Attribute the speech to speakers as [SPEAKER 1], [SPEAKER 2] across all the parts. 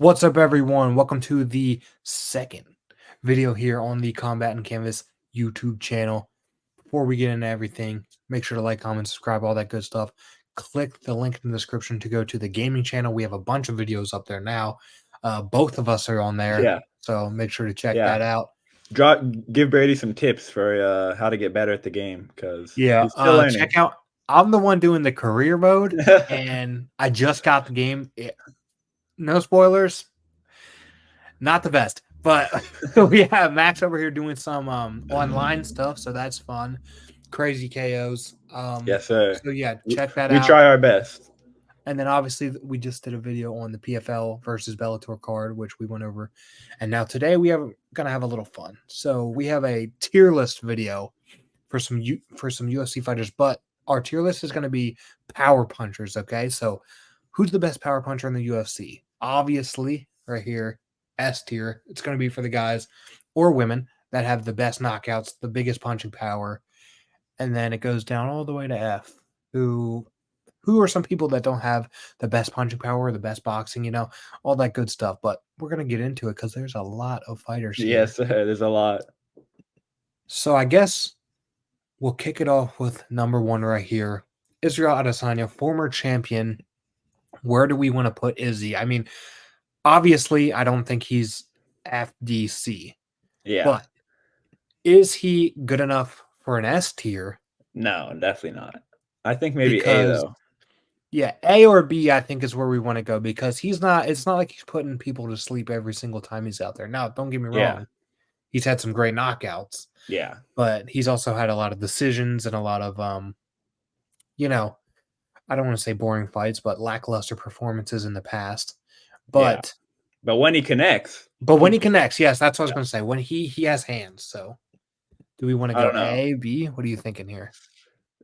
[SPEAKER 1] What's up, everyone? Welcome to the second video here on the Combat and Canvas YouTube channel. Before we get into everything, make sure to like, comment, subscribe, all that good stuff. Click the link in the description to go to the gaming channel. We have a bunch of videos up there now. Both of us are on there,
[SPEAKER 2] Yeah,
[SPEAKER 1] so make sure to check
[SPEAKER 2] yeah.
[SPEAKER 1] that out.
[SPEAKER 2] Give Brady some tips for how to get better at the game because
[SPEAKER 1] Yeah,
[SPEAKER 2] he's still learning.
[SPEAKER 1] check out. I'm the one doing the career mode, and I just got the game. No spoilers. Not the best, but we have Max over here doing some online stuff, so that's fun. Crazy KOs.
[SPEAKER 2] Yes, sir.
[SPEAKER 1] So yeah,
[SPEAKER 2] We,
[SPEAKER 1] check that
[SPEAKER 2] we
[SPEAKER 1] out.
[SPEAKER 2] try our best.
[SPEAKER 1] And then obviously we just did a video on the PFL versus Bellator card, which we went over. And now today we have gonna have a little fun. So we have a tier list video for some UFC fighters, but our tier list is gonna be power punchers. Okay, so who's the best power puncher in the UFC? Obviously, right here, S tier. It's gonna be for the guys or women that have the best knockouts, the biggest punching power, and then it goes down all the way to F, who are some people that don't have the best punching power, the best boxing, all that good stuff. But we're gonna get into it because there's a lot of fighters here.
[SPEAKER 2] Yes, sir. There's a lot.
[SPEAKER 1] So I guess we'll kick it off with number one right here. Israel Adesanya, former champion. Where do we want to put Izzy? I mean, obviously, I don't think he's FDC,
[SPEAKER 2] Yeah.
[SPEAKER 1] but is he good enough for an S tier?
[SPEAKER 2] No, definitely not. I think maybe A
[SPEAKER 1] Because
[SPEAKER 2] though.
[SPEAKER 1] yeah, A or B, I think is where we want to go because he's not. It's not like he's putting people to sleep every single time he's out there. Now, don't get me
[SPEAKER 2] Yeah.
[SPEAKER 1] wrong, he's had some great knockouts,
[SPEAKER 2] Yeah.
[SPEAKER 1] but he's also had a lot of decisions and a lot of you know, I don't want to say boring fights, but lackluster performances in the past.
[SPEAKER 2] Yeah.
[SPEAKER 1] But
[SPEAKER 2] But when he connects,
[SPEAKER 1] when he connects, yes, that's what I was going to say. When he has hands. So, do we want to
[SPEAKER 2] I
[SPEAKER 1] go
[SPEAKER 2] don't know.
[SPEAKER 1] A, B? What are you thinking here?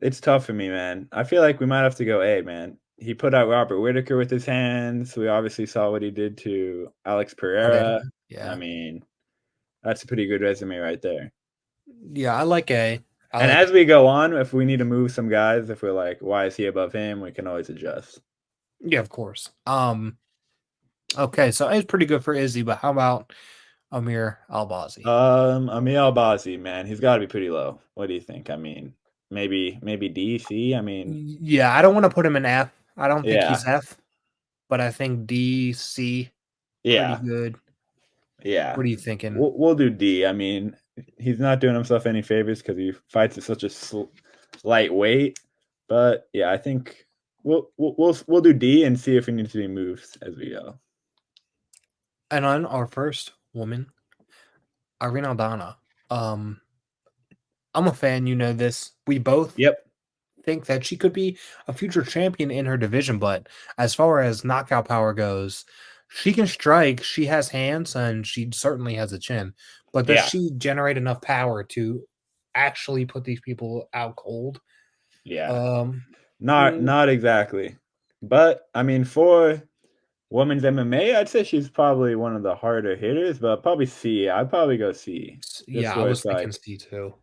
[SPEAKER 2] It's tough for me, man. I feel like we might have to go A, man. He put out Robert Whitaker with his hands. We obviously saw what he did to Alex
[SPEAKER 1] Pereira.
[SPEAKER 2] Pereira. I
[SPEAKER 1] Yeah,
[SPEAKER 2] mean, that's a pretty good resume right there.
[SPEAKER 1] yeah, I like A. I
[SPEAKER 2] And
[SPEAKER 1] like.
[SPEAKER 2] as we go on, if we need to move some guys, if we're like, why is he above him? We can always adjust.
[SPEAKER 1] Yeah, of course. Okay, so it's pretty good for Izzy, but how about Amir Albazi?
[SPEAKER 2] Amir Albazi, man, he's got to be pretty low. What do you think? I mean, maybe D, C. I mean,
[SPEAKER 1] Yeah, I don't want to put him in F. I don't think
[SPEAKER 2] yeah,
[SPEAKER 1] he's F, but I think D, C, pretty
[SPEAKER 2] yeah,
[SPEAKER 1] good.
[SPEAKER 2] yeah.
[SPEAKER 1] What are you thinking?
[SPEAKER 2] We'll do D. I mean, he's not doing himself any favors because he fights at such a light weight. But yeah, I think we'll do D and see if we need to be moves as we go.
[SPEAKER 1] And on our first woman, Irene Aldana. Um, I'm a fan, you know this. We both
[SPEAKER 2] Yep.
[SPEAKER 1] think that she could be a future champion in her division, but as far as knockout power goes, she can strike, she has hands, and she certainly has a chin. But does
[SPEAKER 2] Yeah.
[SPEAKER 1] she generate enough power to actually put these people out cold?
[SPEAKER 2] Yeah.
[SPEAKER 1] Um,
[SPEAKER 2] Not
[SPEAKER 1] mm,
[SPEAKER 2] not exactly. But I mean for women's MMA, I'd say she's probably one of the harder hitters, but probably C. I'd probably go C. Just
[SPEAKER 1] yeah, I
[SPEAKER 2] where
[SPEAKER 1] was
[SPEAKER 2] it's
[SPEAKER 1] thinking
[SPEAKER 2] like
[SPEAKER 1] C too.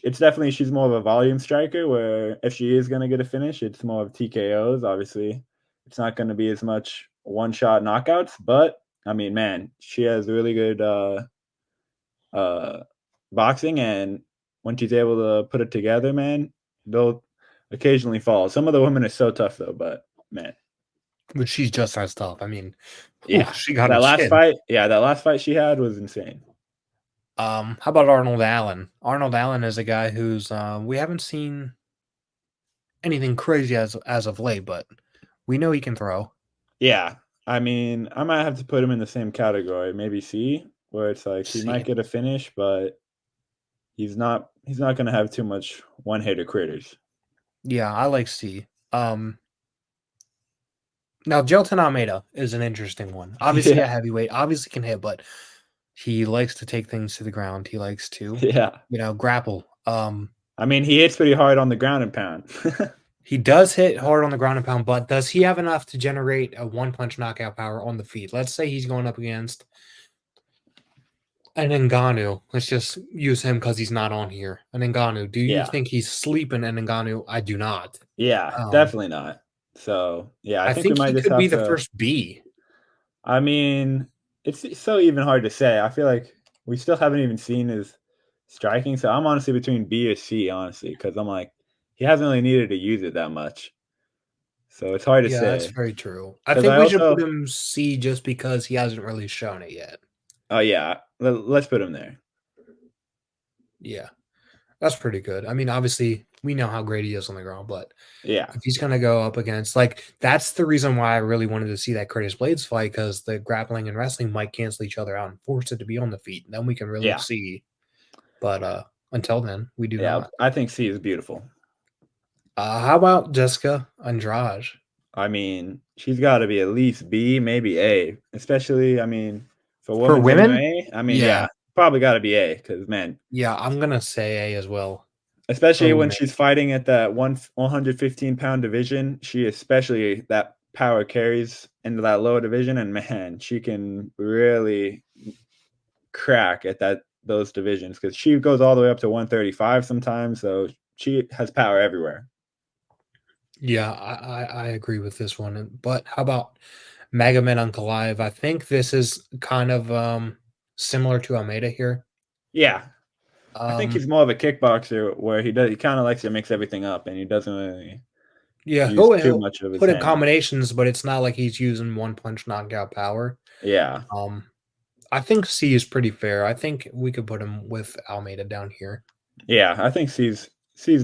[SPEAKER 2] it's definitely she's more of a volume striker where if she is gonna get a finish, it's more of TKOs. Obviously, it's not gonna be as much one shot knockouts, but I mean, man, she has really good uh boxing and when she's able to put it together, man, they'll occasionally fall. Some of the women are so tough though, but man.
[SPEAKER 1] But she's just as tough. I mean, whew,
[SPEAKER 2] Yeah.
[SPEAKER 1] she got a chin.
[SPEAKER 2] That last fight she had was insane.
[SPEAKER 1] How about Arnold Allen? Arnold Allen is a guy who's we haven't seen anything crazy as of late, but we know he can throw.
[SPEAKER 2] Yeah. I mean, I might have to put him in the same category, maybe C, where it's like he might
[SPEAKER 1] C.
[SPEAKER 2] get a finish, but he's not gonna have too much one hitter critters.
[SPEAKER 1] Yeah, I like C. Now Gelton Almeida is an interesting one. Obviously
[SPEAKER 2] Yeah.
[SPEAKER 1] a heavyweight, obviously can hit, but he likes to take things to the ground. He likes to,
[SPEAKER 2] Yeah.
[SPEAKER 1] grapple.
[SPEAKER 2] I mean, he hits pretty hard on the ground and pound.
[SPEAKER 1] He does hit hard on the ground and pound, but does he have enough to generate a one punch knockout power on the feet? Let's say he's going up against an Ngannou. Let's just use him because he's not on here. An Ngannou. Do you
[SPEAKER 2] Yeah.
[SPEAKER 1] think he's sleeping an Ngannou? I do not.
[SPEAKER 2] Yeah,
[SPEAKER 1] Um,
[SPEAKER 2] definitely not. So, yeah, I
[SPEAKER 1] I
[SPEAKER 2] think we
[SPEAKER 1] think
[SPEAKER 2] might
[SPEAKER 1] he
[SPEAKER 2] just
[SPEAKER 1] could be
[SPEAKER 2] have
[SPEAKER 1] the
[SPEAKER 2] to
[SPEAKER 1] first B.
[SPEAKER 2] I mean, it's so even hard to say. I feel like we still haven't even seen his striking, so I'm honestly between B or C, honestly, because I'm like, he hasn't really needed to use it that much. So it's hard to
[SPEAKER 1] Yeah, that's
[SPEAKER 2] say.
[SPEAKER 1] very true. I
[SPEAKER 2] Because
[SPEAKER 1] think
[SPEAKER 2] I
[SPEAKER 1] we should put
[SPEAKER 2] also,
[SPEAKER 1] him C just because he hasn't really shown it yet.
[SPEAKER 2] oh yeah, let's put him there.
[SPEAKER 1] Yeah, that's pretty good. I mean, obviously, we know how great he is on the ground, but
[SPEAKER 2] Yeah,
[SPEAKER 1] if he's gonna go up against that's the reason why I really wanted to see that Curtis Blades fight because the grappling and wrestling might cancel each other out and force it to be on the feet. Then we can really
[SPEAKER 2] yeah,
[SPEAKER 1] see. But until then, we do
[SPEAKER 2] yeah.
[SPEAKER 1] not.
[SPEAKER 2] I think C is beautiful.
[SPEAKER 1] How about Jessica Andrade
[SPEAKER 2] I mean, she's got to be at least B, maybe A, especially, I mean, for
[SPEAKER 1] for
[SPEAKER 2] women's
[SPEAKER 1] women?
[SPEAKER 2] MMA. I mean,
[SPEAKER 1] Yeah,
[SPEAKER 2] yeah, probably got to be A because, man,
[SPEAKER 1] yeah, I'm gonna say A as well for
[SPEAKER 2] especially when
[SPEAKER 1] women.
[SPEAKER 2] she's fighting at that 115-pound division, she especially that power carries into that lower division, and man, she can really crack at those divisions because she goes all the way up to 135 sometimes. So she has power everywhere.
[SPEAKER 1] Yeah, I agree with this one. But how about Magomed Ankalaev? I think this is kind of similar to Almeida here.
[SPEAKER 2] Yeah, I think
[SPEAKER 1] Um,
[SPEAKER 2] he's more of a kickboxer where he kind of likes to mix everything up and he doesn't really
[SPEAKER 1] yeah,
[SPEAKER 2] use too
[SPEAKER 1] he'll
[SPEAKER 2] much of his
[SPEAKER 1] put in
[SPEAKER 2] hands.
[SPEAKER 1] combinations, but it's not like he's using one punch knockout power.
[SPEAKER 2] Yeah,
[SPEAKER 1] Um, I think C is pretty fair. I think we could put him with Almeida down here.
[SPEAKER 2] yeah, I think C's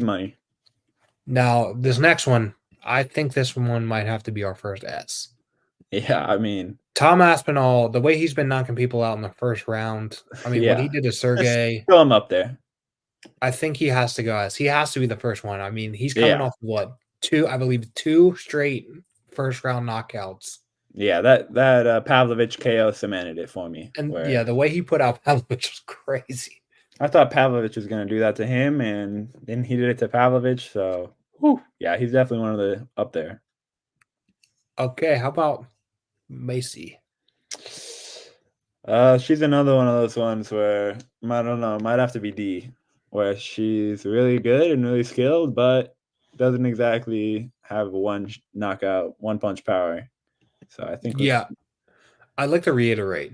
[SPEAKER 2] money.
[SPEAKER 1] Now, this next one, I think this one might have to be our first S.
[SPEAKER 2] Yeah, I mean,
[SPEAKER 1] Tom Aspinall, the way he's been knocking people out in the first round, I mean, what he
[SPEAKER 2] yeah,
[SPEAKER 1] did to
[SPEAKER 2] just
[SPEAKER 1] Sergey,
[SPEAKER 2] throw him up there.
[SPEAKER 1] I think he has to go S. He has to be the first one. I mean, he's coming
[SPEAKER 2] Yeah,
[SPEAKER 1] off what? Two, I believe, two straight first round knockouts.
[SPEAKER 2] yeah, that Pavlovich KO cemented it for me.
[SPEAKER 1] And yeah,
[SPEAKER 2] Where
[SPEAKER 1] the way he put out Pavlovich was crazy.
[SPEAKER 2] I thought Pavlovich was going to do that to him, and then he did it to Pavlovich. So, whew, yeah, he's definitely one of the up there.
[SPEAKER 1] Okay, how about Macy?
[SPEAKER 2] She's another one of those ones where I don't know, might have to be D, where she's really good and really skilled, but doesn't exactly have knockout, one punch power. So I think
[SPEAKER 1] Yeah, I'd like to reiterate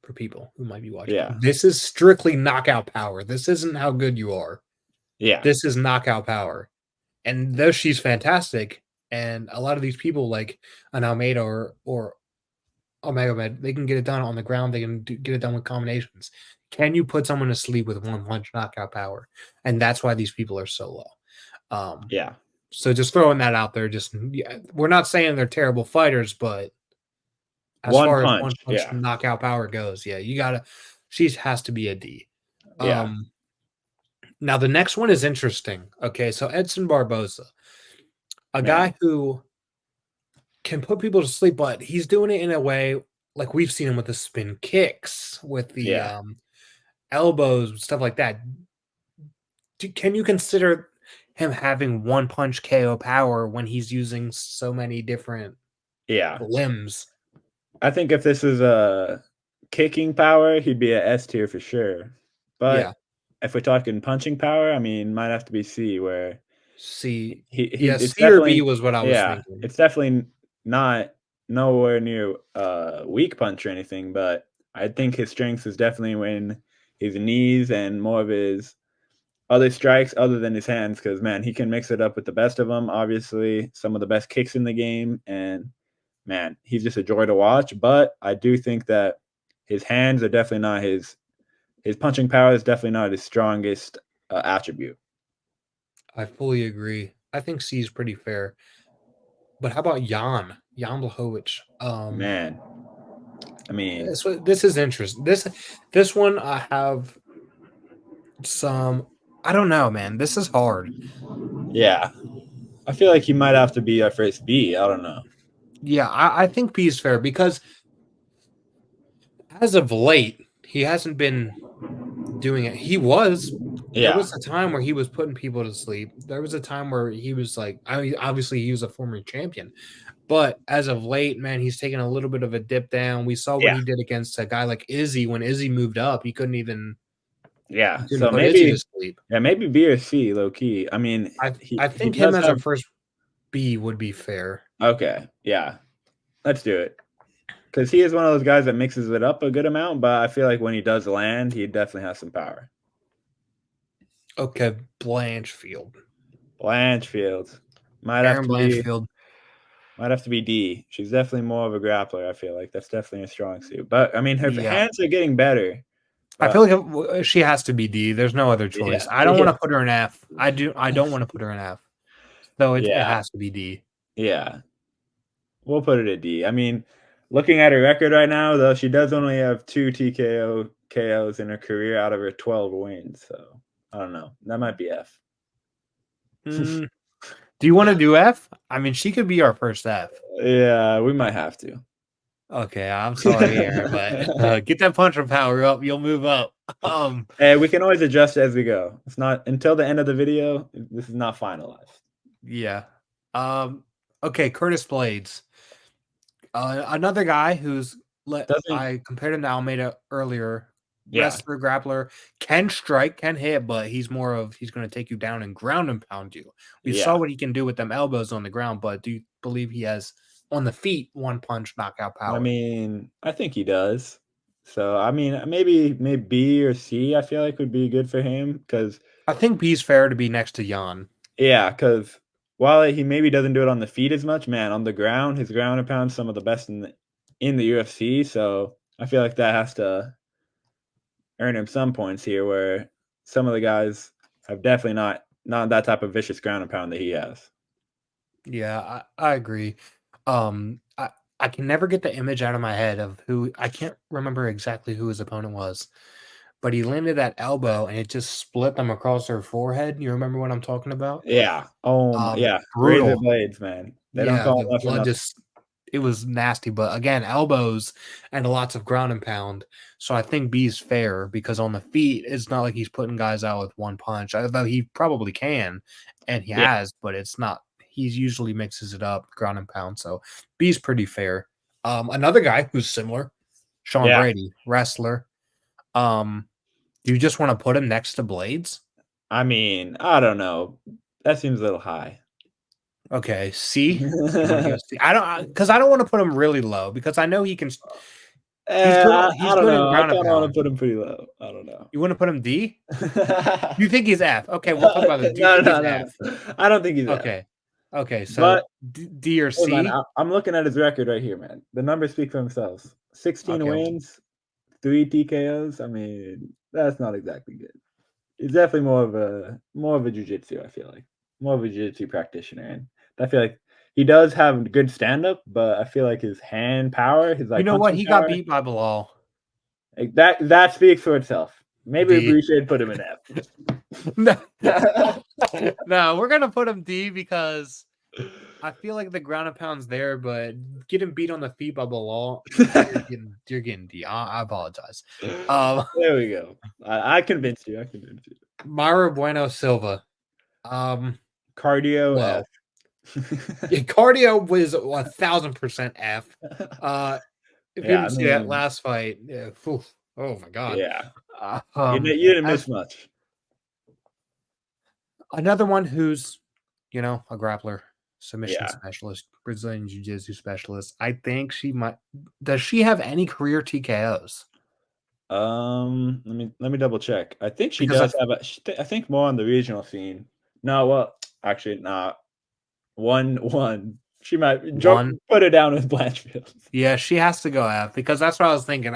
[SPEAKER 1] for people who might be watching.
[SPEAKER 2] yeah,
[SPEAKER 1] This is strictly knockout power. This isn't how good you are.
[SPEAKER 2] yeah,
[SPEAKER 1] This is knockout power. And though she's fantastic, and a lot of these people like an Almeida or Omegamed, they can get it done on the ground. They can get it done with combinations. Can you put someone to sleep with one punch knockout power? And that's why these people are so low. Um,
[SPEAKER 2] yeah,
[SPEAKER 1] so just throwing that out there. Just yeah, we're not saying they're terrible fighters, but as
[SPEAKER 2] one
[SPEAKER 1] far as
[SPEAKER 2] punch,
[SPEAKER 1] one punch
[SPEAKER 2] yeah,
[SPEAKER 1] knockout power goes, yeah, you gotta. She has to be a D.
[SPEAKER 2] yeah,
[SPEAKER 1] Um, Now the next one is interesting. Okay, so Edson Barboza, a
[SPEAKER 2] man,
[SPEAKER 1] guy who can put people to sleep, but he's doing it in a way like we've seen him with the spin kicks, with the
[SPEAKER 2] yeah,
[SPEAKER 1] elbows, stuff like that. Can you consider him having one punch KO power when he's using so many different
[SPEAKER 2] yeah.
[SPEAKER 1] limbs?
[SPEAKER 2] I think if this is a kicking power, he'd be a S tier for sure.
[SPEAKER 1] Yeah.
[SPEAKER 2] But if we're talking punching power, I mean, might have to be C, where
[SPEAKER 1] C.
[SPEAKER 2] he
[SPEAKER 1] Yeah,
[SPEAKER 2] it's
[SPEAKER 1] C or B
[SPEAKER 2] definitely
[SPEAKER 1] was what I was
[SPEAKER 2] yeah,
[SPEAKER 1] thinking.
[SPEAKER 2] it's definitely not nowhere near weak punch or anything, but I think his strength is definitely in his knees and more of his other strikes other than his hands because man, he can mix it up with the best of them. Obviously, some of the best kicks in the game, and man, he's just a joy to watch. But I do think that his hands are definitely not his punching power is definitely not his strongest attribute.
[SPEAKER 1] I fully agree. I think C is pretty fair. But how about Jan Blachowicz?
[SPEAKER 2] Man, I mean,
[SPEAKER 1] This is interesting. This one I have some. I don't know, man. This is hard.
[SPEAKER 2] yeah, I feel like he might have to be our first B. I don't know.
[SPEAKER 1] Yeah, I think B is fair because as of late, he hasn't been doing it. He was. There
[SPEAKER 2] Yeah,
[SPEAKER 1] was a time where he was putting people to sleep. There was a time where he was like, I mean, obviously he was a former champion, but as of late, man, he's taken a little bit of a dip down. We saw what
[SPEAKER 2] yeah,
[SPEAKER 1] he did against a guy like Izzy when Izzy moved up.
[SPEAKER 2] yeah.
[SPEAKER 1] He couldn't
[SPEAKER 2] So
[SPEAKER 1] put Izzy to
[SPEAKER 2] maybe,
[SPEAKER 1] sleep.
[SPEAKER 2] yeah, maybe B or C, low key. I mean,
[SPEAKER 1] I
[SPEAKER 2] he
[SPEAKER 1] think him
[SPEAKER 2] does
[SPEAKER 1] as our
[SPEAKER 2] have
[SPEAKER 1] first B would be fair.
[SPEAKER 2] okay. Yeah, let's do it. because he is one of those guys that mixes it up a good amount. But I feel like when he does land, he definitely has some power.
[SPEAKER 1] Okay, Blanchfield.
[SPEAKER 2] Blanchfield
[SPEAKER 1] Aaron Blanchfield.
[SPEAKER 2] might have to be D. She's definitely more of a grappler. I feel like that's definitely a strong suit. But I mean, her
[SPEAKER 1] Yeah.
[SPEAKER 2] hands are getting better.
[SPEAKER 1] I
[SPEAKER 2] But
[SPEAKER 1] feel like she has to be D. There's no other
[SPEAKER 2] yeah,
[SPEAKER 1] choice. I don't want
[SPEAKER 2] yeah,
[SPEAKER 1] to put her in F. I don't want to put her in F. So it
[SPEAKER 2] yeah,
[SPEAKER 1] has to be D.
[SPEAKER 2] yeah. We'll put it at D. I mean, looking at her record right now, though, she does only have 2 TKO KOs in her career out of her 12 wins. So I don't know. That might be F.
[SPEAKER 1] Mm, do you want to do F? I mean, she could be our first F.
[SPEAKER 2] Yeah, we might have to.
[SPEAKER 1] Okay, I'm sorry, Aaron, but get that puncher power up. You'll move up.
[SPEAKER 2] Hey, we can always adjust as we go. It's not until the end of the video. This is not finalized.
[SPEAKER 1] Yeah. Okay, Curtis Blades. Another guy who's
[SPEAKER 2] Doesn't
[SPEAKER 1] I compared him to Almeida earlier.
[SPEAKER 2] yeah,
[SPEAKER 1] Wrestler, grappler, can strike, can hit, but he's going to take you down and ground and pound you. We saw
[SPEAKER 2] yeah.
[SPEAKER 1] what he can do with them elbows on the ground, but do you believe he has on the feet one punch knockout
[SPEAKER 2] I
[SPEAKER 1] power?
[SPEAKER 2] mean, I think he does. So I mean, maybe B or C. I feel like would be good for him because
[SPEAKER 1] I think B's fair to be next to Jan.
[SPEAKER 2] yeah, because while he maybe doesn't do it on the feet as much, man, on the ground, his ground and pound some of the best in the UFC. So I feel like that has to earn him some points here, where some of the guys have definitely not that type of vicious ground and pound that he has.
[SPEAKER 1] Yeah, I agree. Um, I I can never get the image out of my head of who I can't remember exactly who his opponent was, but he landed that elbow and it just split them across their forehead. You remember what I'm talking about?
[SPEAKER 2] Yeah. Oh my, yeah. Razor
[SPEAKER 1] Brutal.
[SPEAKER 2] blades, man. They don't
[SPEAKER 1] Yeah,
[SPEAKER 2] call
[SPEAKER 1] the
[SPEAKER 2] enough for
[SPEAKER 1] blood
[SPEAKER 2] nothing.
[SPEAKER 1] just it was nasty, but again, elbows and lots of ground and pound. So I think B's fair because on the feet, it's not like he's putting guys out with one punch. Although he probably can, and he
[SPEAKER 2] Yeah.
[SPEAKER 1] has, but it's not. He's usually mixes it up, ground and pound. So B's pretty fair. Another guy who's similar, Sean
[SPEAKER 2] Yeah.
[SPEAKER 1] Brady, wrestler. Um, do you just want to put him next to Blades?
[SPEAKER 2] I mean, I don't know. That seems a little high.
[SPEAKER 1] Okay, C. You want to go C? I don't because I don't want to put him really low because I know he can.
[SPEAKER 2] I
[SPEAKER 1] He's
[SPEAKER 2] don't
[SPEAKER 1] good at
[SPEAKER 2] know. I
[SPEAKER 1] ground and
[SPEAKER 2] kinda wanna
[SPEAKER 1] pound.
[SPEAKER 2] put him pretty low. I don't know.
[SPEAKER 1] You wanna put him D? You think he's F? Okay, we'll talk about this. Do you
[SPEAKER 2] No,
[SPEAKER 1] think he's
[SPEAKER 2] no, no,
[SPEAKER 1] F?
[SPEAKER 2] no. I don't think he's F.
[SPEAKER 1] Okay. Okay,
[SPEAKER 2] But
[SPEAKER 1] so D or
[SPEAKER 2] hey, man,
[SPEAKER 1] C?
[SPEAKER 2] I'm looking at his record right here, man. The numbers speak for themselves. 16
[SPEAKER 1] Okay.
[SPEAKER 2] wins, 3 TKOs. I mean, that's not exactly good. He's definitely more of a jujitsu, I feel like. More of a jiu-jitsu practitioner, and I feel like he does have good stand-up, but I feel like his hand power, his,
[SPEAKER 1] You
[SPEAKER 2] like,
[SPEAKER 1] know what?
[SPEAKER 2] punching
[SPEAKER 1] He got
[SPEAKER 2] power,
[SPEAKER 1] beat by Bilal.
[SPEAKER 2] like, that speaks for itself. Maybe
[SPEAKER 1] D.
[SPEAKER 2] we should put him in
[SPEAKER 1] No.
[SPEAKER 2] F.
[SPEAKER 1] No, we're gonna put him D because I feel like the ground and pound's there, but getting beat on the feet by Bilal, you're getting D. I apologize. Um,
[SPEAKER 2] There we go. I convinced you, I convinced you.
[SPEAKER 1] Myra Bueno Silva. Um,
[SPEAKER 2] Cardio F.
[SPEAKER 1] Low. Yeah, cardio was 1,000% F. Uh, if you
[SPEAKER 2] Yeah, I
[SPEAKER 1] didn't see that
[SPEAKER 2] mean,
[SPEAKER 1] last fight, yeah, oh my god.
[SPEAKER 2] yeah.
[SPEAKER 1] Uh,
[SPEAKER 2] You didn't miss
[SPEAKER 1] as
[SPEAKER 2] much.
[SPEAKER 1] another one who's, a grappler, submission
[SPEAKER 2] Yeah.
[SPEAKER 1] specialist, Brazilian jiu-jitsu specialist. I think she might. Does she have any career TKOs?
[SPEAKER 2] Let me double check. I think she
[SPEAKER 1] Because
[SPEAKER 2] does have I think more on the regional scene. No, well, actually, not. 1-1. She might jump
[SPEAKER 1] one,
[SPEAKER 2] put it down with Blanchfield.
[SPEAKER 1] yeah, she has to go F because that's what I was thinking.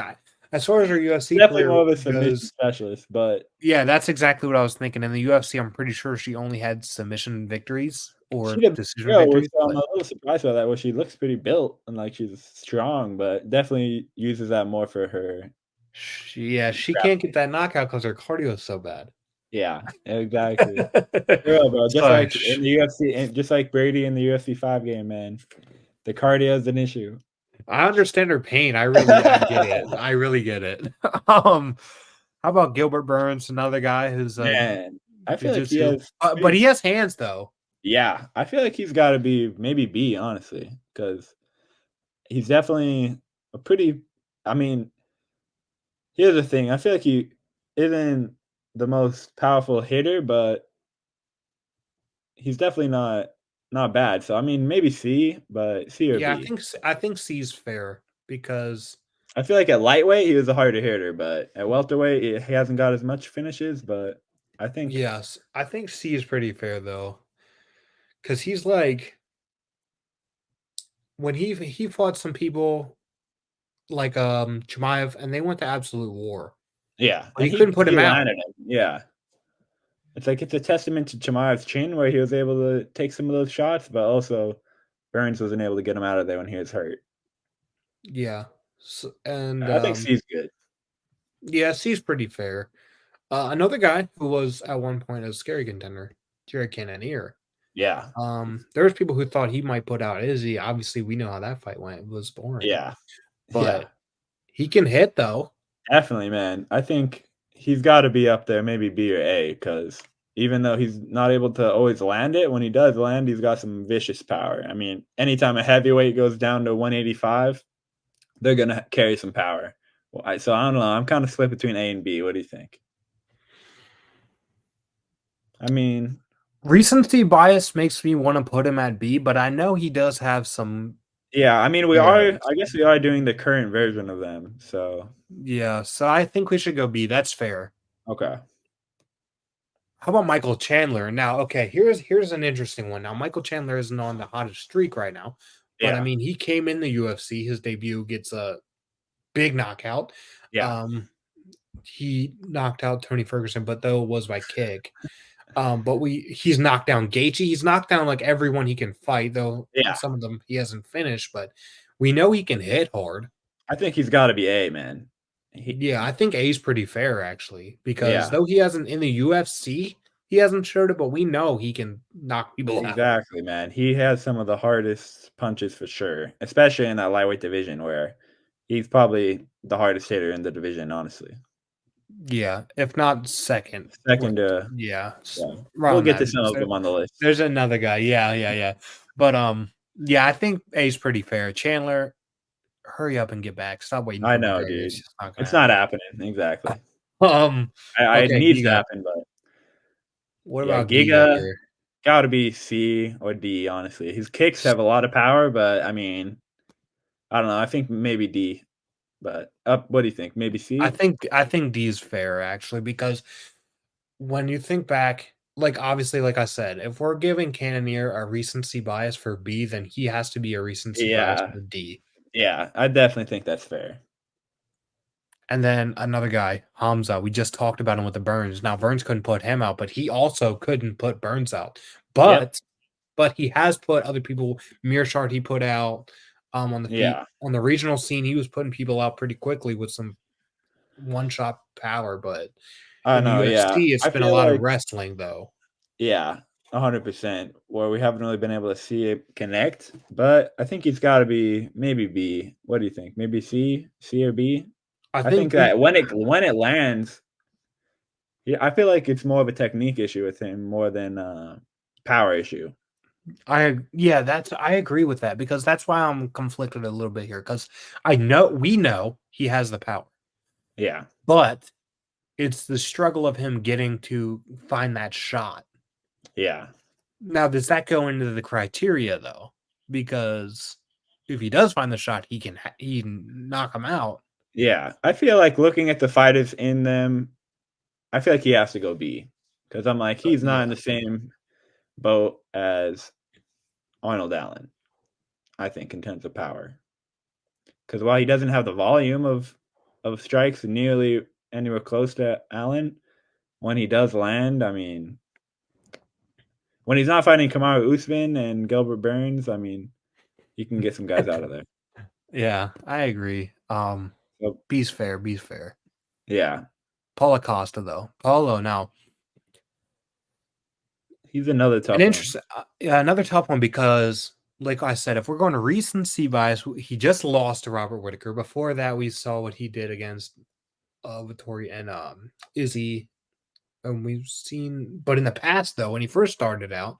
[SPEAKER 1] As far as her UFC
[SPEAKER 2] Definitely
[SPEAKER 1] career
[SPEAKER 2] more of a submission
[SPEAKER 1] goes,
[SPEAKER 2] specialist, but
[SPEAKER 1] yeah, that's exactly what I was thinking. In the UFC, I'm pretty sure she only had submission victories
[SPEAKER 2] she
[SPEAKER 1] or
[SPEAKER 2] did
[SPEAKER 1] decision
[SPEAKER 2] go,
[SPEAKER 1] victories,
[SPEAKER 2] so I'm
[SPEAKER 1] but
[SPEAKER 2] a little surprised by that. Well, she looks pretty built and like she's strong, but definitely uses that more for her
[SPEAKER 1] she
[SPEAKER 2] scrap.
[SPEAKER 1] can't get that knockout because her cardio is so bad.
[SPEAKER 2] Yeah, exactly. For real, bro. Just
[SPEAKER 1] Sorry.
[SPEAKER 2] like in the UFC, and just like Brady in the UFC 5 game, man. The cardio is an issue.
[SPEAKER 1] I understand her pain. I get it. I really get it. Um, how about Gilbert Burns, another guy who's
[SPEAKER 2] Man, I feel like he
[SPEAKER 1] jujitsu,
[SPEAKER 2] has
[SPEAKER 1] but
[SPEAKER 2] pretty.
[SPEAKER 1] he has hands though.
[SPEAKER 2] Yeah, I feel like he's got to be maybe B, honestly, because he's definitely a pretty. I mean, here's the thing. I feel like he isn't the most powerful hitter, but he's definitely not bad. So I mean, maybe C, but C or
[SPEAKER 1] Yeah,
[SPEAKER 2] B.
[SPEAKER 1] I think C's fair because
[SPEAKER 2] I feel like at lightweight he was a harder hitter, but at welterweight he hasn't got as much finishes. But I think,
[SPEAKER 1] yes, I think C is pretty fair though, because he's like when he fought some people like Chimaev, and they went to absolute war,
[SPEAKER 2] yeah,
[SPEAKER 1] but
[SPEAKER 2] and
[SPEAKER 1] he couldn't put
[SPEAKER 2] he
[SPEAKER 1] him out.
[SPEAKER 2] landed him. Yeah, it's like it's a testament to Chimaev's chin where he was able to take some of those shots, but also Burns wasn't able to get him out of there when he was hurt.
[SPEAKER 1] Yeah, and
[SPEAKER 2] I think C's good.
[SPEAKER 1] yeah, C's pretty fair. Another guy who was at one point a scary contender, Jared Cannonier.
[SPEAKER 2] Yeah,
[SPEAKER 1] There was people who thought he might put out Izzy. Obviously, we know how that fight went. It was boring,
[SPEAKER 2] yeah, yeah.
[SPEAKER 1] but he can hit though.
[SPEAKER 2] Definitely, man. I think he's got to be up there, maybe B or A, because even though he's not able to always land it, when he does land, he's got some vicious power. I mean, anytime a heavyweight goes down to 185, they're gonna carry some power. Well, so I don't know. I'm kind of split between A and B. What do you think? I mean,
[SPEAKER 1] Recency bias makes me want to put him at B, but I know he does have some
[SPEAKER 2] yeah. I mean, we are.
[SPEAKER 1] merits.
[SPEAKER 2] I guess we are doing the current version of them. So
[SPEAKER 1] Yeah, so I think we should go B. That's fair.
[SPEAKER 2] okay.
[SPEAKER 1] How about Michael Chandler? Now, okay, here's an interesting one. Now, Michael Chandler isn't on the hottest streak right now, but I
[SPEAKER 2] Yeah.
[SPEAKER 1] mean, he came in the UFC. His debut gets a big knockout.
[SPEAKER 2] Yeah.
[SPEAKER 1] Um, he knocked out Tony Ferguson, but though it was by kick. But he's knocked down Gaethje. He's knocked down like everyone he can fight, though
[SPEAKER 2] Yeah.
[SPEAKER 1] some of them he hasn't finished. But we know he can hit hard.
[SPEAKER 2] I think he's got to be A, man.
[SPEAKER 1] Yeah, I think A's pretty fair actually, because
[SPEAKER 2] Yeah.
[SPEAKER 1] though he hasn't in the UFC, he hasn't showed it, but we know he can knock people out.
[SPEAKER 2] Exactly, man. He has some of the hardest punches for sure, especially in that lightweight division where he's probably the hardest hitter in the division, honestly.
[SPEAKER 1] Yeah, if not second with
[SPEAKER 2] Second to,
[SPEAKER 1] yeah,
[SPEAKER 2] yeah.
[SPEAKER 1] right
[SPEAKER 2] We'll
[SPEAKER 1] on
[SPEAKER 2] get
[SPEAKER 1] that
[SPEAKER 2] to some
[SPEAKER 1] because
[SPEAKER 2] of them on the list.
[SPEAKER 1] there's another guy. Yeah, yeah, yeah. But yeah, I think A's pretty fair. Chandler, hurry up and get back. Stop waiting
[SPEAKER 2] I
[SPEAKER 1] for
[SPEAKER 2] know,
[SPEAKER 1] McGregor. It's
[SPEAKER 2] dude.
[SPEAKER 1] just not gonna
[SPEAKER 2] It's not
[SPEAKER 1] happen.
[SPEAKER 2] happening. Exactly.
[SPEAKER 1] Um,
[SPEAKER 2] It
[SPEAKER 1] okay,
[SPEAKER 2] needs to
[SPEAKER 1] Giga.
[SPEAKER 2] happen, but
[SPEAKER 1] What
[SPEAKER 2] yeah,
[SPEAKER 1] about Giga
[SPEAKER 2] Giga
[SPEAKER 1] here?
[SPEAKER 2] got to be C or D, honestly. His kicks have a lot of power, but I mean, I don't know. I think maybe D, but up. What do you think? Maybe C?
[SPEAKER 1] I think D is fair actually because when you think back, like obviously, like I said, if we're giving Cannonier a recency bias for B, then he has to be a recency bias
[SPEAKER 2] Yeah.
[SPEAKER 1] for D.
[SPEAKER 2] Yeah. I definitely think that's fair.
[SPEAKER 1] And then another guy, Hamza, we just talked about him with the Burns. Now Burns couldn't put him out, but he also couldn't put Burns out.
[SPEAKER 2] Yep.
[SPEAKER 1] But he has put other people. Mearshart he put out on the feet
[SPEAKER 2] Yeah.
[SPEAKER 1] on the regional scene. He was putting people out pretty quickly with some one shot power. But
[SPEAKER 2] I
[SPEAKER 1] in the
[SPEAKER 2] know, yeah.
[SPEAKER 1] UFC, it's
[SPEAKER 2] I
[SPEAKER 1] been a
[SPEAKER 2] feel
[SPEAKER 1] lot of
[SPEAKER 2] like
[SPEAKER 1] wrestling though.
[SPEAKER 2] yeah, 100%, where we haven't really been able to see it connect, but I think he's gotta be maybe B. What do you think? Maybe C? C or B?
[SPEAKER 1] I
[SPEAKER 2] I think
[SPEAKER 1] think B.
[SPEAKER 2] that when it lands, yeah, I feel like it's more of a technique issue with him more than a power issue.
[SPEAKER 1] I agree with that because that's why I'm conflicted a little bit here because we know he has the power,
[SPEAKER 2] Yeah.
[SPEAKER 1] but it's the struggle of him getting to find that shot.
[SPEAKER 2] Yeah.
[SPEAKER 1] Now, does that go into the criteria though? Because if he does find the shot, he can knock him out.
[SPEAKER 2] Yeah. I feel like looking at the fighters in them, I feel like he has to go B because I'm like,
[SPEAKER 1] But
[SPEAKER 2] he's not in
[SPEAKER 1] yeah,
[SPEAKER 2] the same boat as Arnold Allen, I think, in terms of power. Because while he doesn't have the volume of strikes nearly anywhere close to Allen, when he does land, I mean, when he's not fighting Kamaru Usman and Gilbert Burns, I mean, he can get some guys out of there.
[SPEAKER 1] yeah, I agree.
[SPEAKER 2] So,
[SPEAKER 1] B's fair. B's fair.
[SPEAKER 2] yeah,
[SPEAKER 1] Paulo Costa though. Paulo now
[SPEAKER 2] he's another
[SPEAKER 1] an
[SPEAKER 2] tough one.
[SPEAKER 1] interesting, yeah, another tough one because, like I said, if we're going to recency bias, he just lost to Robert Whitaker. Before that, we saw what he did against Vittori and Izzy, and we've seen. But in the past, though, when he first started out,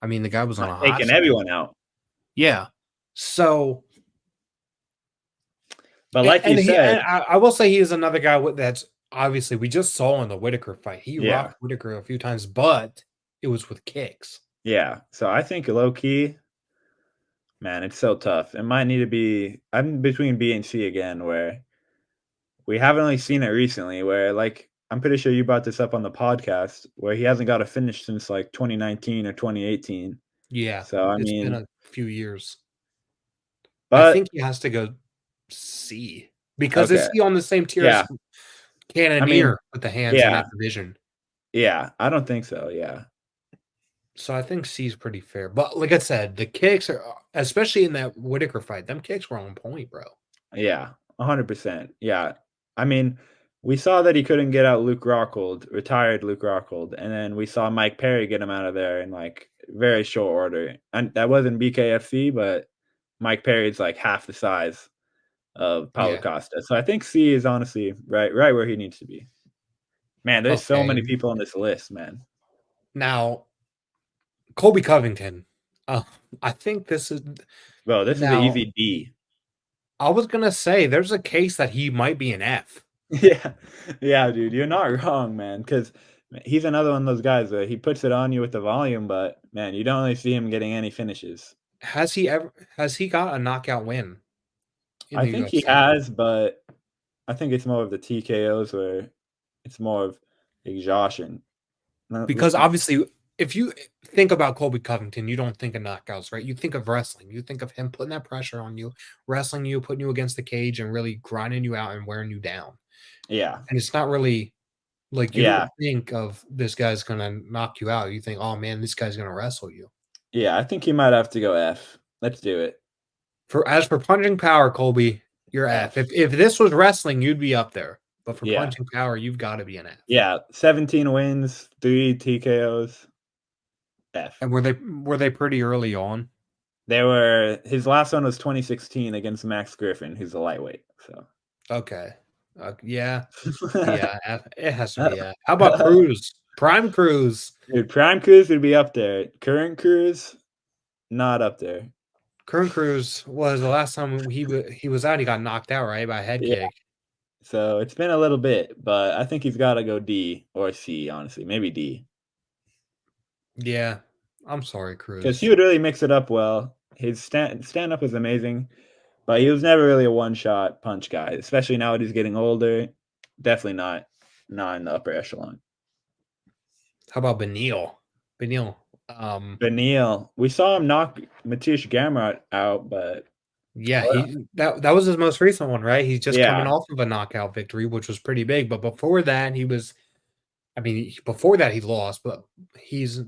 [SPEAKER 1] I mean, the guy was on
[SPEAKER 2] Not
[SPEAKER 1] a hot
[SPEAKER 2] taking
[SPEAKER 1] streak.
[SPEAKER 2] everyone out.
[SPEAKER 1] Yeah. So,
[SPEAKER 2] But like you
[SPEAKER 1] and
[SPEAKER 2] said,
[SPEAKER 1] I will say he is another guy that's obviously we just saw in the Whitaker fight. He
[SPEAKER 2] yeah,
[SPEAKER 1] rocked Whitaker a few times, but it was with kicks.
[SPEAKER 2] yeah. So I think low key, Man, it's so tough. It might need to be. I'm between B and C again, where we haven't really seen it recently. Where like I'm pretty sure you brought this up on the podcast, where he hasn't got a finish since like 2019 or 2018.
[SPEAKER 1] Yeah,
[SPEAKER 2] So I
[SPEAKER 1] it's been
[SPEAKER 2] mean,
[SPEAKER 1] a few years. I
[SPEAKER 2] but
[SPEAKER 1] think he has to go C because is
[SPEAKER 2] okay,
[SPEAKER 1] he on the same tier as
[SPEAKER 2] yeah. I mean,
[SPEAKER 1] Cannoneer with the hands in
[SPEAKER 2] yeah,
[SPEAKER 1] that division?
[SPEAKER 2] yeah. I don't think so. Yeah,
[SPEAKER 1] So I think C is pretty fair. But like I said, the kicks are especially in that Whitaker fight, them kicks were on point, bro.
[SPEAKER 2] yeah, 100%. Yeah, I mean, we saw that he couldn't get out Luke Rockhold, retired Luke Rockhold, and then we saw Mike Perry get him out of there in like very short order. And that wasn't BKFC, but Mike Perry's like half the size of Paulo
[SPEAKER 1] Yeah.
[SPEAKER 2] Costa. So I think C is honestly right where he needs to be. Man, there's so
[SPEAKER 1] Okay.
[SPEAKER 2] many people on this list, man.
[SPEAKER 1] Now, Colby Covington. Uh, I think this is
[SPEAKER 2] Bro, this is an
[SPEAKER 1] now.
[SPEAKER 2] easy D.
[SPEAKER 1] I was gonna say there's a case that he might be an F.
[SPEAKER 2] Yeah. Yeah, dude, you're not wrong, man, because he's another one of those guys that he puts it on you with the volume, but man, you don't really see him getting any finishes.
[SPEAKER 1] Has he got a knockout win in
[SPEAKER 2] I
[SPEAKER 1] the
[SPEAKER 2] think he
[SPEAKER 1] UFC?
[SPEAKER 2] has, but I think it's more of the TKOs where it's more of exhaustion.
[SPEAKER 1] Because obviously, if you think about Colby Covington, you don't think of knockouts, right? You think of wrestling. You think of him putting that pressure on you, wrestling you, putting you against the cage, and really grinding you out and wearing you down.
[SPEAKER 2] Yeah.
[SPEAKER 1] And it's not really like you
[SPEAKER 2] Yeah.
[SPEAKER 1] don't think of this guy's gonna knock you out. You think, oh man, this guy's gonna wrestle you.
[SPEAKER 2] Yeah, I think he might have to go F. Let's do it.
[SPEAKER 1] For punching power, Colby, you're F.
[SPEAKER 2] F.
[SPEAKER 1] If this was wrestling, you'd be up there. But for
[SPEAKER 2] Yeah.
[SPEAKER 1] punching power, you've got to be an F.
[SPEAKER 2] Yeah, 17 wins, 3 TKOs. F.
[SPEAKER 1] And were they pretty early on?
[SPEAKER 2] They were his last one was 2016 against Max Griffin, who's a lightweight. So
[SPEAKER 1] Okay. Yeah. Yeah. F. It has to be F. How about Cruz? Prime Cruz.
[SPEAKER 2] dude, Prime Cruz would be up there. Current Cruz, not up there.
[SPEAKER 1] Current Cruz was the last time he was out. He got knocked out right by a head
[SPEAKER 2] Yeah.
[SPEAKER 1] kick.
[SPEAKER 2] So it's been a little bit, but I think he's got to go D or C. Honestly, maybe D
[SPEAKER 1] Yeah. I'm sorry,
[SPEAKER 2] because he
[SPEAKER 1] Cruz.
[SPEAKER 2] would really mix it up well. His stand up was amazing, but he was never really a one shot punch guy. Especially now that he's getting older, definitely not in the upper echelon.
[SPEAKER 1] How about Benil? Benil.
[SPEAKER 2] Beneil, we saw him knock Matias Gamrot out, but
[SPEAKER 1] Yeah, that was his most recent one, right? He's just coming
[SPEAKER 2] yeah,
[SPEAKER 1] off of a knockout victory, which was pretty big. But before that, he was. I mean, before that he lost, but he's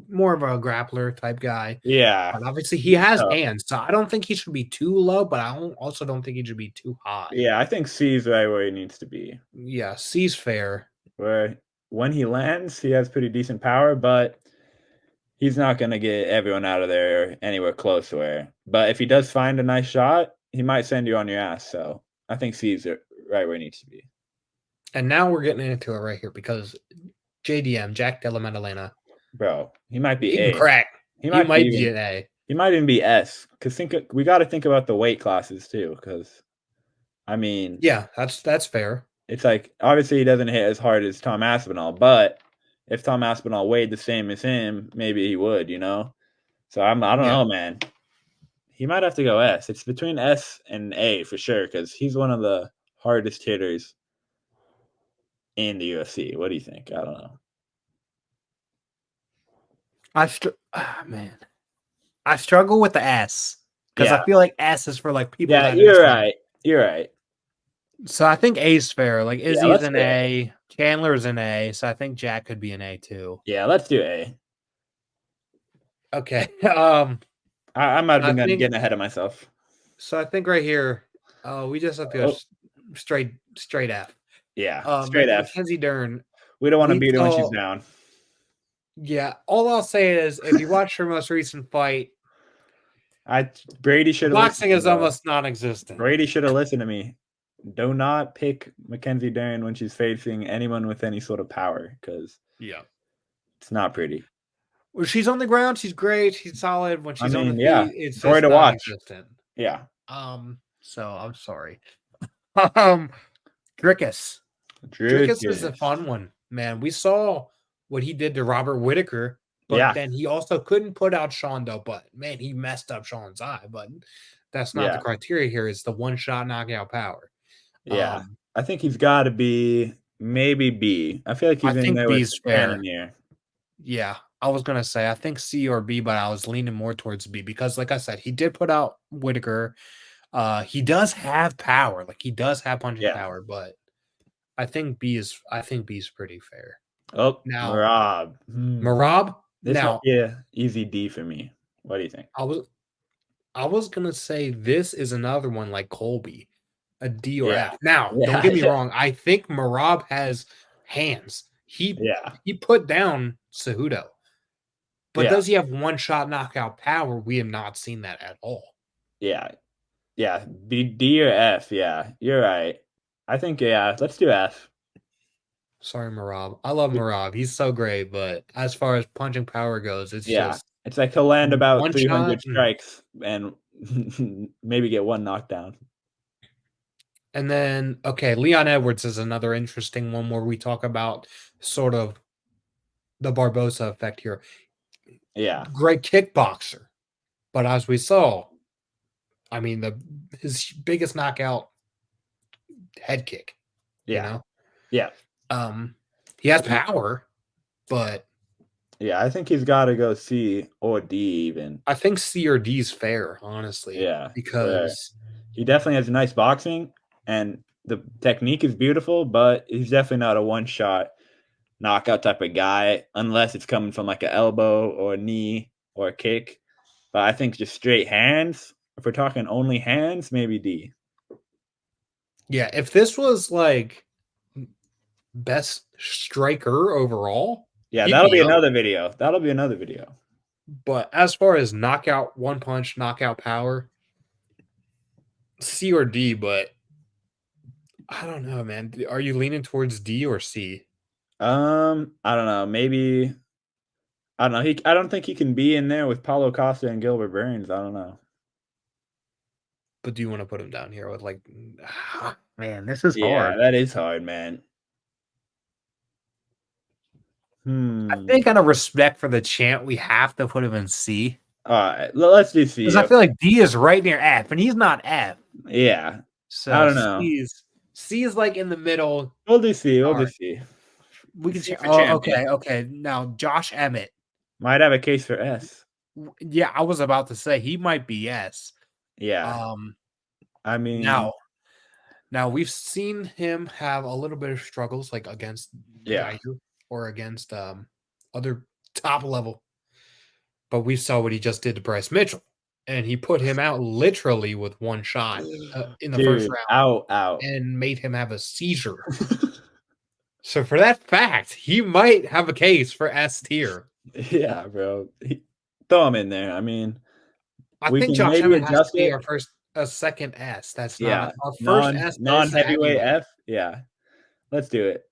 [SPEAKER 1] more of a grappler type guy.
[SPEAKER 2] yeah,
[SPEAKER 1] But obviously, he has
[SPEAKER 2] so,
[SPEAKER 1] hands, so I don't think he should be too low, but also don't think he should be too high.
[SPEAKER 2] yeah. I think C is right where he needs to be.
[SPEAKER 1] Yeah, C's fair.
[SPEAKER 2] Where when he lands, he has pretty decent power, but he's not going to get everyone out of there anywhere close to where. But if he does find a nice shot, he might send you on your ass. So I think C is right where he needs to be.
[SPEAKER 1] And now we're getting into it right here because JDM, Jack Della Maddalena,
[SPEAKER 2] Bro, he might be
[SPEAKER 1] he can
[SPEAKER 2] A.
[SPEAKER 1] crack.
[SPEAKER 2] He
[SPEAKER 1] He
[SPEAKER 2] might be
[SPEAKER 1] might be
[SPEAKER 2] even.
[SPEAKER 1] an A.
[SPEAKER 2] He might even be S. Because we got to think about the weight classes too. Because I mean,
[SPEAKER 1] Yeah, that's fair.
[SPEAKER 2] it's like obviously he doesn't hit as hard as Tom Aspinall, but if Tom Aspinall weighed the same as him, maybe he would, you know. So I don't
[SPEAKER 1] Yeah.
[SPEAKER 2] know, man. He might have to go S. It's between S and A for sure because he's one of the hardest hitters in the UFC. What do you think? I don't know.
[SPEAKER 1] Man. I struggle with the S because I
[SPEAKER 2] Yeah,
[SPEAKER 1] feel like S is for like people
[SPEAKER 2] yeah,
[SPEAKER 1] that
[SPEAKER 2] you're
[SPEAKER 1] just like.
[SPEAKER 2] right. You're right.
[SPEAKER 1] So I think A's fair. Like
[SPEAKER 2] Yeah,
[SPEAKER 1] Izzy's
[SPEAKER 2] let's
[SPEAKER 1] an
[SPEAKER 2] do A.
[SPEAKER 1] A, Chandler's an A, so I think Jack could be an A too.
[SPEAKER 2] Yeah, let's do A.
[SPEAKER 1] Okay.
[SPEAKER 2] I might have
[SPEAKER 1] I
[SPEAKER 2] been
[SPEAKER 1] think
[SPEAKER 2] getting ahead of myself.
[SPEAKER 1] so. I think right here, we just have to go
[SPEAKER 2] Oh,
[SPEAKER 1] straight F.
[SPEAKER 2] yeah, straight F.
[SPEAKER 1] Mackenzie Dern.
[SPEAKER 2] We don't want to
[SPEAKER 1] We
[SPEAKER 2] beat her when she's
[SPEAKER 1] saw.
[SPEAKER 2] down.
[SPEAKER 1] Yeah. All I'll say is, if you watch her most recent fight,
[SPEAKER 2] Brady should have listened
[SPEAKER 1] boxing
[SPEAKER 2] to me,
[SPEAKER 1] is
[SPEAKER 2] bro.
[SPEAKER 1] almost non-existent.
[SPEAKER 2] Brady should have listened to me. Do not pick Mackenzie Dern when she's facing anyone with any sort of power because
[SPEAKER 1] Yeah.
[SPEAKER 2] it's not pretty.
[SPEAKER 1] When she's on the ground, she's great. She's solid. When
[SPEAKER 2] I
[SPEAKER 1] she's on the
[SPEAKER 2] mean, yeah,
[SPEAKER 1] feet, it's
[SPEAKER 2] joy
[SPEAKER 1] just
[SPEAKER 2] to watch.
[SPEAKER 1] non-existent.
[SPEAKER 2] Yeah,
[SPEAKER 1] So I'm sorry. Um, Drickus.
[SPEAKER 2] Drew
[SPEAKER 1] Drickus is a
[SPEAKER 2] Gillis.
[SPEAKER 1] fun one, man. We saw what he did to Robert Whitaker. But
[SPEAKER 2] Yeah,
[SPEAKER 1] then he also couldn't put out Sean though. But man, he messed up Sean's eye. But that's not the
[SPEAKER 2] yeah,
[SPEAKER 1] criteria here. It's the one shot knockout power.
[SPEAKER 2] yeah. I think he's got to be maybe B. I feel like
[SPEAKER 1] I
[SPEAKER 2] he's in
[SPEAKER 1] think
[SPEAKER 2] there
[SPEAKER 1] B
[SPEAKER 2] with
[SPEAKER 1] is fair.
[SPEAKER 2] Cannonier.
[SPEAKER 1] Yeah, I was gonna say I think C or B, but I was leaning more towards B because, like I said, he did put out Whitaker. He does have power, like he does have punching
[SPEAKER 2] Yeah.
[SPEAKER 1] power, but I think B is pretty fair.
[SPEAKER 2] Oh,
[SPEAKER 1] Now,
[SPEAKER 2] Marab.
[SPEAKER 1] Marab.
[SPEAKER 2] This might
[SPEAKER 1] Now,
[SPEAKER 2] be a easy D for me. What do you think?
[SPEAKER 1] I was gonna say this is another one like Colby, a D or
[SPEAKER 2] Yeah.
[SPEAKER 1] F. Now, don't
[SPEAKER 2] Yeah.
[SPEAKER 1] get me wrong. I think Marab has hands. He
[SPEAKER 2] Yeah.
[SPEAKER 1] he put down Cejudo, but
[SPEAKER 2] Yeah.
[SPEAKER 1] does he have one shot knockout power? We have not seen that at all.
[SPEAKER 2] Yeah. Yeah. D or F. Yeah. You're right. I think, yeah, let's do F.
[SPEAKER 1] Sorry, Marab. I love Marab. He's so great, but as far as punching power goes, it's
[SPEAKER 2] Yeah.
[SPEAKER 1] just
[SPEAKER 2] It's like he'll land about
[SPEAKER 1] one shot.
[SPEAKER 2] 300 strikes and maybe get one knockdown.
[SPEAKER 1] And then, okay, Leon Edwards is another interesting one where we talk about sort of the Barbosa effect here.
[SPEAKER 2] Yeah.
[SPEAKER 1] Great kickboxer, but as we saw, I mean, his biggest knockout head kick. You
[SPEAKER 2] Yeah.
[SPEAKER 1] know,
[SPEAKER 2] Yeah.
[SPEAKER 1] um, he has power, but
[SPEAKER 2] Yeah. I think he's got to go C or D even.
[SPEAKER 1] I think C or D is fair, honestly,
[SPEAKER 2] Yeah. Where
[SPEAKER 1] because
[SPEAKER 2] he definitely has nice boxing and the technique is beautiful, but he's definitely not a one shot knockout type of guy unless it's coming from like an elbow or a knee or a kick. But I think just straight hands, if we're talking only hands, maybe D.
[SPEAKER 1] yeah, if this was like best striker overall,
[SPEAKER 2] Yeah,
[SPEAKER 1] he'd
[SPEAKER 2] that'll
[SPEAKER 1] be
[SPEAKER 2] be
[SPEAKER 1] up.
[SPEAKER 2] another video. That'll be another video.
[SPEAKER 1] But as far as knockout, one punch, knockout power, C or D, but I don't know, man. Are you leaning towards D or C?
[SPEAKER 2] I don't know. Maybe I don't know. I don't think he can be in there with Paulo Costa and Gilbert Burns. I don't know.
[SPEAKER 1] But do you want to put him down here with like, man, this is
[SPEAKER 2] Yeah,
[SPEAKER 1] hard.
[SPEAKER 2] that is hard, man.
[SPEAKER 1] I
[SPEAKER 2] Hmm.
[SPEAKER 1] think out of respect for the chant, we have to put him in C
[SPEAKER 2] All right, let's do
[SPEAKER 1] because
[SPEAKER 2] C.
[SPEAKER 1] I feel like D is right near F, and he's not F.
[SPEAKER 2] Yeah, I
[SPEAKER 1] So
[SPEAKER 2] don't know.
[SPEAKER 1] C is like in the middle.
[SPEAKER 2] We'll do C. We'll
[SPEAKER 1] All
[SPEAKER 2] do
[SPEAKER 1] right,
[SPEAKER 2] C.
[SPEAKER 1] we can.
[SPEAKER 2] C for
[SPEAKER 1] Oh,
[SPEAKER 2] champion.
[SPEAKER 1] okay, okay. Now Josh Emmett.
[SPEAKER 2] Might have a case for S.
[SPEAKER 1] Yeah, I was about to say he might be S.
[SPEAKER 2] Yeah,
[SPEAKER 1] Um,
[SPEAKER 2] I mean,
[SPEAKER 1] now we've seen him have a little bit of struggles like against
[SPEAKER 2] yeah,
[SPEAKER 1] Geiger or against other top level, but we saw what he just did to Bryce Mitchell, and he put him out literally with one shot in the first
[SPEAKER 2] dude,
[SPEAKER 1] round
[SPEAKER 2] out.
[SPEAKER 1] and made him have a seizure. So for that fact, he might have a case for S tier.
[SPEAKER 2] Yeah, bro. Throw him in there. I mean,
[SPEAKER 1] I
[SPEAKER 2] we
[SPEAKER 1] think
[SPEAKER 2] can
[SPEAKER 1] Josh
[SPEAKER 2] maybe
[SPEAKER 1] Emmett has to
[SPEAKER 2] adjust
[SPEAKER 1] be
[SPEAKER 2] it.
[SPEAKER 1] our first, a second S. That's not
[SPEAKER 2] Yeah,
[SPEAKER 1] our first S is
[SPEAKER 2] non
[SPEAKER 1] a
[SPEAKER 2] heavyweight
[SPEAKER 1] heavyweight.
[SPEAKER 2] F. Yeah, let's do it.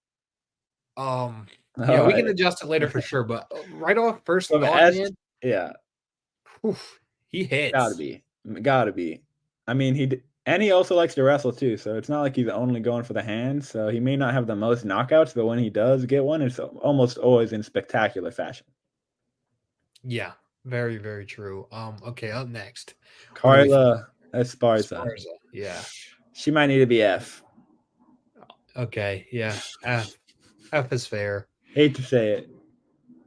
[SPEAKER 1] Yeah,
[SPEAKER 2] All
[SPEAKER 1] we can
[SPEAKER 2] right,
[SPEAKER 1] adjust it later for sure. But right off first
[SPEAKER 2] from
[SPEAKER 1] thought,
[SPEAKER 2] S.
[SPEAKER 1] man,
[SPEAKER 2] Yeah,
[SPEAKER 1] oof, he
[SPEAKER 2] gotta
[SPEAKER 1] hits.
[SPEAKER 2] be, gotta be. I mean, and he also likes to wrestle too, so it's not like he's only going for the hands. So he may not have the most knockouts, but when he does get one, it's almost always in spectacular fashion.
[SPEAKER 1] Yeah, very, very true. Okay, up next. What do we think?
[SPEAKER 2] Carla Esparza.
[SPEAKER 1] Sparza. Yeah.
[SPEAKER 2] She might need to be F.
[SPEAKER 1] Okay, yeah. F. F is fair.
[SPEAKER 2] Hate to say it,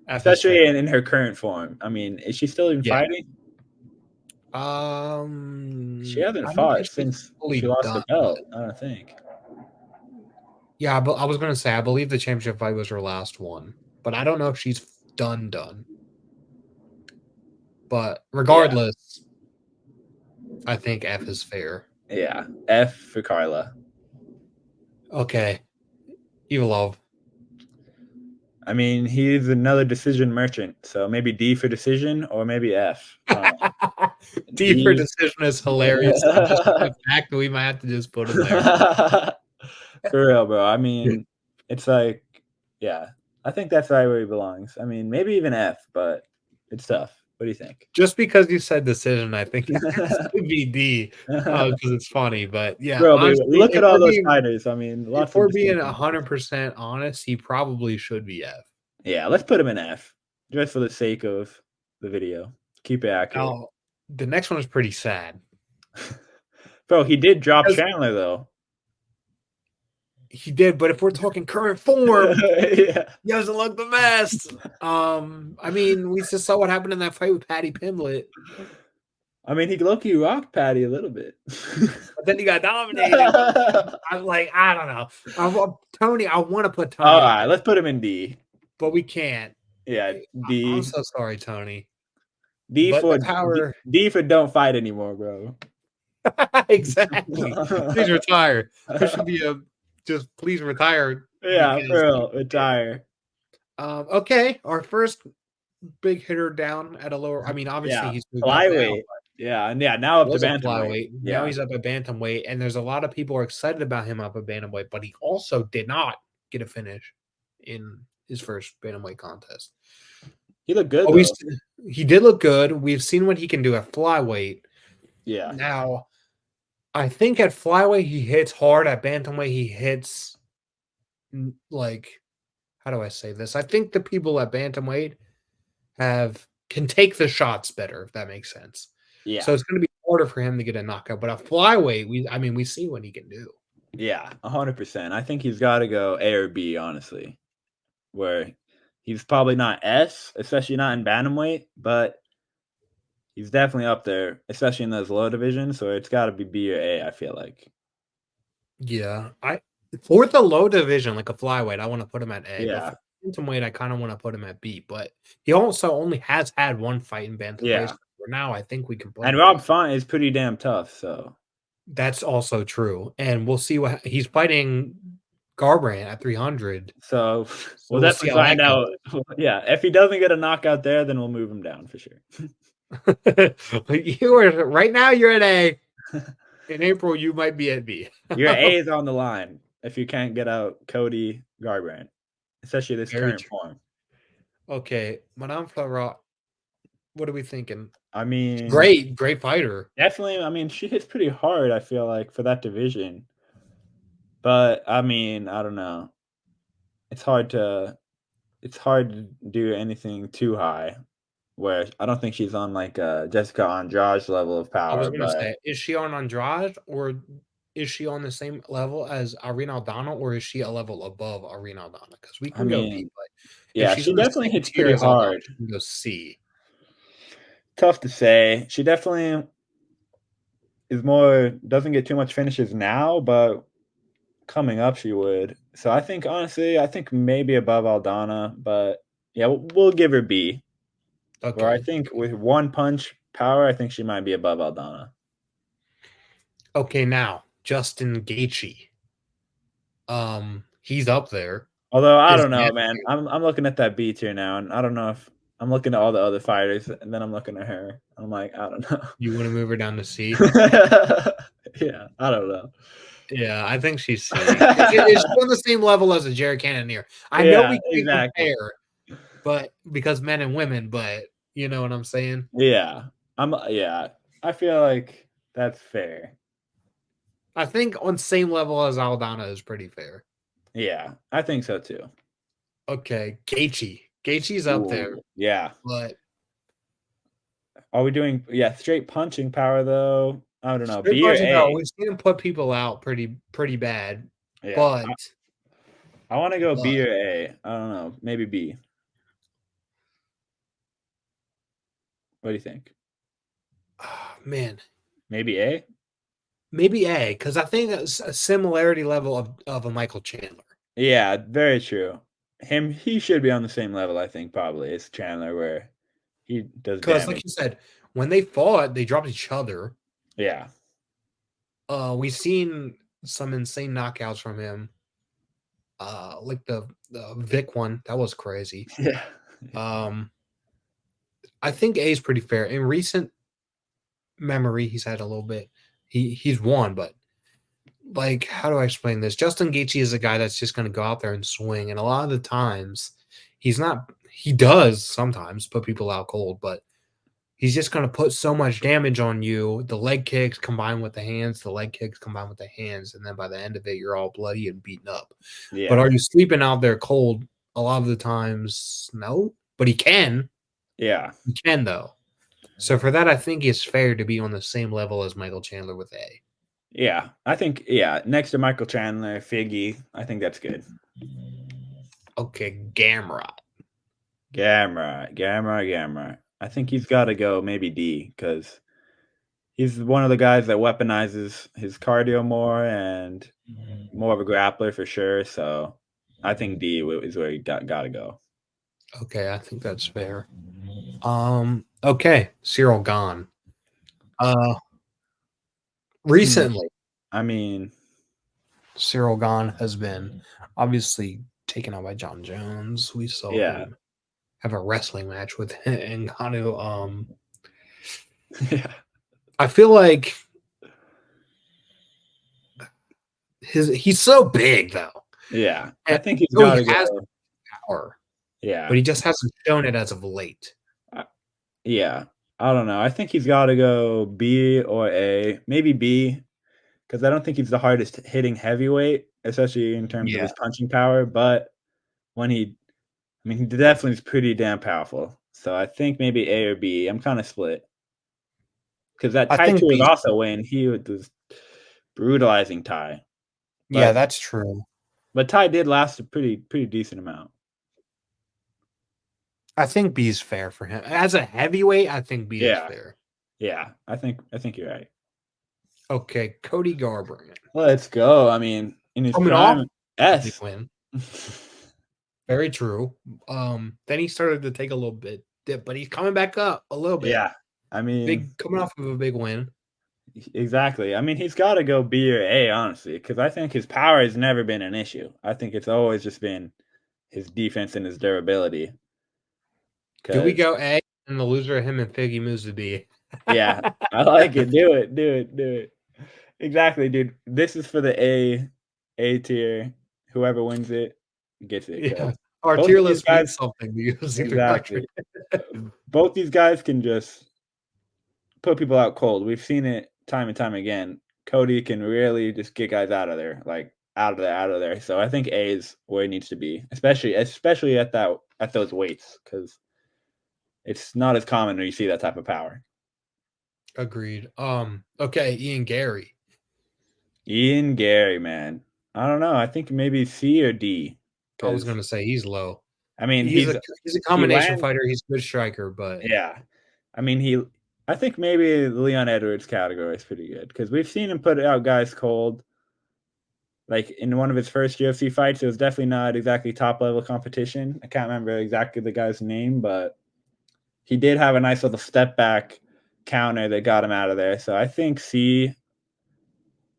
[SPEAKER 1] F is fair.
[SPEAKER 2] especially in her current form. I mean, is she still even
[SPEAKER 1] Yeah.
[SPEAKER 2] fighting? She hasn't
[SPEAKER 1] I don't think
[SPEAKER 2] fought
[SPEAKER 1] she's
[SPEAKER 2] since she
[SPEAKER 1] fully
[SPEAKER 2] lost the
[SPEAKER 1] done, but
[SPEAKER 2] belt. I don't think.
[SPEAKER 1] yeah, but I was gonna say I believe the championship fight was her last one, but I don't know if she's done. But
[SPEAKER 2] Yeah,
[SPEAKER 1] regardless, I think F is fair.
[SPEAKER 2] yeah. F for Carla.
[SPEAKER 1] Okay, Evolov.
[SPEAKER 2] I mean, he's another decision merchant, so maybe D for decision or maybe F.
[SPEAKER 1] D for
[SPEAKER 2] D.
[SPEAKER 1] decision is hilarious. So just for the fact that we might have to just put him there.
[SPEAKER 2] For real, bro. I mean, it's like, yeah, I think that's right where he belongs. I mean, maybe even F, but it's tough. What do you think?
[SPEAKER 1] Just because you said decision, I think it has to be D because it's funny. But yeah,
[SPEAKER 2] Bro, but
[SPEAKER 1] honestly,
[SPEAKER 2] look at all those fighters. I mean,
[SPEAKER 1] if
[SPEAKER 2] lots of
[SPEAKER 1] we're being
[SPEAKER 2] distinctions.
[SPEAKER 1] 100% honest, he probably should be F.
[SPEAKER 2] Yeah, let's put him in F. just for the sake of the video. Keep it accurate.
[SPEAKER 1] Now, the next one is pretty sad
[SPEAKER 2] Bro, he did drop
[SPEAKER 1] because
[SPEAKER 2] Chandler though.
[SPEAKER 1] he did. But if we're talking current form,
[SPEAKER 2] Yeah.
[SPEAKER 1] he doesn't look the best. I mean, we just saw what happened in that fight with Patty Pimblett,
[SPEAKER 2] I mean, he low-key rocked Patty a little bit.
[SPEAKER 1] but then he got dominated. I'm like, I don't know. Tony, I want to put Tony
[SPEAKER 2] All
[SPEAKER 1] up
[SPEAKER 2] right,
[SPEAKER 1] there,
[SPEAKER 2] let's put him in D.
[SPEAKER 1] but we can't.
[SPEAKER 2] Yeah,
[SPEAKER 1] I'm
[SPEAKER 2] D.
[SPEAKER 1] so sorry, Tony.
[SPEAKER 2] D
[SPEAKER 1] But the
[SPEAKER 2] for
[SPEAKER 1] power,
[SPEAKER 2] D for don't fight anymore, bro.
[SPEAKER 1] exactly. Please retire. There should be a just please retire
[SPEAKER 2] Yeah,
[SPEAKER 1] because
[SPEAKER 2] for real, retire.
[SPEAKER 1] okay, our first big hitter down at a lower. I mean, obviously
[SPEAKER 2] Yeah,
[SPEAKER 1] he's moved up now.
[SPEAKER 2] flyweight. Yeah, and yeah, now up to
[SPEAKER 1] Was a
[SPEAKER 2] bantamweight.
[SPEAKER 1] flyweight. Now
[SPEAKER 2] Yeah,
[SPEAKER 1] he's up at bantamweight, and there's a lot of people are excited about him up at bantamweight, but he also did not get a finish in his first bantamweight contest.
[SPEAKER 2] he looked good
[SPEAKER 1] But
[SPEAKER 2] though.
[SPEAKER 1] he did look good. We've seen what he can do at flyweight.
[SPEAKER 2] Yeah,
[SPEAKER 1] Now, I think at flyweight he hits hard. At bantamweight he hits like how do I say this? I think the people at bantamweight can take the shots better, if that makes sense.
[SPEAKER 2] yeah,
[SPEAKER 1] So it's going to be harder for him to get a knockout. But at flyweight, we see what he can do.
[SPEAKER 2] yeah, 100%. I think he's got to go A or B, honestly. Where he's probably not S, especially not in bantamweight, but he's definitely up there, especially in those low divisions. So it's got to be B or A. I feel like.
[SPEAKER 1] Yeah, I for the low division, like a flyweight, I want to put him at A. But
[SPEAKER 2] Yeah,
[SPEAKER 1] for bantamweight, I kind of want to put him at B. But he also only has had one fight in bantamweight.
[SPEAKER 2] yeah.
[SPEAKER 1] So for now, I think we can put
[SPEAKER 2] And
[SPEAKER 1] him at
[SPEAKER 2] Rob
[SPEAKER 1] A.
[SPEAKER 2] Font is pretty damn tough. So
[SPEAKER 1] That's also true, and we'll see what he's fighting Garbrandt at 300.
[SPEAKER 2] so
[SPEAKER 1] So
[SPEAKER 2] we'll
[SPEAKER 1] we'll see
[SPEAKER 2] definitely
[SPEAKER 1] how that
[SPEAKER 2] find out.
[SPEAKER 1] goes.
[SPEAKER 2] Yeah, if he doesn't get a knockout there, then we'll move him down for sure.
[SPEAKER 1] You are right now. You're at A. In April, you might be at B.
[SPEAKER 2] Your A is on the line if you can't get out Cody Garbrandt, especially this
[SPEAKER 1] Very
[SPEAKER 2] current
[SPEAKER 1] true.
[SPEAKER 2] form.
[SPEAKER 1] Okay, Madame Farah, what are we thinking?
[SPEAKER 2] I mean,
[SPEAKER 1] Great fighter.
[SPEAKER 2] definitely. I mean, she hits pretty hard. I feel like for that division, but I mean, I don't know. It's hard to do anything too high. Where I don't think she's on like Jessica Andrade's level of
[SPEAKER 1] I was
[SPEAKER 2] power,
[SPEAKER 1] gonna
[SPEAKER 2] but
[SPEAKER 1] say, is she on Andrade or is she on the same level as Irene Aldana, or is she a level above Irene Aldana? Because we
[SPEAKER 2] I
[SPEAKER 1] can go B,
[SPEAKER 2] mean,
[SPEAKER 1] but if
[SPEAKER 2] yeah,
[SPEAKER 1] she's
[SPEAKER 2] she
[SPEAKER 1] on the
[SPEAKER 2] definitely
[SPEAKER 1] same
[SPEAKER 2] hits
[SPEAKER 1] tier
[SPEAKER 2] pretty
[SPEAKER 1] as Aldana,
[SPEAKER 2] hard.
[SPEAKER 1] she can go C.
[SPEAKER 2] Tough to say. She definitely is more doesn't get too much finishes now, but coming up she would. So I think honestly, I think maybe above Aldana, but yeah, we'll give her B. Where I
[SPEAKER 1] Okay.
[SPEAKER 2] think with one punch power, I think she might be above Aldana.
[SPEAKER 1] Okay, now Justin Gaethje. He's up there.
[SPEAKER 2] Although I
[SPEAKER 1] Is
[SPEAKER 2] don't know,
[SPEAKER 1] that
[SPEAKER 2] man. I'm looking at that B tier now, and I don't know if I'm looking at all the other fighters, and then I'm looking at her. I'm like, I don't know.
[SPEAKER 1] you want to move her down to C?
[SPEAKER 2] Yeah, I don't know.
[SPEAKER 1] Yeah, I think she's C. Is she on the same level as a Jared Cannonier? I know
[SPEAKER 2] Yeah,
[SPEAKER 1] we can't
[SPEAKER 2] exactly.
[SPEAKER 1] compare, but because men and women, but you know what I'm saying?
[SPEAKER 2] Yeah, yeah. I feel like that's fair.
[SPEAKER 1] I think on same level as Aldana is pretty fair.
[SPEAKER 2] Yeah, I think so too.
[SPEAKER 1] Okay, Gaethje. Gaethje's up there,
[SPEAKER 2] Ooh, yeah.
[SPEAKER 1] but
[SPEAKER 2] Are we doing straight punching power though? I don't know.
[SPEAKER 1] straight
[SPEAKER 2] B or
[SPEAKER 1] punching power,
[SPEAKER 2] A?
[SPEAKER 1] we've seen him put people out pretty bad.
[SPEAKER 2] Yeah.
[SPEAKER 1] But
[SPEAKER 2] I want to go
[SPEAKER 1] but
[SPEAKER 2] B or A. I don't know. Maybe B. What do you think?
[SPEAKER 1] man,
[SPEAKER 2] Maybe A?
[SPEAKER 1] maybe A, because I think it's a similarity level of a Michael Chandler.
[SPEAKER 2] Yeah, very true. He should be on the same level, I think, probably as Chandler, where he does
[SPEAKER 1] Because
[SPEAKER 2] damage.
[SPEAKER 1] like you said, when they fought, they dropped each other.
[SPEAKER 2] Yeah.
[SPEAKER 1] We've seen some insane knockouts from him. Like the Vic one, that was crazy.
[SPEAKER 2] Yeah.
[SPEAKER 1] I think A is pretty fair. In recent memory, he's had a little bit. He's won, but like, how do I explain this? Justin Gaethje is a guy that's just going to go out there and swing, and a lot of the times, he's not. He does sometimes put people out cold, but he's just going to put so much damage on you. The leg kicks combined with the hands, the leg kicks combined with the hands, and then by the end of it, you're all bloody and beaten up. But
[SPEAKER 2] Yeah.
[SPEAKER 1] are you sleeping out there cold? A lot of the times, no. but he can.
[SPEAKER 2] Yeah.
[SPEAKER 1] He can though. So for that, I think it's fair to be on the same level as Michael Chandler with A.
[SPEAKER 2] Yeah. I think next to Michael Chandler, Figgy, I think that's good.
[SPEAKER 1] Okay, Gamrot.
[SPEAKER 2] Gamma. I think he's got to go maybe D because he's one of the guys that weaponizes his cardio more and more of a grappler for sure. So I think D is where he got to go.
[SPEAKER 1] Okay, I think that's fair. Okay, Cyril gone. Uh,
[SPEAKER 2] Hmm.
[SPEAKER 1] recently,
[SPEAKER 2] I mean,
[SPEAKER 1] Cyril Gahn has been obviously taken out by John Jones. We saw
[SPEAKER 2] yeah,
[SPEAKER 1] him have a wrestling match with Ngannou.
[SPEAKER 2] yeah,
[SPEAKER 1] I feel like he's so big though,
[SPEAKER 2] yeah. I
[SPEAKER 1] and
[SPEAKER 2] think he's
[SPEAKER 1] so he
[SPEAKER 2] got to
[SPEAKER 1] has
[SPEAKER 2] go.
[SPEAKER 1] power, but
[SPEAKER 2] Yeah,
[SPEAKER 1] he just hasn't shown it as of late.
[SPEAKER 2] I- yeah. I don't know. I think he's got to go B or A, maybe B, because I don't think he's the hardest hitting heavyweight, especially in terms of
[SPEAKER 1] Yeah,
[SPEAKER 2] his punching power. But when I mean, he definitely is pretty damn powerful. So I think maybe A or B. I'm kind of split because that
[SPEAKER 1] I
[SPEAKER 2] Tai
[SPEAKER 1] think
[SPEAKER 2] two was
[SPEAKER 1] B's.
[SPEAKER 2] also when he was brutalizing Tai,
[SPEAKER 1] Yeah,
[SPEAKER 2] but
[SPEAKER 1] that's true.
[SPEAKER 2] Tai did last a pretty decent amount.
[SPEAKER 1] I think B's fair for him as a heavyweight. I think B is
[SPEAKER 2] Yeah,
[SPEAKER 1] fair.
[SPEAKER 2] yeah. I think you're right.
[SPEAKER 1] Okay, Cody Garbrandt
[SPEAKER 2] Let's go. I mean, in his
[SPEAKER 1] coming off
[SPEAKER 2] prime,
[SPEAKER 1] a big
[SPEAKER 2] S.
[SPEAKER 1] win. Very true. Then he started to take a little bit dip, but he's coming back up a little bit.
[SPEAKER 2] Yeah, I mean,
[SPEAKER 1] Big coming off of a big win.
[SPEAKER 2] exactly. I mean, he's got to go B or A, honestly, because I think his power has never been an issue. I think it's always just been his defense and his durability.
[SPEAKER 1] Do we
[SPEAKER 2] Because
[SPEAKER 1] go A and the loser of him and Figgy moves to B?
[SPEAKER 2] yeah, I like it. Do it. Do it. Exactly, dude. This is for the A tier. Whoever wins it gets it.
[SPEAKER 1] Yeah.
[SPEAKER 2] Because
[SPEAKER 1] Our
[SPEAKER 2] both
[SPEAKER 1] tier
[SPEAKER 2] of these
[SPEAKER 1] list
[SPEAKER 2] guys,
[SPEAKER 1] means something to UFC 300.
[SPEAKER 2] exactly. Both these guys can just put people out cold. We've seen it time and time again. Cody can really just get guys out of there, like out of there. So I think A is where it needs to be, especially at those weights, because it's not as common when you see that type of power.
[SPEAKER 1] Agreed. Okay, Ian Gary.
[SPEAKER 2] Ian Gary, man. I don't know. I think maybe C or D.
[SPEAKER 1] I was
[SPEAKER 2] Because
[SPEAKER 1] gonna say he's low.
[SPEAKER 2] I mean,
[SPEAKER 1] He's a
[SPEAKER 2] he
[SPEAKER 1] combination
[SPEAKER 2] lands.
[SPEAKER 1] fighter. He's a good striker, but
[SPEAKER 2] Yeah, I mean he. I think maybe the Leon Edwards category is pretty good because we've seen him put out guys cold. Like in one of his first UFC fights, it was definitely not exactly top level competition. I can't remember exactly the guy's name, but he did have a nice little step back counter that got him out of there. So I think C,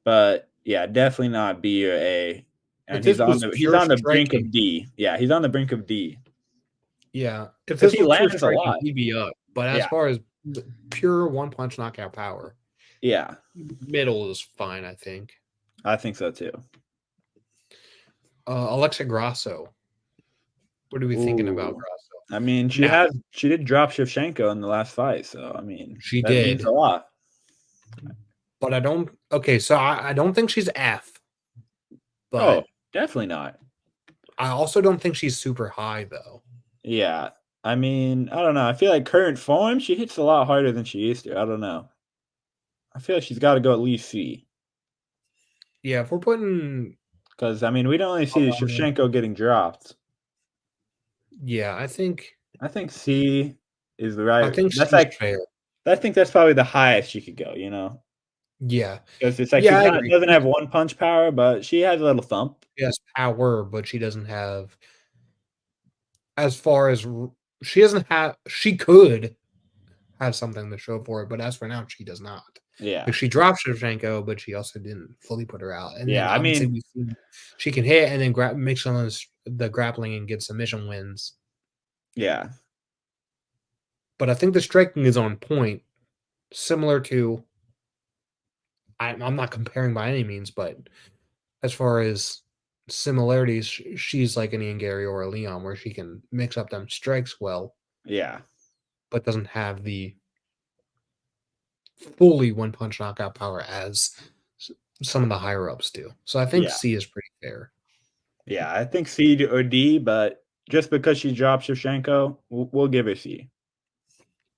[SPEAKER 2] but yeah, definitely not B or A.
[SPEAKER 1] if
[SPEAKER 2] And
[SPEAKER 1] this was
[SPEAKER 2] he's
[SPEAKER 1] pure
[SPEAKER 2] on the brink
[SPEAKER 1] striking,
[SPEAKER 2] of D. Yeah, he's on the brink of D
[SPEAKER 1] yeah. If
[SPEAKER 2] because
[SPEAKER 1] this
[SPEAKER 2] he
[SPEAKER 1] was pure
[SPEAKER 2] lands a
[SPEAKER 1] striking,
[SPEAKER 2] lot.
[SPEAKER 1] he'd be up. But as
[SPEAKER 2] Yeah,
[SPEAKER 1] far as pure one punch knockout power,
[SPEAKER 2] yeah,
[SPEAKER 1] middle is fine, I think.
[SPEAKER 2] I think so too.
[SPEAKER 1] Alexa Grasso. What are we thinking about
[SPEAKER 2] Ooh,
[SPEAKER 1] Grasso?
[SPEAKER 2] I mean,
[SPEAKER 1] Now,
[SPEAKER 2] she did drop Shevchenko in the last fight, so I mean
[SPEAKER 1] she
[SPEAKER 2] that means
[SPEAKER 1] did,
[SPEAKER 2] a lot.
[SPEAKER 1] but I don't. Okay, so I don't think she's F,
[SPEAKER 2] Oh,
[SPEAKER 1] but
[SPEAKER 2] definitely not.
[SPEAKER 1] I also don't think she's super high though.
[SPEAKER 2] Yeah. I mean, I don't know. I feel like current form, she hits a lot harder than she used to. I don't know. I feel like she's got to go at least C.
[SPEAKER 1] Yeah, if we're putting,
[SPEAKER 2] Because, I mean, we don't only see
[SPEAKER 1] um,
[SPEAKER 2] Shevchenko getting dropped.
[SPEAKER 1] yeah,
[SPEAKER 2] I think C is the
[SPEAKER 1] I
[SPEAKER 2] right.
[SPEAKER 1] think
[SPEAKER 2] That's
[SPEAKER 1] she's
[SPEAKER 2] like,
[SPEAKER 1] fair.
[SPEAKER 2] I think that's probably the highest she could go, you know?
[SPEAKER 1] Yeah,
[SPEAKER 2] Because it's like
[SPEAKER 1] yeah,
[SPEAKER 2] she's
[SPEAKER 1] I
[SPEAKER 2] not,
[SPEAKER 1] agree.
[SPEAKER 2] doesn't have one punch power, but she has a little thump.
[SPEAKER 1] She has power, but she doesn't have as far as she doesn't have. She could have something to show for it, but as for now, she does not.
[SPEAKER 2] Yeah.
[SPEAKER 1] Like she dropped Shevchenko, but she also didn't fully put her out. And then
[SPEAKER 2] Yeah. I
[SPEAKER 1] obviously
[SPEAKER 2] mean,
[SPEAKER 1] we see she can hit and then mix on the grappling and get submission wins.
[SPEAKER 2] yeah.
[SPEAKER 1] But I think the striking is on point, similar to. I'm not comparing by any means, but as far as similarities, she's like an Ian Gary or a Leon, where she can mix up them strikes well,
[SPEAKER 2] Yeah.
[SPEAKER 1] but doesn't have the fully one punch knockout power as some of the higher ups do. So I think
[SPEAKER 2] Yeah.
[SPEAKER 1] C is pretty fair.
[SPEAKER 2] Yeah. I think C or D, but just because she dropped Shevchenko, we'll give her C.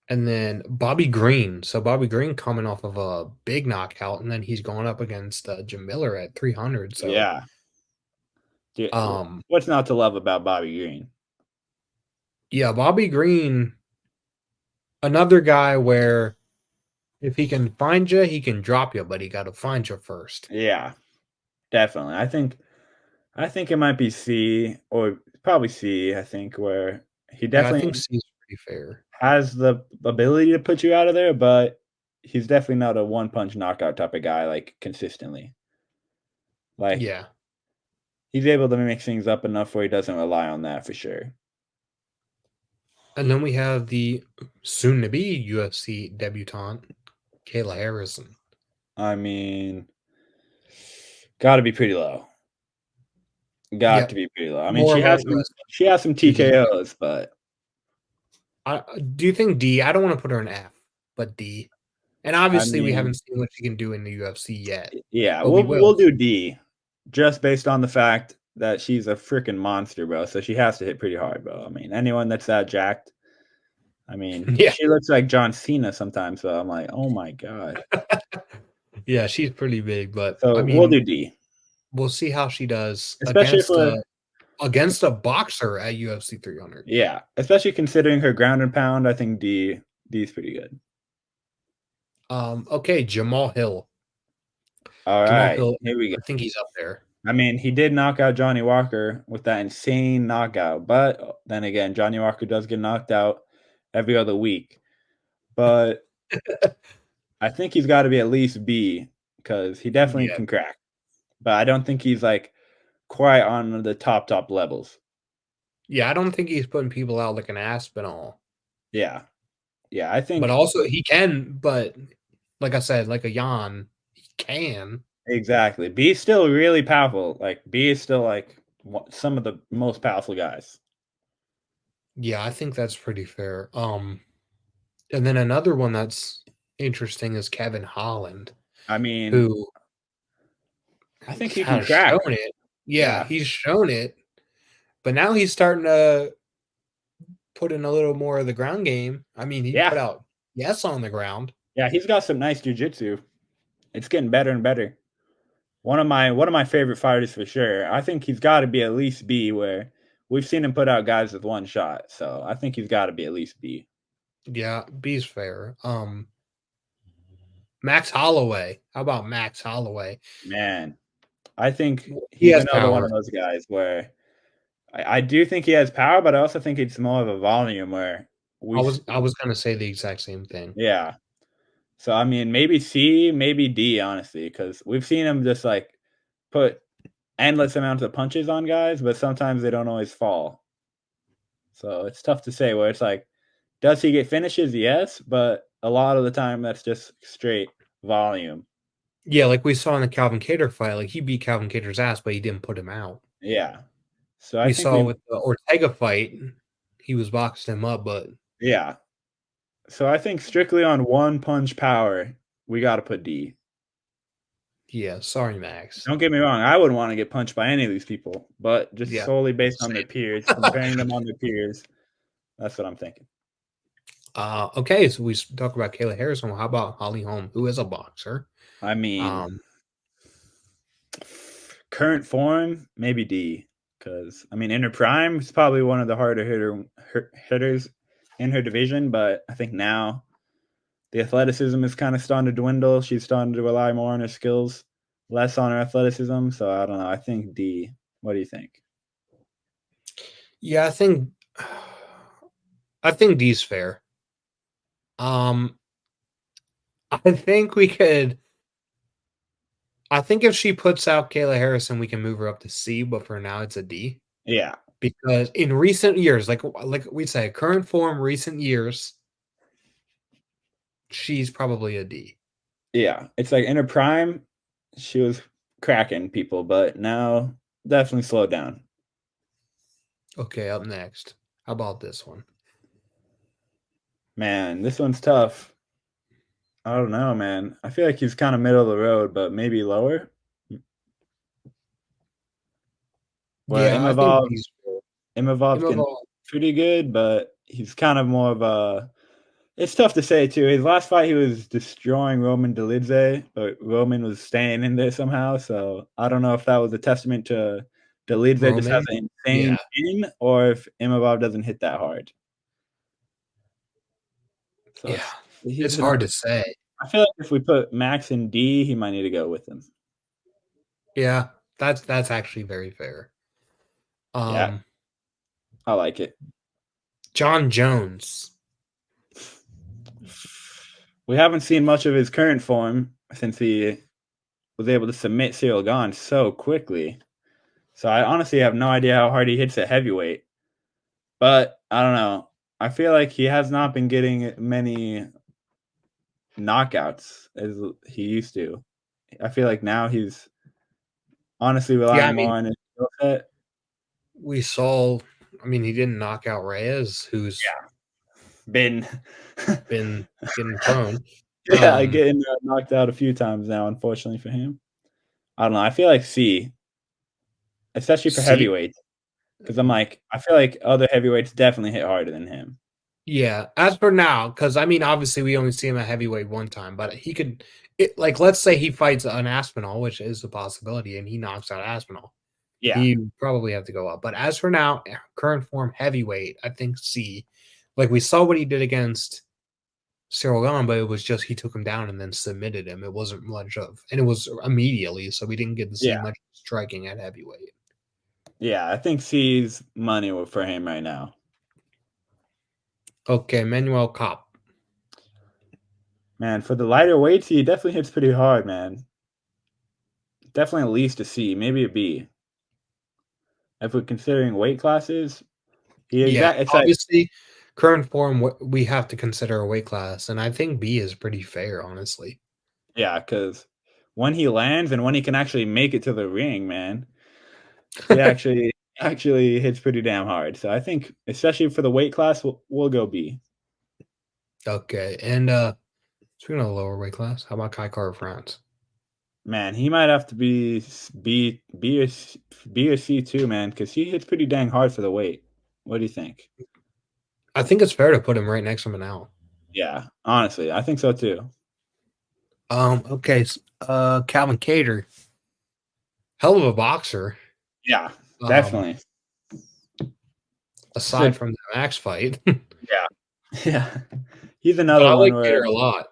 [SPEAKER 1] And then Bobby Green. So Bobby Green coming off of a big knockout, and then he's going up against Jim Miller at 300. So,
[SPEAKER 2] Yeah.
[SPEAKER 1] um,
[SPEAKER 2] What's not to love about Bobby Green?
[SPEAKER 1] yeah, Bobby Green, another guy where if he can find you, he can drop you, but he got to find you first.
[SPEAKER 2] Yeah, definitely. I think it might be C or probably C. I think where he
[SPEAKER 1] Yeah, I think
[SPEAKER 2] definitely
[SPEAKER 1] C is pretty fair.
[SPEAKER 2] has the ability to put you out of there, but he's definitely not a one punch knockout type of guy like consistently. Like
[SPEAKER 1] Yeah.
[SPEAKER 2] he's able to mix things up enough where he doesn't rely on that for sure.
[SPEAKER 1] And then we have the soon to be UFC debutante, Kayla Harrison.
[SPEAKER 2] I mean, got to be pretty low. Got to
[SPEAKER 1] Yep.
[SPEAKER 2] be pretty low. I mean,
[SPEAKER 1] More
[SPEAKER 2] she
[SPEAKER 1] of a
[SPEAKER 2] has some
[SPEAKER 1] to the
[SPEAKER 2] TKOs, but
[SPEAKER 1] do you think D? I don't want to put her in F, but D. And
[SPEAKER 2] I
[SPEAKER 1] obviously, we haven't
[SPEAKER 2] mean,
[SPEAKER 1] seen what she can do in the UFC yet,
[SPEAKER 2] yeah,
[SPEAKER 1] but we will.
[SPEAKER 2] we'll do D, just based on the fact that she's a freaking monster, bro. So she has to hit pretty hard, bro. I mean, anyone that's that jacked, I mean,
[SPEAKER 1] Yeah.
[SPEAKER 2] she looks like John Cena sometimes. So I'm like, oh my god.
[SPEAKER 1] Yeah, she's pretty big, but I
[SPEAKER 2] So we'll
[SPEAKER 1] mean,
[SPEAKER 2] do D,
[SPEAKER 1] we'll see how she does
[SPEAKER 2] especially for
[SPEAKER 1] against a boxer at UFC 300.
[SPEAKER 2] yeah, especially considering her ground and pound. I think D is pretty good.
[SPEAKER 1] Okay, Jamal Hill.
[SPEAKER 2] All
[SPEAKER 1] Jamal
[SPEAKER 2] right,
[SPEAKER 1] Hill,
[SPEAKER 2] here we go.
[SPEAKER 1] I think he's up there.
[SPEAKER 2] I mean, he did knock out Johnny Walker with that insane knockout, but then again, Johnny Walker does get knocked out every other week. But I think he's got to be at least B because he definitely
[SPEAKER 1] Yeah.
[SPEAKER 2] can crack. But I don't think he's like quite on the top levels.
[SPEAKER 1] Yeah, I don't think he's putting people out like an Aspinall.
[SPEAKER 2] Yeah, yeah, I
[SPEAKER 1] But
[SPEAKER 2] think
[SPEAKER 1] also he can, but like I said, like a Jan, he can.
[SPEAKER 2] exactly. B is still really powerful. Like B is still like some of the most powerful guys.
[SPEAKER 1] Yeah, I think that's pretty fair. And then another one that's interesting is Kevin Holland,
[SPEAKER 2] I mean,
[SPEAKER 1] who
[SPEAKER 2] I think he can
[SPEAKER 1] has
[SPEAKER 2] crack.
[SPEAKER 1] shown it. Yeah,
[SPEAKER 2] Yeah,
[SPEAKER 1] he's shown it, but now he's starting to put in a little more of the ground game. I mean, he
[SPEAKER 2] yeah,
[SPEAKER 1] put out yes on the ground.
[SPEAKER 2] yeah. He's got some nice jujitsu. It's getting better and better. One of my favorite fighters for sure. I think he's got to be at least B. Where we've seen him put out guys with one shot, so I think he's got to be at least B.
[SPEAKER 1] Yeah, B's fair. Max Holloway. How about Max Holloway?
[SPEAKER 2] Man, I think
[SPEAKER 1] He
[SPEAKER 2] he's
[SPEAKER 1] has
[SPEAKER 2] another one
[SPEAKER 1] power.
[SPEAKER 2] of those guys where I do think he has power, but I also think it's more of a volume where
[SPEAKER 1] I was gonna say the exact same thing.
[SPEAKER 2] yeah. So I mean, maybe C, maybe D, honestly, because we've seen him just like put endless amounts of punches on guys, but sometimes they don't always fall. So it's tough to say where it's like, does he get finishes? Yes, but a lot of the time that's just straight volume.
[SPEAKER 1] Yeah, like we saw in the Calvin Cater fight, like he beat Calvin Cater's ass, but he didn't put him out.
[SPEAKER 2] Yeah. So I
[SPEAKER 1] We
[SPEAKER 2] think
[SPEAKER 1] saw
[SPEAKER 2] we
[SPEAKER 1] with the Ortega fight, he was boxing him up, but
[SPEAKER 2] yeah. So I think strictly on one punch power, we got to put D.
[SPEAKER 1] yeah, sorry, Max.
[SPEAKER 2] Don't get me wrong, I wouldn't want to get punched by any of these people, but just
[SPEAKER 1] Yeah,
[SPEAKER 2] solely based on their
[SPEAKER 1] same.
[SPEAKER 2] peers, comparing them on their peers, that's what I'm thinking.
[SPEAKER 1] Okay, so we talk about Kayla Harrison. Well, how about Holly Holm, who is a boxer?
[SPEAKER 2] I mean,
[SPEAKER 1] Um,
[SPEAKER 2] current form, maybe D, because I mean, in her prime, it's probably one of the harder hitters in her division, but I think now the athleticism is kind of starting to dwindle. She's starting to rely more on her skills, less on her athleticism. So I don't know. I think D. What do you think?
[SPEAKER 1] yeah, I think D's fair. Um, I think we could. I think if she puts out Kayla Harrison, we can move her up to C. But for now, it's a D
[SPEAKER 2] Yeah,
[SPEAKER 1] because in recent years, like we say, current form, recent years, she's probably a D.
[SPEAKER 2] yeah. It's like in her prime, she was cracking people, but now definitely slowed down.
[SPEAKER 1] Okay, up next. How about this one?
[SPEAKER 2] Man, this one's tough. I don't know, man. I feel like he's kind of middle of the road, but maybe lower. Where
[SPEAKER 1] Yeah, I think
[SPEAKER 2] Imavov,
[SPEAKER 1] D's fair.
[SPEAKER 2] Imavov can
[SPEAKER 1] Imavov,
[SPEAKER 2] pretty good, but he's kind of more of a. It's tough to say too. His last fight, he was destroying Roman Dolidze, but Roman was staying in there somehow. So I don't know if that was a testament to Dolidze just has
[SPEAKER 1] Roman.
[SPEAKER 2] an insane
[SPEAKER 1] Yeah,
[SPEAKER 2] chin, or if Imavov doesn't hit that hard. So
[SPEAKER 1] yeah.
[SPEAKER 2] he's
[SPEAKER 1] It's
[SPEAKER 2] an.
[SPEAKER 1] hard to say.
[SPEAKER 2] I feel like if we put Max in D, he might need to go with him.
[SPEAKER 1] Yeah, that's actually very fair.
[SPEAKER 2] Yeah,
[SPEAKER 1] Um,
[SPEAKER 2] I like it.
[SPEAKER 1] John Jones.
[SPEAKER 2] We haven't seen much of his current form since he was able to submit Cyril Gahn so quickly. So I honestly have no idea how hard he hits at heavyweight. But I don't know. I feel like he has not been getting many knockouts as he used to. I feel like now he's honestly
[SPEAKER 1] Yeah, I
[SPEAKER 2] relying
[SPEAKER 1] mean,
[SPEAKER 2] more on his skill set.
[SPEAKER 1] we saw. I mean, he didn't knock out Reyes, who's
[SPEAKER 2] Been
[SPEAKER 1] been getting prone.
[SPEAKER 2] yeah,
[SPEAKER 1] Um,
[SPEAKER 2] getting knocked out a few times now, unfortunately for him. I don't know. I feel like C, especially for
[SPEAKER 1] see,
[SPEAKER 2] heavyweights, because I'm like, I feel like other heavyweights definitely hit harder than him.
[SPEAKER 1] yeah. As for now, because I mean, obviously, we only see him at heavyweight one time, but he could. Like, let's say he fights an Aspinall, which is a possibility, and he knocks out Aspinall.
[SPEAKER 2] Yeah,
[SPEAKER 1] He probably have to go up. But as for now, current form heavyweight, I think C. Like we saw what he did against Cyril Gahn, but it was just he took him down and then submitted him. It wasn't much of, and it was immediately, so we didn't get to see
[SPEAKER 2] yeah,
[SPEAKER 1] much striking at heavyweight.
[SPEAKER 2] yeah. I think C's money for him right now.
[SPEAKER 1] Okay, Manuel Kopp.
[SPEAKER 2] Man, for the lighter weights, he definitely hits pretty hard, man. Definitely at least a C, maybe a B. If we're considering weight classes,
[SPEAKER 1] Yeah,
[SPEAKER 2] it's like
[SPEAKER 1] obviously, current form we have to consider a weight class, and I think B is pretty fair, honestly.
[SPEAKER 2] yeah, because when he lands and when he can actually make it to the ring, man, he actually hits pretty damn hard. So I think, especially for the weight class, we'll go B.
[SPEAKER 1] Okay, and speaking of the lower weight class, how about Kai Kara France?
[SPEAKER 2] Man, he might have to be B or C too, man, because he hits pretty dang hard for the weight. What do you think?
[SPEAKER 1] I think it's fair to put him right next to Manal.
[SPEAKER 2] Yeah, honestly, I think so too.
[SPEAKER 1] Okay, Calvin Cater, hell of a boxer.
[SPEAKER 2] Yeah,
[SPEAKER 1] Um,
[SPEAKER 2] definitely. It's
[SPEAKER 1] aside
[SPEAKER 2] a,
[SPEAKER 1] from the Max fight, but
[SPEAKER 2] yeah, yeah. He's another
[SPEAKER 1] I
[SPEAKER 2] one
[SPEAKER 1] like
[SPEAKER 2] where
[SPEAKER 1] Cater a lot.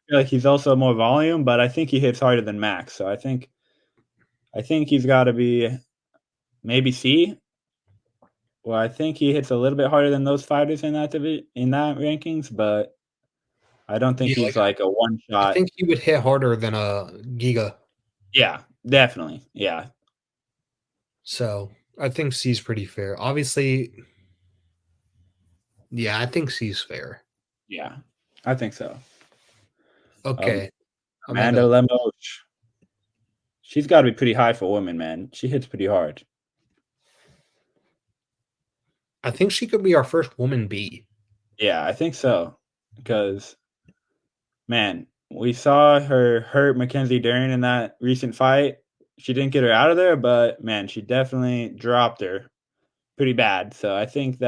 [SPEAKER 2] feel like he's also more volume, but I think he hits harder than Max. So I think he's got to be maybe C. Well, I think he hits a little bit harder than those fighters in in that rankings, but I don't think
[SPEAKER 1] Yeah,
[SPEAKER 2] he's
[SPEAKER 1] like
[SPEAKER 2] like a one
[SPEAKER 1] I
[SPEAKER 2] shot.
[SPEAKER 1] think he would hit harder than a Giga.
[SPEAKER 2] Yeah, definitely. Yeah,
[SPEAKER 1] So I think C's pretty fair. Obviously, yeah, I think C's fair.
[SPEAKER 2] yeah, I think so. Um,
[SPEAKER 1] Okay,
[SPEAKER 2] Amanda
[SPEAKER 1] Amanda.
[SPEAKER 2] Lemos, she's got to be pretty high for women, man. She hits pretty hard.
[SPEAKER 1] I think she could be our first woman B.
[SPEAKER 2] Yeah, I think so. Because man, we saw her hurt Mackenzie Dern in that recent fight. She didn't get her out of there, but man, she definitely dropped her pretty bad. So I think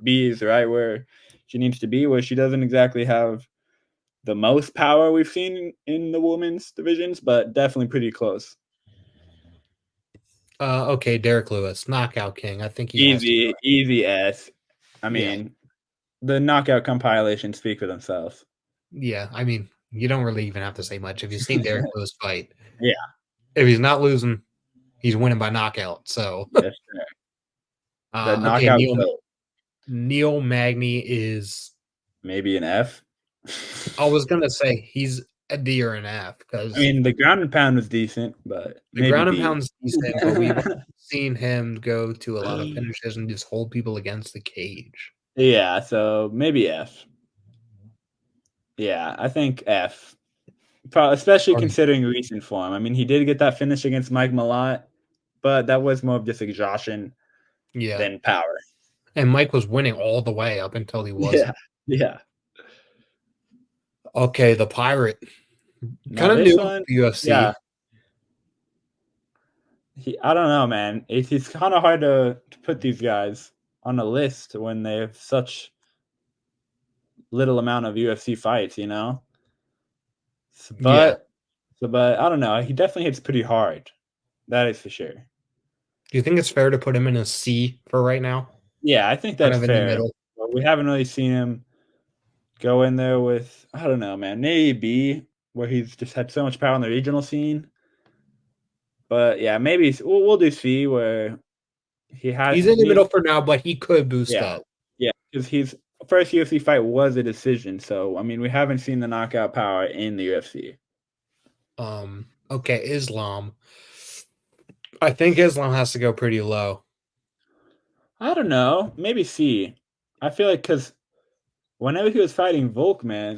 [SPEAKER 2] B is right where she needs to be, where she doesn't exactly have the most power we've seen in the women's divisions, but definitely pretty close.
[SPEAKER 1] Okay, Derek Lewis, knockout king. I think he has to go.
[SPEAKER 2] Easy S. I
[SPEAKER 1] Yeah,
[SPEAKER 2] mean, the knockout compilations speak for themselves.
[SPEAKER 1] yeah. I mean, you don't really even have to say much if you've seen Derek Lewis fight.
[SPEAKER 2] Yeah,
[SPEAKER 1] If he's not losing, he's winning by knockout. So,
[SPEAKER 2] yes, sir. The
[SPEAKER 1] okay,
[SPEAKER 2] knockout goat,
[SPEAKER 1] Neil Magny is.
[SPEAKER 2] maybe an F.
[SPEAKER 1] I was gonna say he's a D or an F
[SPEAKER 2] I
[SPEAKER 1] because
[SPEAKER 2] mean, the ground and pound was decent, but
[SPEAKER 1] the
[SPEAKER 2] maybe
[SPEAKER 1] ground and
[SPEAKER 2] B.
[SPEAKER 1] pound's decent, but we've seen him go to a lot of finishes and just hold people against the cage.
[SPEAKER 2] Yeah, so maybe F. Yeah, I think F. Especially
[SPEAKER 1] Or
[SPEAKER 2] considering recent form. I mean, he did get that finish against Mike Malott, but that was more of just exhaustion
[SPEAKER 1] yeah,
[SPEAKER 2] than power.
[SPEAKER 1] and Mike was winning all the way up until he
[SPEAKER 2] Yeah,
[SPEAKER 1] wasn't.
[SPEAKER 2] yeah.
[SPEAKER 1] Okay, the Pirate,
[SPEAKER 2] Now
[SPEAKER 1] kind of
[SPEAKER 2] this
[SPEAKER 1] new to
[SPEAKER 2] one,
[SPEAKER 1] UFC.
[SPEAKER 2] yeah, I don't know, man. It's kind of hard to put these guys on a list when they have such little amount of UFC fights, you know. S-
[SPEAKER 1] Yeah.
[SPEAKER 2] But but I don't know. He definitely hits pretty hard. That is for sure.
[SPEAKER 1] Do you think it's fair to put him in a C for right now?
[SPEAKER 2] Yeah, I think
[SPEAKER 1] Kind
[SPEAKER 2] that's
[SPEAKER 1] of in the
[SPEAKER 2] fair.
[SPEAKER 1] middle.
[SPEAKER 2] But we haven't really seen him go in there with, I don't know, man, maybe B, where he's just had so much power on the regional scene. But yeah, maybe we'll do C, where he
[SPEAKER 1] He's
[SPEAKER 2] had
[SPEAKER 1] in the
[SPEAKER 2] me.
[SPEAKER 1] middle for now, but he could boost
[SPEAKER 2] Yeah,
[SPEAKER 1] up.
[SPEAKER 2] yeah, because his first UFC fight was a decision. So I mean, we haven't seen the knockout power in the UFC.
[SPEAKER 1] Okay, Islam. I think Islam has to go pretty low.
[SPEAKER 2] I don't know, maybe C. I feel like because whenever he was fighting Volk, man,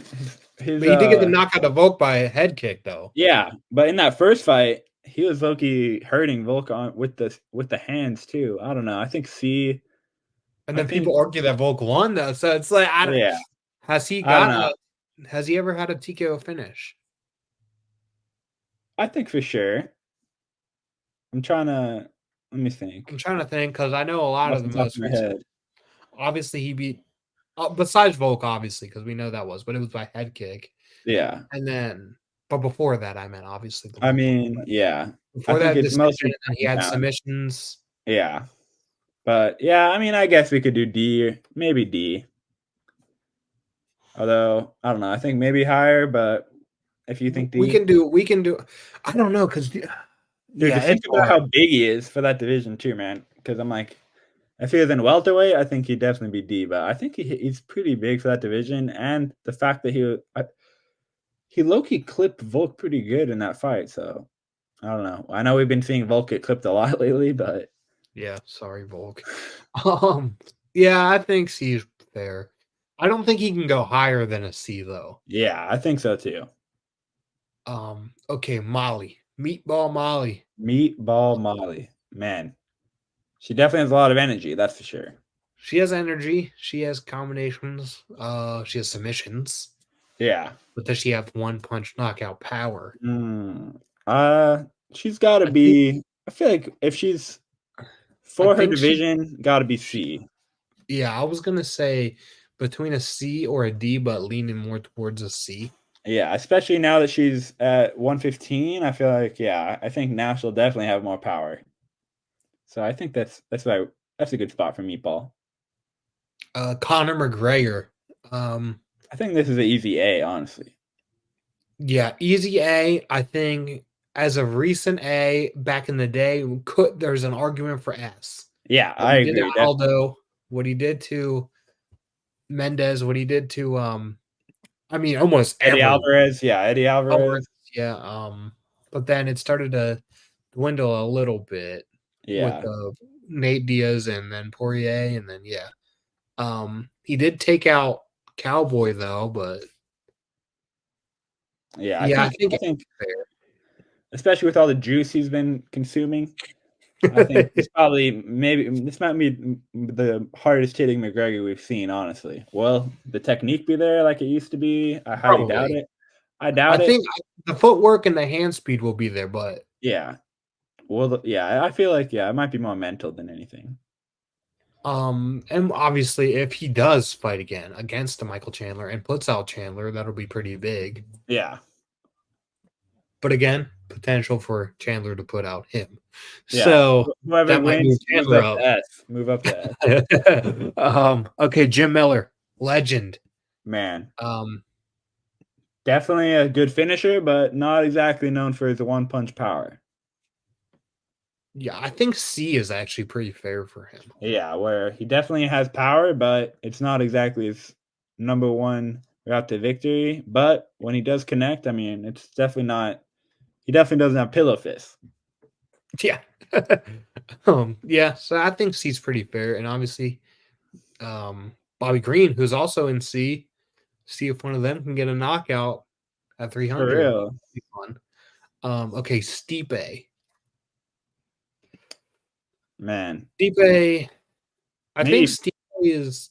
[SPEAKER 2] his
[SPEAKER 1] But he did get the knockout of Volk by a head kick, though.
[SPEAKER 2] yeah, but in that first fight, he was low-key hurting Volk on with the hands too. I don't know. I think C.
[SPEAKER 1] And
[SPEAKER 2] I
[SPEAKER 1] then
[SPEAKER 2] think
[SPEAKER 1] people argue that Volk won, though. So it's like,
[SPEAKER 2] yeah.
[SPEAKER 1] has he
[SPEAKER 2] I don't
[SPEAKER 1] got
[SPEAKER 2] know.
[SPEAKER 1] has he ever had a TKO finish?
[SPEAKER 2] I think for sure. I'm trying to let me
[SPEAKER 1] I'm
[SPEAKER 2] think
[SPEAKER 1] trying to think because I know a lot
[SPEAKER 2] off
[SPEAKER 1] of the
[SPEAKER 2] the top of
[SPEAKER 1] most
[SPEAKER 2] my
[SPEAKER 1] recent.
[SPEAKER 2] head.
[SPEAKER 1] Obviously, he beat besides Volk, obviously, because we know that was, but it was by head kick.
[SPEAKER 2] Yeah.
[SPEAKER 1] And then, but before that, I meant obviously the
[SPEAKER 2] I
[SPEAKER 1] one
[SPEAKER 2] mean, yeah. I
[SPEAKER 1] before
[SPEAKER 2] think
[SPEAKER 1] that
[SPEAKER 2] it's
[SPEAKER 1] decision,
[SPEAKER 2] mostly
[SPEAKER 1] and then he
[SPEAKER 2] ground
[SPEAKER 1] had
[SPEAKER 2] pound.
[SPEAKER 1] submissions.
[SPEAKER 2] Yeah. But yeah, I mean, I guess we could do D, maybe D. Although I don't know, I think maybe higher. But if you think
[SPEAKER 1] We
[SPEAKER 2] D,
[SPEAKER 1] can do. We can do. I don't know because
[SPEAKER 2] dude,
[SPEAKER 1] yeah,
[SPEAKER 2] to think
[SPEAKER 1] it's
[SPEAKER 2] about
[SPEAKER 1] hard.
[SPEAKER 2] how big he is for that division too, man. Because I'm like, if he was in welterweight, I think he'd definitely be D. But I think he's pretty big for that division, and the fact that he low key clipped Volk pretty good in that fight. So I don't know. I know we've been seeing Volk get clipped a lot lately, but
[SPEAKER 1] Yeah, sorry, Volk. Um, yeah, I think C is fair. I don't think he can go higher than a C though.
[SPEAKER 2] yeah, I think so too.
[SPEAKER 1] Okay, Molly, Meatball Molly.
[SPEAKER 2] Meatball Molly, man, she definitely has a lot of energy. That's for sure.
[SPEAKER 1] She has energy. She has combinations. She has submissions.
[SPEAKER 2] Yeah.
[SPEAKER 1] But does she have one punch knockout power?
[SPEAKER 2] Mm, uh, she's got to
[SPEAKER 1] I think.
[SPEAKER 2] be. I feel like if she's
[SPEAKER 1] I
[SPEAKER 2] for her
[SPEAKER 1] think she.
[SPEAKER 2] division, got to be
[SPEAKER 1] she
[SPEAKER 2] C.
[SPEAKER 1] yeah, I was gonna say between a C or a D, but leaning more towards a C.
[SPEAKER 2] Yeah, especially now that she's at 115. I feel like I think now she'll definitely have more power. So I think that's a good spot for Meatball.
[SPEAKER 1] Conor McGregor. Um,
[SPEAKER 2] I think this is an easy A, honestly.
[SPEAKER 1] yeah, easy A. I think as of recent A, back in the day, there's an argument for S.
[SPEAKER 2] Yeah,
[SPEAKER 1] What
[SPEAKER 2] I
[SPEAKER 1] he did to
[SPEAKER 2] agree. Definitely.
[SPEAKER 1] Aldo, what he did to Mendez, what he did to I mean almost
[SPEAKER 2] Eddie
[SPEAKER 1] everyone.
[SPEAKER 2] Alvarez. Yeah, Eddie
[SPEAKER 1] Alvarez,
[SPEAKER 2] Alvarez.
[SPEAKER 1] yeah, but then it started to dwindle a little bit with
[SPEAKER 2] Yeah.
[SPEAKER 1] Nate Diaz and then Poirier, and then yeah, he did take out Cowboy though, but
[SPEAKER 2] Yeah, I
[SPEAKER 1] yeah, I
[SPEAKER 2] think
[SPEAKER 1] think
[SPEAKER 2] I
[SPEAKER 1] it's
[SPEAKER 2] think especially with all the juice he's been consuming, I think
[SPEAKER 1] fair.
[SPEAKER 2] maybe this might be the hardest hitting McGregor we've seen, honestly. Will the technique be there like it used to be? I highly doubt
[SPEAKER 1] Probably.
[SPEAKER 2] it. I
[SPEAKER 1] I
[SPEAKER 2] doubt it.
[SPEAKER 1] think the footwork and the hand speed will be there, but
[SPEAKER 2] Yeah. Well, yeah, I feel like it might be more mental than anything.
[SPEAKER 1] and obviously if he does fight again against the Michael Chandler and puts out Chandler, that'll be pretty big.
[SPEAKER 2] Yeah.
[SPEAKER 1] But again, potential for Chandler to put out him.
[SPEAKER 2] Yeah.
[SPEAKER 1] So
[SPEAKER 2] Whoever
[SPEAKER 1] that might move
[SPEAKER 2] wins moves
[SPEAKER 1] Chandler
[SPEAKER 2] up
[SPEAKER 1] up.
[SPEAKER 2] to S. Move up to S.
[SPEAKER 1] Okay, Jim Miller, legend.
[SPEAKER 2] Man.
[SPEAKER 1] Um,
[SPEAKER 2] Definitely a good finisher, but not exactly known for his one punch power.
[SPEAKER 1] yeah, I think C is actually pretty fair for him.
[SPEAKER 2] Yeah, where he definitely has power, but it's not exactly his number one route to victory. But when he does connect, I mean, it's definitely not. He definitely doesn't have pillow fists.
[SPEAKER 1] Yeah. Yeah, so I think C's pretty fair. And obviously, Bobby Green, who's also in C, see if one of them can get a knockout at
[SPEAKER 2] For
[SPEAKER 1] 300. That'd
[SPEAKER 2] real,
[SPEAKER 1] be fun. Okay, Stipe.
[SPEAKER 2] man.
[SPEAKER 1] Stipe, I think
[SPEAKER 2] Maybe,
[SPEAKER 1] Stipe is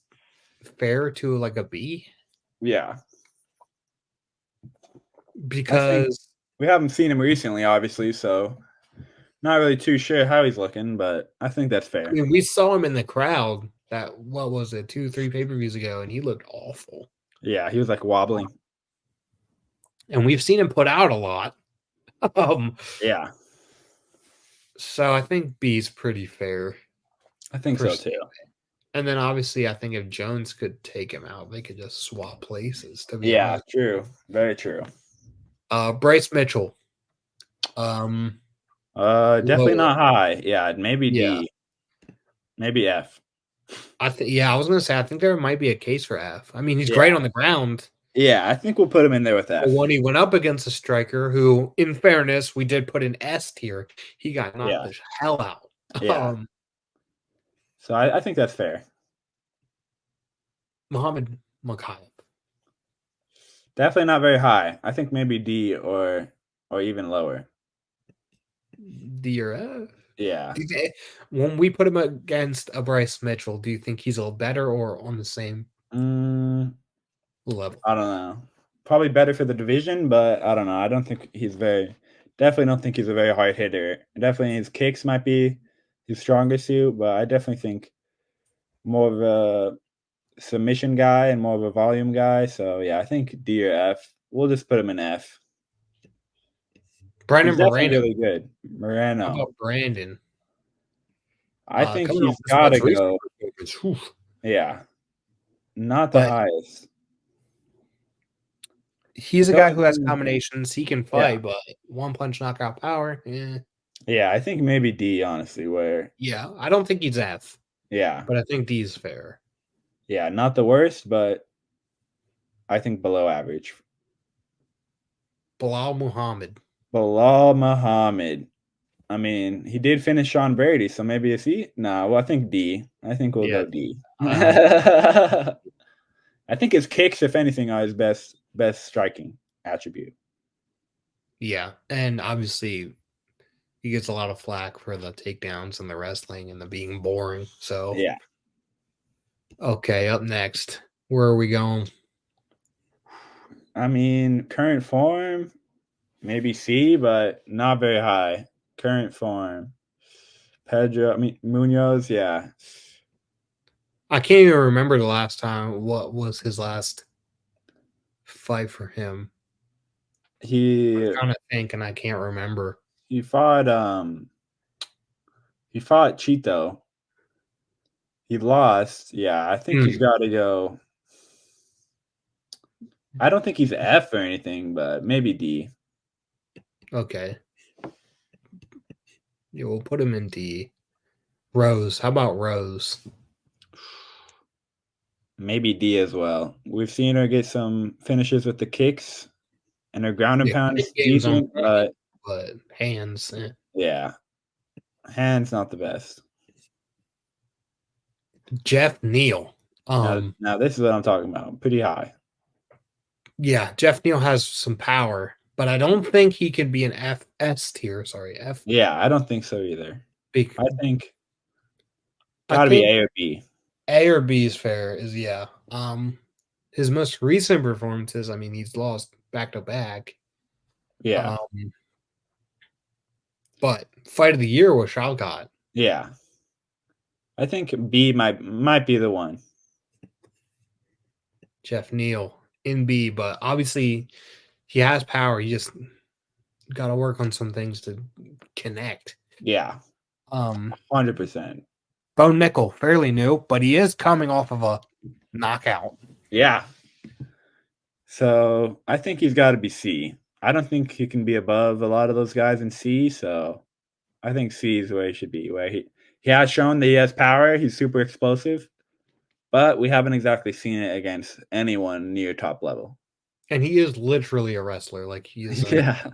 [SPEAKER 1] fair to like a B
[SPEAKER 2] yeah. I think
[SPEAKER 1] because
[SPEAKER 2] we haven't seen him recently, obviously. So Not really too sure how he's looking, but I think that's
[SPEAKER 1] I
[SPEAKER 2] fair.
[SPEAKER 1] mean, we saw him in the crowd that what was it, 2, 3 pay-per-views ago, and he looked awful.
[SPEAKER 2] Yeah, he was like wobbling.
[SPEAKER 1] And we've seen him put out a lot. Um,
[SPEAKER 2] Yeah,
[SPEAKER 1] so I think B's pretty fair
[SPEAKER 2] I think
[SPEAKER 1] for
[SPEAKER 2] so
[SPEAKER 1] Stan.
[SPEAKER 2] too.
[SPEAKER 1] And then obviously, I think if Jones could take him out, they could just swap places. To be
[SPEAKER 2] Yeah,
[SPEAKER 1] honest,
[SPEAKER 2] true. Very true.
[SPEAKER 1] Bryce Mitchell, um,
[SPEAKER 2] Definitely
[SPEAKER 1] lower.
[SPEAKER 2] not high. Yeah, maybe
[SPEAKER 1] Yeah,
[SPEAKER 2] D, maybe F.
[SPEAKER 1] I think. Yeah, I was gonna say I think there might be a case for F. I mean, he's
[SPEAKER 2] Yeah,
[SPEAKER 1] great on the ground,
[SPEAKER 2] yeah. I think we'll put him in there with
[SPEAKER 1] but
[SPEAKER 2] F.
[SPEAKER 1] when he went up against a striker who, in fairness, we did put an S tier, he got knocked
[SPEAKER 2] Yeah,
[SPEAKER 1] the hell out.
[SPEAKER 2] yeah. So I think that's fair.
[SPEAKER 1] Muhammad Makhayev,
[SPEAKER 2] Definitely not very high. I think maybe D or even lower.
[SPEAKER 1] D or F?
[SPEAKER 2] Yeah.
[SPEAKER 1] When we put him against a Bryce Mitchell, do you think he's a little better or on the same
[SPEAKER 2] Mm,
[SPEAKER 1] level?
[SPEAKER 2] I don't know. Probably better for the division, but I don't know. I don't think he's very. Definitely don't think he's a very hard hitter. Definitely his kicks might be his strongest suit, but I definitely think more of a submission guy and more of a volume guy. So yeah, I think D or F. We'll just put him in F. He's
[SPEAKER 1] Brandon
[SPEAKER 2] definitely
[SPEAKER 1] Moreno.
[SPEAKER 2] really good.
[SPEAKER 1] How
[SPEAKER 2] Moreno.
[SPEAKER 1] about Brandon?
[SPEAKER 2] I think
[SPEAKER 1] Coming off
[SPEAKER 2] he's
[SPEAKER 1] his
[SPEAKER 2] got to
[SPEAKER 1] most recent
[SPEAKER 2] go.
[SPEAKER 1] performance, whew.
[SPEAKER 2] Yeah, not the
[SPEAKER 1] But
[SPEAKER 2] highest.
[SPEAKER 1] he's a guy
[SPEAKER 2] Going
[SPEAKER 1] who has
[SPEAKER 2] to
[SPEAKER 1] combinations. He can
[SPEAKER 2] yeah,
[SPEAKER 1] fight, but one punch knockout power.
[SPEAKER 2] yeah. I think maybe D honestly. Where
[SPEAKER 1] Yeah, I don't think he's F,
[SPEAKER 2] yeah,
[SPEAKER 1] but I think D is fair.
[SPEAKER 2] yeah, not the worst, but I think below average.
[SPEAKER 1] Bilal Muhammad.
[SPEAKER 2] Bilal Muhammad. I mean, he did finish Sean Brady, so maybe a C. No, well, I think D. I think we'll
[SPEAKER 1] Yeah,
[SPEAKER 2] go D.
[SPEAKER 1] uh,
[SPEAKER 2] I think his kicks, if anything, are his best striking attribute.
[SPEAKER 1] yeah, and obviously he gets a lot of flack for the takedowns and the wrestling and the being boring. So
[SPEAKER 2] Yeah.
[SPEAKER 1] okay, up next, where are we going?
[SPEAKER 2] I mean, current form, maybe C, but not very high. Current form. Pedro, I mean Munoz, yeah.
[SPEAKER 1] I can't even remember the last time. What was his last fight for him? I'm
[SPEAKER 2] He
[SPEAKER 1] trying to think, and I can't remember.
[SPEAKER 2] he fought he fought Cheeto. He lost. Yeah, I think he's
[SPEAKER 1] Hmm,
[SPEAKER 2] got to go. I don't think he's F or anything, but maybe D.
[SPEAKER 1] okay, yeah, we'll put him in D. Rose, how about Rose?
[SPEAKER 2] Maybe D as well. We've seen her get some finishes with the kicks, and her ground and
[SPEAKER 1] Yeah,
[SPEAKER 2] pound
[SPEAKER 1] kick
[SPEAKER 2] is
[SPEAKER 1] game's on
[SPEAKER 2] decent,
[SPEAKER 1] point,
[SPEAKER 2] but
[SPEAKER 1] but hands.
[SPEAKER 2] yeah, hands not the best.
[SPEAKER 1] Jeff Neal.
[SPEAKER 2] Now,
[SPEAKER 1] Um,
[SPEAKER 2] now this is what I'm talking about. Pretty high.
[SPEAKER 1] yeah, Jeff Neal has some power, but I don't think he can be an F S tier. Sorry, F.
[SPEAKER 2] Yeah, I don't think so either.
[SPEAKER 1] Bec-
[SPEAKER 2] I think
[SPEAKER 1] I
[SPEAKER 2] got to be
[SPEAKER 1] think
[SPEAKER 2] A or B.
[SPEAKER 1] A or B is fair. Is yeah. His most recent performances. I mean, he's lost back to back.
[SPEAKER 2] Yeah,
[SPEAKER 1] Um, but fight of the year was Shavkat.
[SPEAKER 2] yeah. I think B might be the one.
[SPEAKER 1] Jeff Neal in B, but obviously he has power. He just got to work on some things to connect.
[SPEAKER 2] Yeah,
[SPEAKER 1] Um,
[SPEAKER 2] 100%.
[SPEAKER 1] Bo Nickel, fairly new, but he is coming off of a knockout.
[SPEAKER 2] Yeah. So I think he's got to be C. I don't think he can be above a lot of those guys in C. So I think C is where he should be. Where he has shown that he has power. He's super explosive, but we haven't exactly seen it against anyone near top level.
[SPEAKER 1] And he is literally a wrestler. Like
[SPEAKER 2] Yeah,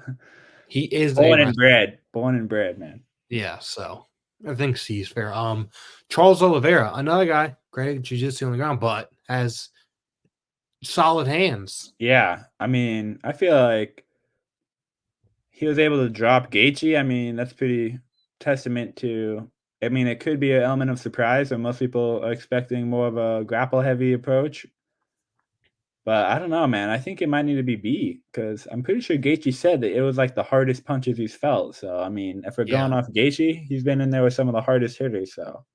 [SPEAKER 1] he is a wrestler.
[SPEAKER 2] born and bred, man.
[SPEAKER 1] Yeah, so I think C is fair. Charles Oliveira, another guy, great at jiu-jitsu on the ground, but has solid hands.
[SPEAKER 2] Yeah, I mean, I feel like he was able to drop Gaethje. I mean, that's pretty testament to. I mean, it could be an element of surprise, or most people are expecting more of a grapple heavy approach. But I don't know, man. I think it might need to be B because I'm pretty sure Gaethje said that it was like the hardest punches he's felt. So I mean, if we're
[SPEAKER 1] Yeah.
[SPEAKER 2] going off Gaethje, he's been in there with some of the hardest hitters. So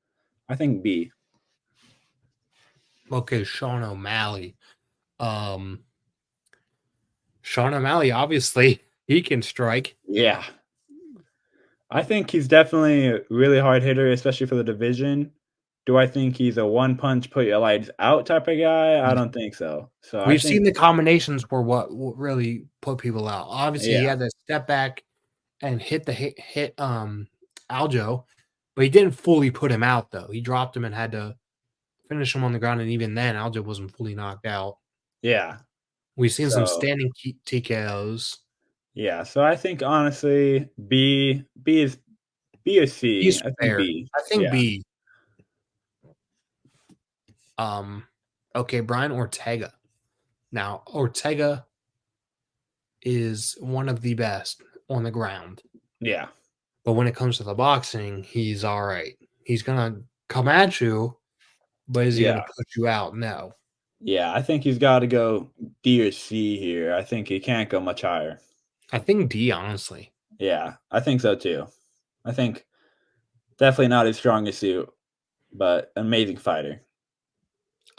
[SPEAKER 2] I think B.
[SPEAKER 1] Okay, Sean O'Malley. Um, Sean O'Malley, obviously, he can strike.
[SPEAKER 2] Yeah, I think he's definitely a really hard hitter, especially for the division. Do I think he's a one punch put your lights out type of guy? I don't think so. So I
[SPEAKER 1] We've
[SPEAKER 2] think
[SPEAKER 1] seen the combinations were what really put people out. Obviously, he
[SPEAKER 2] yeah,
[SPEAKER 1] had to step back and hit Aljo, but he didn't fully put him out though. He dropped him and had to finish him on the ground, and even then, Aljo wasn't fully knocked out.
[SPEAKER 2] yeah.
[SPEAKER 1] We've seen some
[SPEAKER 2] So
[SPEAKER 1] standing TKOs.
[SPEAKER 2] yeah, so I think honestly B or C.
[SPEAKER 1] He's
[SPEAKER 2] I think
[SPEAKER 1] fair.
[SPEAKER 2] B.
[SPEAKER 1] I think
[SPEAKER 2] Yeah,
[SPEAKER 1] B. Okay, Brian Ortega. Now, Ortega is one of the best on the ground.
[SPEAKER 2] yeah,
[SPEAKER 1] But when it comes to the boxing, he's all right. He's gonna come at you, but is he
[SPEAKER 2] yeah,
[SPEAKER 1] gonna put you out? No.
[SPEAKER 2] yeah. I think he's got to go D or C here. I think he can't go much higher.
[SPEAKER 1] I think D, honestly.
[SPEAKER 2] Yeah, I think so too. I think definitely not his strongest suit, but amazing fighter.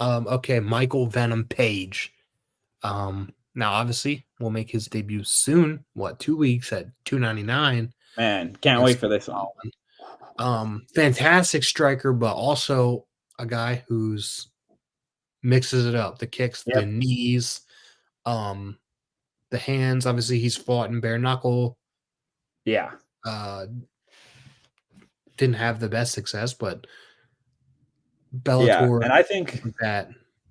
[SPEAKER 1] Okay, Michael Venom Page. Now obviously we'll make his debut soon. What, 2 weeks at 299
[SPEAKER 2] Man, can't wait
[SPEAKER 1] against
[SPEAKER 2] for this one.
[SPEAKER 1] Holland. Fantastic striker, but also a guy who's mixes it up. The kicks, the
[SPEAKER 2] Yep.
[SPEAKER 1] knees, um, the hands. Obviously, he's fought in bare knuckle.
[SPEAKER 2] Yeah.
[SPEAKER 1] Uh, didn't have the best success, but
[SPEAKER 2] Yeah,
[SPEAKER 1] Bellator
[SPEAKER 2] and
[SPEAKER 1] like that.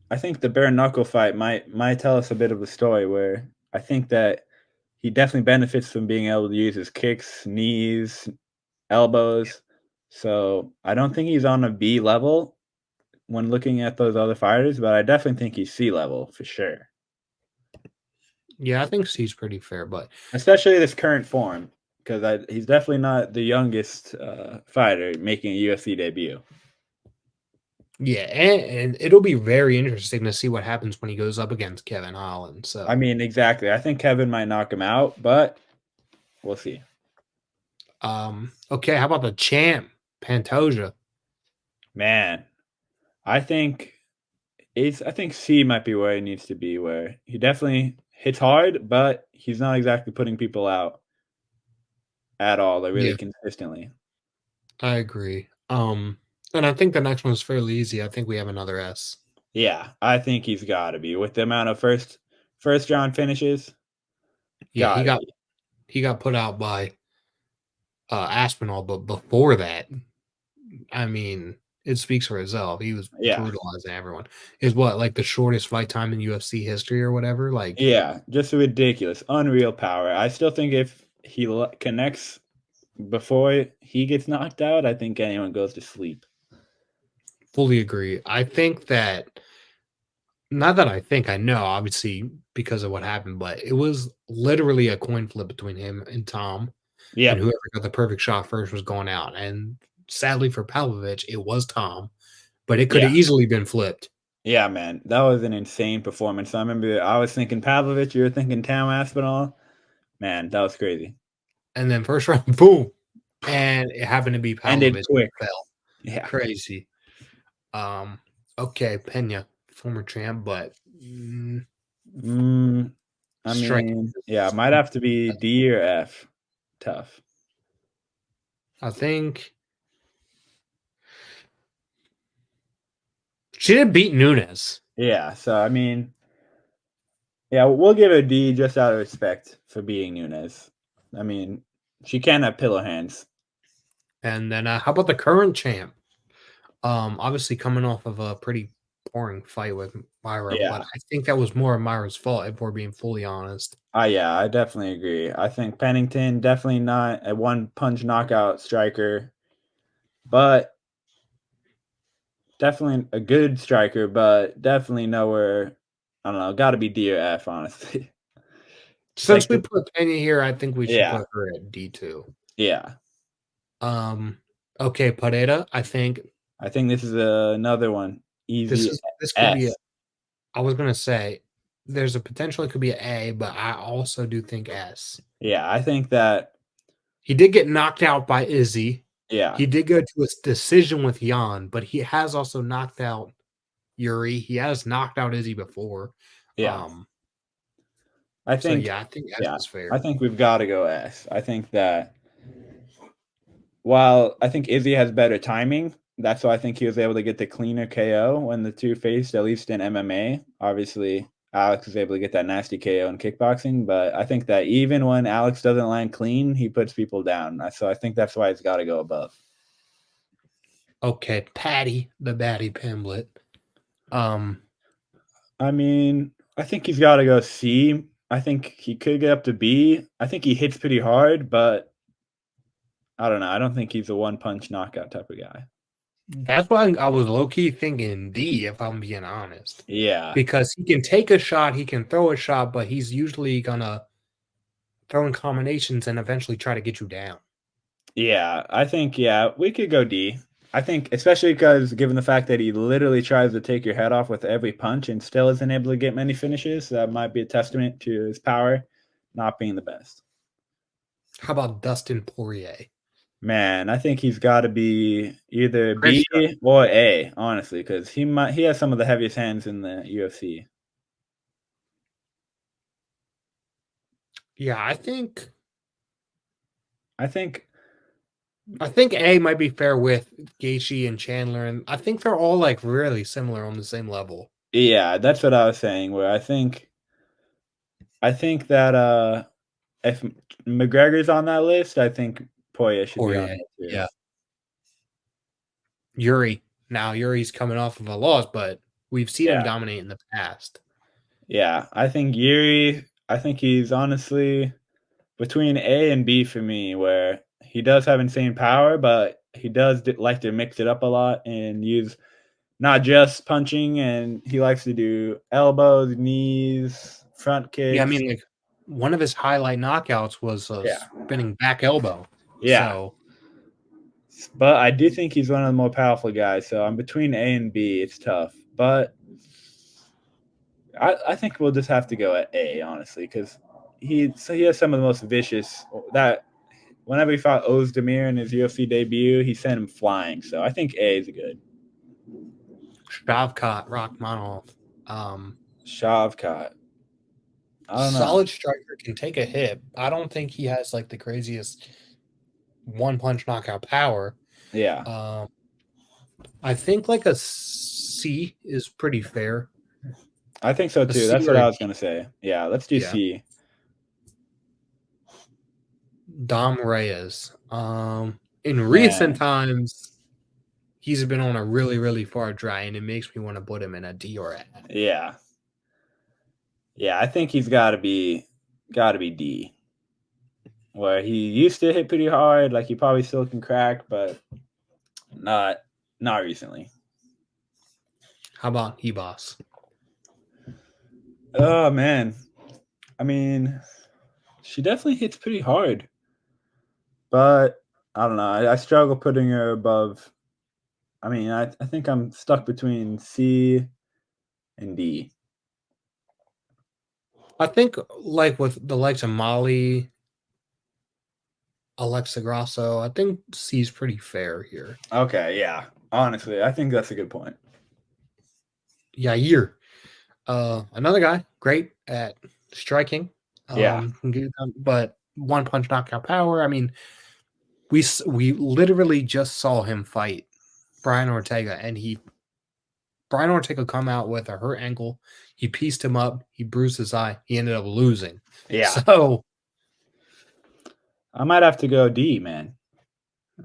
[SPEAKER 2] I think the bare knuckle fight might tell us a bit of a story where I think that he definitely benefits from being able to use his kicks, knees, elbows. So I don't think he's on a B level when looking at those other fighters, but I definitely think he's C level for sure.
[SPEAKER 1] Yeah, I think C's pretty fair, but
[SPEAKER 2] Especially this current form, because he's definitely not the youngest fighter making a UFC debut.
[SPEAKER 1] yeah, and it'll be very interesting to see what happens when he goes up against Kevin Holland.
[SPEAKER 2] I
[SPEAKER 1] So,
[SPEAKER 2] mean, exactly. I think Kevin might knock him out, but we'll see.
[SPEAKER 1] okay, how about the champ, Pantoja?
[SPEAKER 2] Man, I think I think C might be where he needs to be, where he definitely hits hard, but he's not exactly putting people out at all, like really
[SPEAKER 1] Yeah,
[SPEAKER 2] consistently.
[SPEAKER 1] I agree. And I think the next one's fairly easy. I think we have another S.
[SPEAKER 2] Yeah, I think he's got to be with the amount of first round finishes.
[SPEAKER 1] Yeah,
[SPEAKER 2] Got to be.
[SPEAKER 1] he got put out by Aspinall, but before that, I mean, it speaks for itself. He was
[SPEAKER 2] Yeah,
[SPEAKER 1] brutalizing everyone. Is what like the shortest fight time in UFC history or whatever. Like
[SPEAKER 2] yeah, just ridiculous, unreal power. I still think if he connects before he gets knocked out, I think anyone goes to sleep.
[SPEAKER 1] fully agree. I think that not that I think I know, obviously because of what happened, but it was literally a coin flip between him and Tom, and
[SPEAKER 2] Yep.
[SPEAKER 1] whoever got the perfect shot first was going out. And sadly for Pavlovich, it was Tom, but it could
[SPEAKER 2] Yeah.
[SPEAKER 1] have easily been flipped.
[SPEAKER 2] Yeah, man, that was an insane performance. I remember I was thinking Pavlovich, you were thinking Tam Aspinall. Man, that was crazy.
[SPEAKER 1] And then first round, boom, and it happened to be
[SPEAKER 2] Ended
[SPEAKER 1] Pavlovich
[SPEAKER 2] quick.
[SPEAKER 1] who fell.
[SPEAKER 2] Yeah.
[SPEAKER 1] Crazy. Okay, Pena, former champ, but
[SPEAKER 2] Mm, I
[SPEAKER 1] striking.
[SPEAKER 2] mean, yeah, might have to be D or F. Tough.
[SPEAKER 1] I think she did beat Nunes,
[SPEAKER 2] Yeah, so I mean, yeah, we'll give her a D just out of respect for being Nunes. I mean, she can have pillow hands.
[SPEAKER 1] and then how about the current champ? Obviously coming off of a pretty boring fight with Myra, but
[SPEAKER 2] Yeah.
[SPEAKER 1] I think that was more of Myra's fault if we're being fully honest.
[SPEAKER 2] Yeah, I definitely agree. I think Pennington definitely not a one punch knockout striker, but definitely a good striker, but definitely nowhere. I don't know. Got to be D or F, honestly.
[SPEAKER 1] Since
[SPEAKER 2] Like,
[SPEAKER 1] we put Pena here, I think we should
[SPEAKER 2] yeah,
[SPEAKER 1] put her at D2.
[SPEAKER 2] yeah.
[SPEAKER 1] Um, okay, Pereira, I think
[SPEAKER 2] I think this is another one. Easy
[SPEAKER 1] this could be a,
[SPEAKER 2] S.
[SPEAKER 1] I was gonna say there's a potential it could be an A, but I also do think S.
[SPEAKER 2] Yeah, I think that.
[SPEAKER 1] He did get knocked out by Izzy.
[SPEAKER 2] Yeah,
[SPEAKER 1] He did go to a decision with Jan, but he has also knocked out Yuri. He has knocked out Izzy before.
[SPEAKER 2] yeah.
[SPEAKER 1] Um,
[SPEAKER 2] I
[SPEAKER 1] so
[SPEAKER 2] think,
[SPEAKER 1] yeah, I think S
[SPEAKER 2] yeah,
[SPEAKER 1] is
[SPEAKER 2] I
[SPEAKER 1] fair.
[SPEAKER 2] think we've got to go S. I think that while I think Izzy has better timing, that's why I think he was able to get the cleaner KO when the two faced, at least in MMA. Obviously, Alex was able to get that nasty KO in kickboxing, but I think that even when Alex doesn't land clean, he puts people down. So I think that's why he's got to go above.
[SPEAKER 1] Okay, Patty, the Batty Pimblett. Um,
[SPEAKER 2] I mean, I think he's got to go C. I think he could get up to B. I think he hits pretty hard, but I don't know. I don't think he's a one punch knockout type of guy.
[SPEAKER 1] that's why I was low key thinking D, if I'm being honest,
[SPEAKER 2] Yeah.
[SPEAKER 1] because he can take a shot, he can throw a shot, but he's usually gonna throw in combinations and eventually try to get you down.
[SPEAKER 2] Yeah. I think, yeah, we could go D. I think, especially because given the fact that he literally tries to take your head off with every punch and still isn't able to get many finishes, that might be a testament to his power not being the best.
[SPEAKER 1] How about Dustin Poirier?
[SPEAKER 2] Man, I think he's got to be either B
[SPEAKER 1] Christian.
[SPEAKER 2] or A, honestly, because he has some of the heaviest hands in the UFC.
[SPEAKER 1] Yeah,
[SPEAKER 2] I think,
[SPEAKER 1] I think A might be fair with Gaethje and Chandler, and I think they're all like really similar on the same level.
[SPEAKER 2] yeah, that's what I was saying. Where I think that if McGregor's on that list, I think Poirier should be on
[SPEAKER 1] Poirier,
[SPEAKER 2] there too.
[SPEAKER 1] yeah. Yuri. Now Yuri's coming off of a loss, but we've seen him
[SPEAKER 2] Yeah,
[SPEAKER 1] dominate in the past.
[SPEAKER 2] yeah. I think Yuri. I think he's honestly between A and B for me, where he does have insane power, but he does like to mix it up a lot and use not just punching, and he likes to do elbows, knees, front
[SPEAKER 1] Yeah, I
[SPEAKER 2] kicks.
[SPEAKER 1] mean, like one of his highlight knockouts was a
[SPEAKER 2] Yeah,
[SPEAKER 1] spinning back elbow.
[SPEAKER 2] yeah.
[SPEAKER 1] So
[SPEAKER 2] But I do think he's one of the more powerful guys. So I'm between A and B. It's tough, but I think we'll just have to go at A, honestly, because he has some of the most vicious that. Whenever he fought Ozdemir in his UFC debut, he sent him flying. So I think A is good.
[SPEAKER 1] Shavkat Rachmanov, um,
[SPEAKER 2] Shavkat. I don't know.
[SPEAKER 1] solid striker, can take a hit. I don't think he has like the craziest one punch knockout power.
[SPEAKER 2] Yeah,
[SPEAKER 1] Um, I think like a C is pretty fair.
[SPEAKER 2] I think so
[SPEAKER 1] A
[SPEAKER 2] too.
[SPEAKER 1] C
[SPEAKER 2] That's
[SPEAKER 1] or
[SPEAKER 2] what
[SPEAKER 1] a
[SPEAKER 2] I
[SPEAKER 1] D.
[SPEAKER 2] was gonna say. Yeah, let's do
[SPEAKER 1] Yeah.
[SPEAKER 2] C.
[SPEAKER 1] Dom Reyes. In recent
[SPEAKER 2] Man,
[SPEAKER 1] times, he's been on a really, really far dry, and it makes me want to put him in a D or a F.
[SPEAKER 2] yeah, yeah. I think he's got to be D. Where he used to hit pretty hard, like he probably still can crack, but not not recently.
[SPEAKER 1] How about Hebos?
[SPEAKER 2] Oh man, I mean, she definitely hits pretty hard, but I don't know. I struggle putting her above. I mean, I think I'm stuck between C and D.
[SPEAKER 1] I think like with the likes of Molly, Alexa Grasso, I think C's pretty fair here.
[SPEAKER 2] Okay, yeah. Honestly, I think that's a good point.
[SPEAKER 1] Yair, another guy, great at striking,
[SPEAKER 2] Yeah,
[SPEAKER 1] but one punch knockout power. I mean, we literally just saw him fight Brian Ortega, and Brian Ortega come out with a hurt ankle. He pieced him up. He bruised his eye. He ended up losing.
[SPEAKER 2] yeah.
[SPEAKER 1] So
[SPEAKER 2] I might have to go D, man.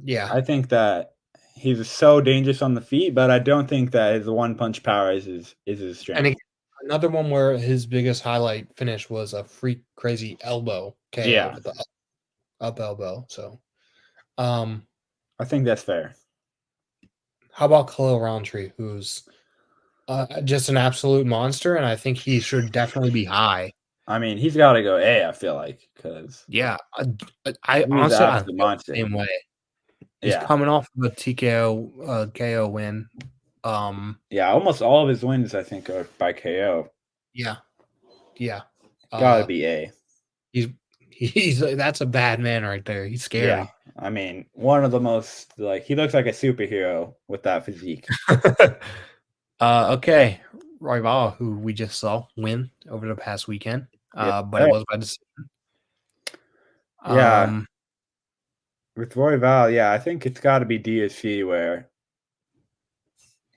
[SPEAKER 1] yeah,
[SPEAKER 2] I think that he's so dangerous on the feet, but I don't think that his one punch power is his
[SPEAKER 1] and
[SPEAKER 2] strength.
[SPEAKER 1] again, another one where his biggest highlight finish was a freak crazy elbow KO
[SPEAKER 2] Yeah,
[SPEAKER 1] with the up elbow. So, um,
[SPEAKER 2] I think that's fair.
[SPEAKER 1] how about Khalil Roundtree, who's just an absolute monster, and I think he should definitely be high.
[SPEAKER 2] I mean, he's got to go A. I feel like because
[SPEAKER 1] Yeah, I
[SPEAKER 2] he's an
[SPEAKER 1] honestly I
[SPEAKER 2] absolute
[SPEAKER 1] feel the
[SPEAKER 2] monster.
[SPEAKER 1] same way. He's
[SPEAKER 2] Yeah,
[SPEAKER 1] coming off of a TKO KO win.
[SPEAKER 2] yeah. Almost all of his wins, I think, are by KO.
[SPEAKER 1] Yeah. Yeah.
[SPEAKER 2] Gotta
[SPEAKER 1] Uh,
[SPEAKER 2] be A.
[SPEAKER 1] he's he's that's a bad man right there. He's
[SPEAKER 2] Yeah.
[SPEAKER 1] scary.
[SPEAKER 2] I mean, one of the most like he looks like a superhero with that physique.
[SPEAKER 1] Okay. Royval, who we just saw win over the past weekend.
[SPEAKER 2] Yeah.
[SPEAKER 1] But it was by decision.
[SPEAKER 2] Yeah.
[SPEAKER 1] Um,
[SPEAKER 2] With Roy Val, yeah, I think it's got to be DSC where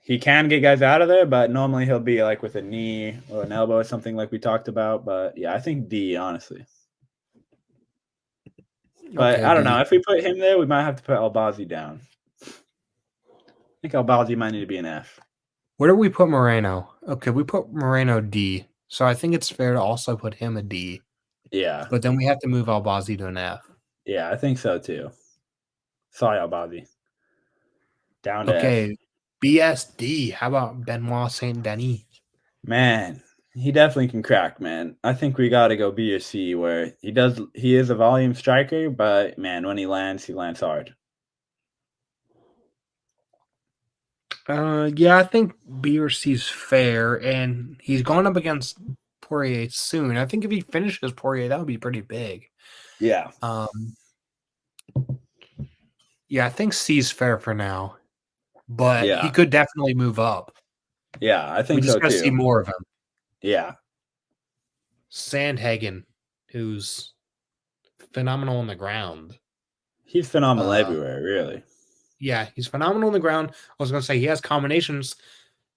[SPEAKER 2] he can get guys out of there, but normally he'll be like with a knee or an elbow or something like we talked about. But yeah, I think D, honestly. But
[SPEAKER 1] okay,
[SPEAKER 2] I don't know.
[SPEAKER 1] D.
[SPEAKER 2] If we put him there, we might have to put Albazi down. I think Albazi might need to be an F.
[SPEAKER 1] Where do we put Moreno? Okay, we put Moreno D. So I think it's fair to also put him a D.
[SPEAKER 2] Yeah.
[SPEAKER 1] But then we have to move Albazi to an F.
[SPEAKER 2] Yeah, I think so too. Sorry, Albazi. Down to F.
[SPEAKER 1] Okay, BSD. How about Benoit Saint Denis?
[SPEAKER 2] Man, he definitely can crack, man. I think we got to go B or C where he is a volume striker, but man, when he lands hard.
[SPEAKER 1] Yeah, I think B or C is fair, and he's going up against Poirier soon. I think if he finishes Poirier, that would be pretty big.
[SPEAKER 2] Yeah.
[SPEAKER 1] Um, yeah, I think C is fair for now, but he
[SPEAKER 2] Yeah.
[SPEAKER 1] could definitely move up.
[SPEAKER 2] Yeah, I
[SPEAKER 1] We
[SPEAKER 2] think
[SPEAKER 1] just
[SPEAKER 2] so
[SPEAKER 1] got to see
[SPEAKER 2] too.
[SPEAKER 1] more of him.
[SPEAKER 2] Yeah.
[SPEAKER 1] Sandhagen, who's phenomenal on the ground.
[SPEAKER 2] He's phenomenal
[SPEAKER 1] Uh,
[SPEAKER 2] everywhere, really.
[SPEAKER 1] yeah, he's phenomenal on the ground. I was going to say he has combinations